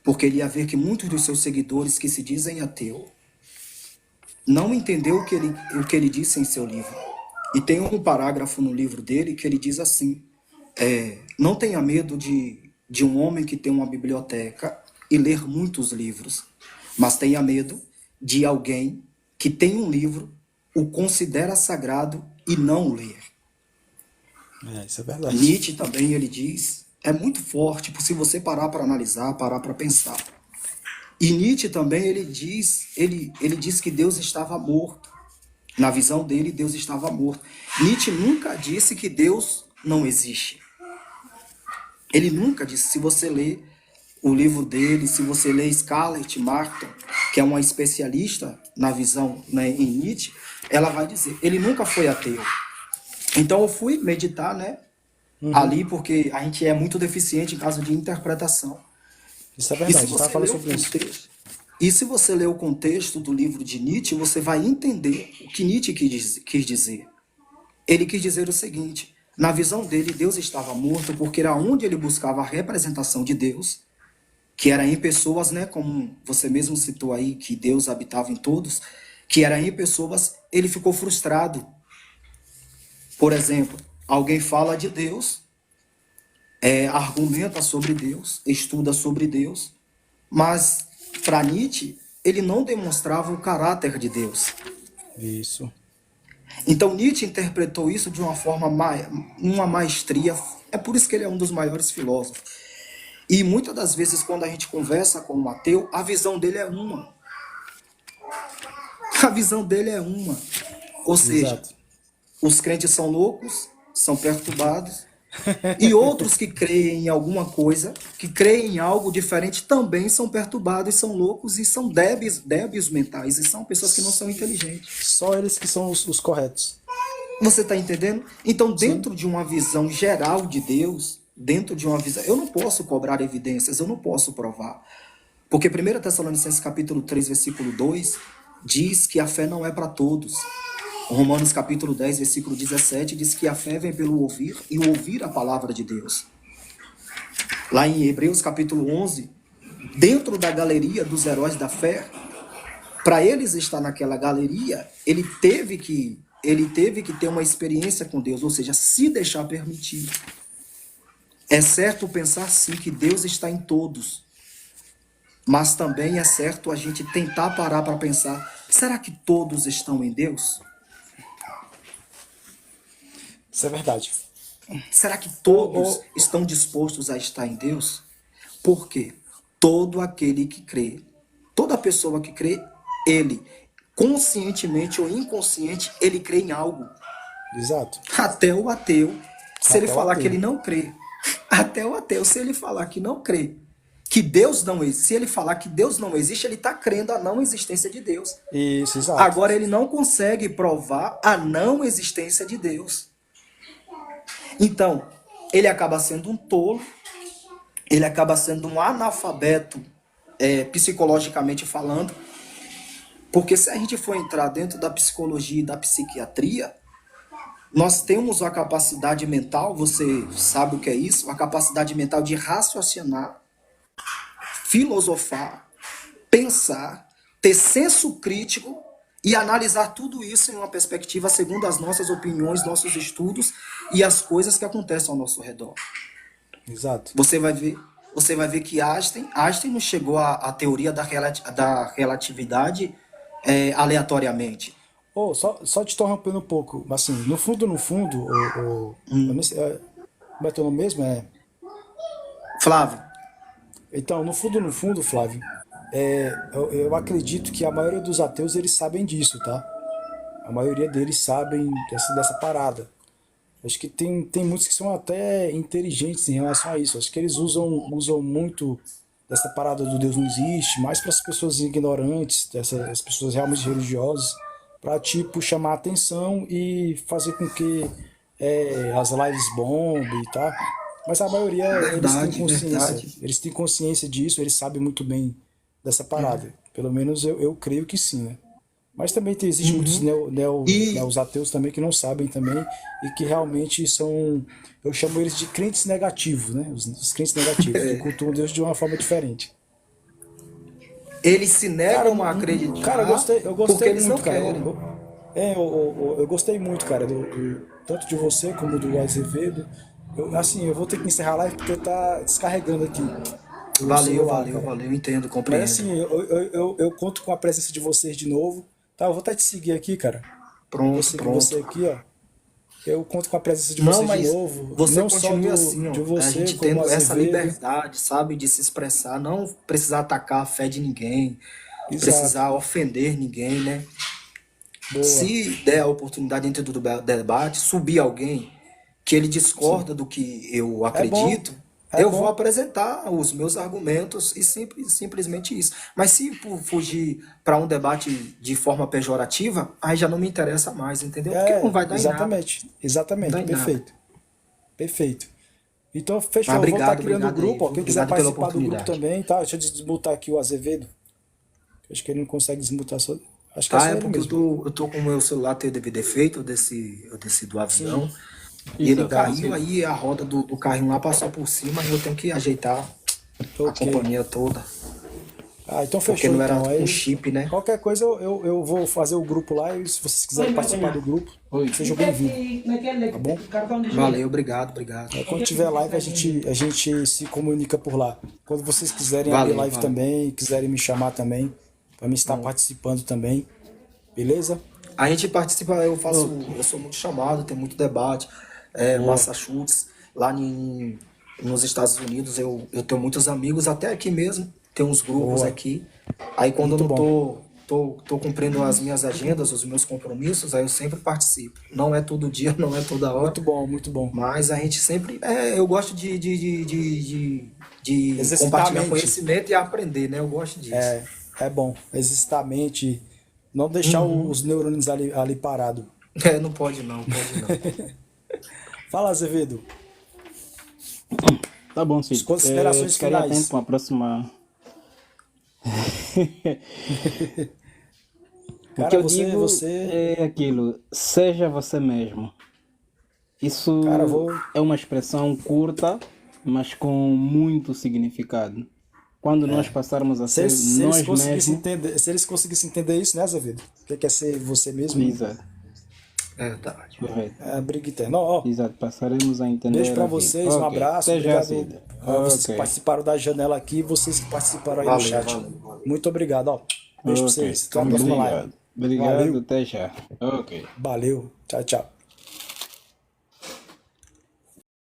porque ele ia ver que muitos dos seus seguidores que se dizem ateu não entendeu o que ele disse em seu livro. E tem um parágrafo no livro dele que ele diz assim: não tenha medo de um homem que tem uma biblioteca e ler muitos livros, mas tenha medo de alguém que tem um livro, o considera sagrado e não o lê. Isso é verdade. Nietzsche também, ele diz, é muito forte, se você parar para analisar, parar para pensar. E Nietzsche também, ele diz que Deus estava morto. Na visão dele, Deus estava morto. Nietzsche nunca disse que Deus não existe. Ele nunca disse. Se você ler o livro dele, se você ler Scarlett Martin, que é uma especialista na visão, né, em Nietzsche, ela vai dizer, ele nunca foi ateu. Então eu fui meditar, né, ali, porque a gente é muito deficiente em caso de interpretação. Isso é verdade, você falando sobre isso. E se você ler o contexto do livro de Nietzsche, você vai entender o que Nietzsche quis dizer. Ele quis dizer o seguinte: na visão dele, Deus estava morto porque era onde ele buscava a representação de Deus, que era em pessoas, né, como você mesmo citou aí, que Deus habitava em todos, que era em pessoas, ele ficou frustrado. Por exemplo, alguém fala de Deus, argumenta sobre Deus, estuda sobre Deus, mas para Nietzsche, ele não demonstrava o caráter de Deus. Isso. Então Nietzsche interpretou isso de uma forma, uma maestria. É por isso que ele é um dos maiores filósofos. E muitas das vezes, quando a gente conversa com um ateu, a visão dele é uma. A visão dele é uma. Ou seja, Exato. Os crentes são loucos, são perturbados, e outros que creem em alguma coisa, que creem em algo diferente, também são perturbados, são loucos e são débeis mentais, e são pessoas que não são inteligentes. Só eles que são os corretos. Você está entendendo? Então, dentro de uma visão geral de Deus, eu não posso cobrar evidências, eu não posso provar. Porque 1 Tessalonicenses capítulo 3, versículo 2, diz que a fé não é para todos. Romanos capítulo 10, versículo 17, diz que a fé vem pelo ouvir e o ouvir a palavra de Deus. Lá em Hebreus capítulo 11, dentro da galeria dos heróis da fé, para eles estar naquela galeria, ele teve que ter uma experiência com Deus, ou seja, se deixar permitir. É certo pensar sim que Deus está em todos, mas também é certo a gente tentar parar para pensar, será que todos estão em Deus? Isso é verdade. Será que todos estão dispostos a estar em Deus? Por quê? Todo aquele que crê, toda pessoa que crê, ele, conscientemente ou inconsciente, ele crê em algo. Exato. Até o ateu, se ele Até o falar ateu. que ele não crê. Até o ateu, se ele falar que não crê, que Deus não existe, se ele falar que Deus não existe, ele está crendo a não existência de Deus. Isso, exato. Agora ele não consegue provar a não existência de Deus. Então, ele acaba sendo um tolo, ele acaba sendo um analfabeto, psicologicamente falando, porque se a gente for entrar dentro da psicologia e da psiquiatria, nós temos a capacidade mental, você sabe o que é isso? A capacidade mental de raciocinar, filosofar, pensar, ter senso crítico e analisar tudo isso em uma perspectiva segundo as nossas opiniões, nossos estudos e as coisas que acontecem ao nosso redor. Exato. Você vai ver que Einstein não chegou à teoria da relatividade aleatoriamente. Só te interrompendo um pouco, assim, no fundo, eu nem sei, como é teu nome mesmo? Flávio, Então, no fundo, Flávio, eu acredito que a maioria dos ateus, eles sabem disso, tá? A maioria deles sabem dessa parada. Acho que tem muitos que são até inteligentes em relação a isso. Acho que eles usam muito dessa parada do Deus não existe, mais para as pessoas ignorantes, as pessoas realmente religiosas, para tipo chamar a atenção e fazer com que as lives bomb e tal. Mas a maioria, Verdade, verdade. eles têm consciência disso, eles sabem muito bem dessa parada. Pelo menos eu creio que sim, né? Mas também existem muitos Uhum. E os ateus também que não sabem também e que realmente são, eu chamo eles de crentes negativos, né? Os crentes negativos, que cultuam Deus de uma forma diferente. eles se Cara, negam a cara, acreditar eu porque gostei eles não muito, cara. querem. Eu gostei muito, cara, tanto de você como do Azevedo. Assim, eu vou ter que encerrar a live porque tá descarregando aqui o Valeu, celular, valeu, cara. valeu, entendo, Mas compreendo. assim, eu conto com a presença de vocês de novo. Tá, eu vou até te seguir aqui, cara. Vou Pronto, seguir você pronto. aqui, ó. Eu conto com a presença de Não, vocês de mas novo. você Não só continue assim, de ó. A você, gente como o tendo essa Azevedo. liberdade, sabe, de se expressar, não precisar atacar a fé de ninguém, Exato. precisar ofender ninguém, né? Boa. Se der a oportunidade dentro do debate, subir alguém que ele Sim. discorda do que eu É bom. acredito, É eu vou bom. apresentar os meus argumentos e simplesmente isso. Mas se fugir para um debate de forma pejorativa, aí já não me interessa mais, entendeu? Porque não vai dar em nada. Exatamente. Não dá Exatamente. em nada. Perfeito. Perfeito. Então, Mas fechou. Eu vou estar obrigado, criando o obrigado aí, grupo, ó. viu? Quem quiser Obrigado pela participar do grupo oportunidade. também, tá? Deixa eu desmutar aqui o Azevedo. Acho que ele não consegue desmutar só. Acho que é Ah, só é ele porque mesmo. eu tô com o meu celular teve defeito, eu desci do Sim. avião e ele Exato, Tá. caiu, Francisco. aí a roda do carrinho lá passou por cima e eu tenho que ajeitar a Ok. companhia toda, Então porque fechou não era então. com Aí chip, né? qualquer coisa eu vou fazer o grupo lá e se vocês quiserem participar do grupo, Oi. sejam bem-vindos, tá bom? Valeu, obrigado, obrigado. Quando tiver live a gente se comunica por lá. Quando vocês quiserem abrir Valeu, live valeu. também, quiserem me chamar também, para me estar participando também, beleza? A gente participa, Ok. eu sou muito chamado, tem muito debate, Boa. Massachusetts, nos Estados Unidos eu tenho muitos amigos, até aqui mesmo, tem uns grupos Boa. aqui. Aí quando eu Muito não bom. tô cumprindo as minhas agendas, os meus compromissos, aí eu sempre participo. Não é todo dia, não é toda hora, Muito bom, muito bom. mas a gente sempre, eu gosto de Exercitar a compartilhar mente. conhecimento e aprender, né? Eu gosto disso. É bom. Exercitar a mente, não deixar os neurônios ali parados. Não pode não, pode não. Fala, Azevedo. Tá bom, As Cid. considerações Ficaria atento finais. com a próxima. O que Cara, eu digo é aquilo, seja você mesmo. cara, Isso é uma expressão curta, mas com muito significado. Quando nós passarmos a ser nós mesmos, Se eles conseguissem entender isso, né, Azevedo? O que é ser você mesmo? exato, Verdade. correto. Briga interna. Ó, Exato, passaremos a entender beijo pra a vida. vocês, um Ok, abraço, até já, obrigado Cid. a vocês que Ok, participaram da janela aqui, vocês que participaram aí no Valeu, chat. valeu. Muito obrigado, ó. Beijo pra ok. vocês. Até a próxima live. Obrigado. Obrigado, Valeu, até já. Ok. valeu. Tchau, tchau.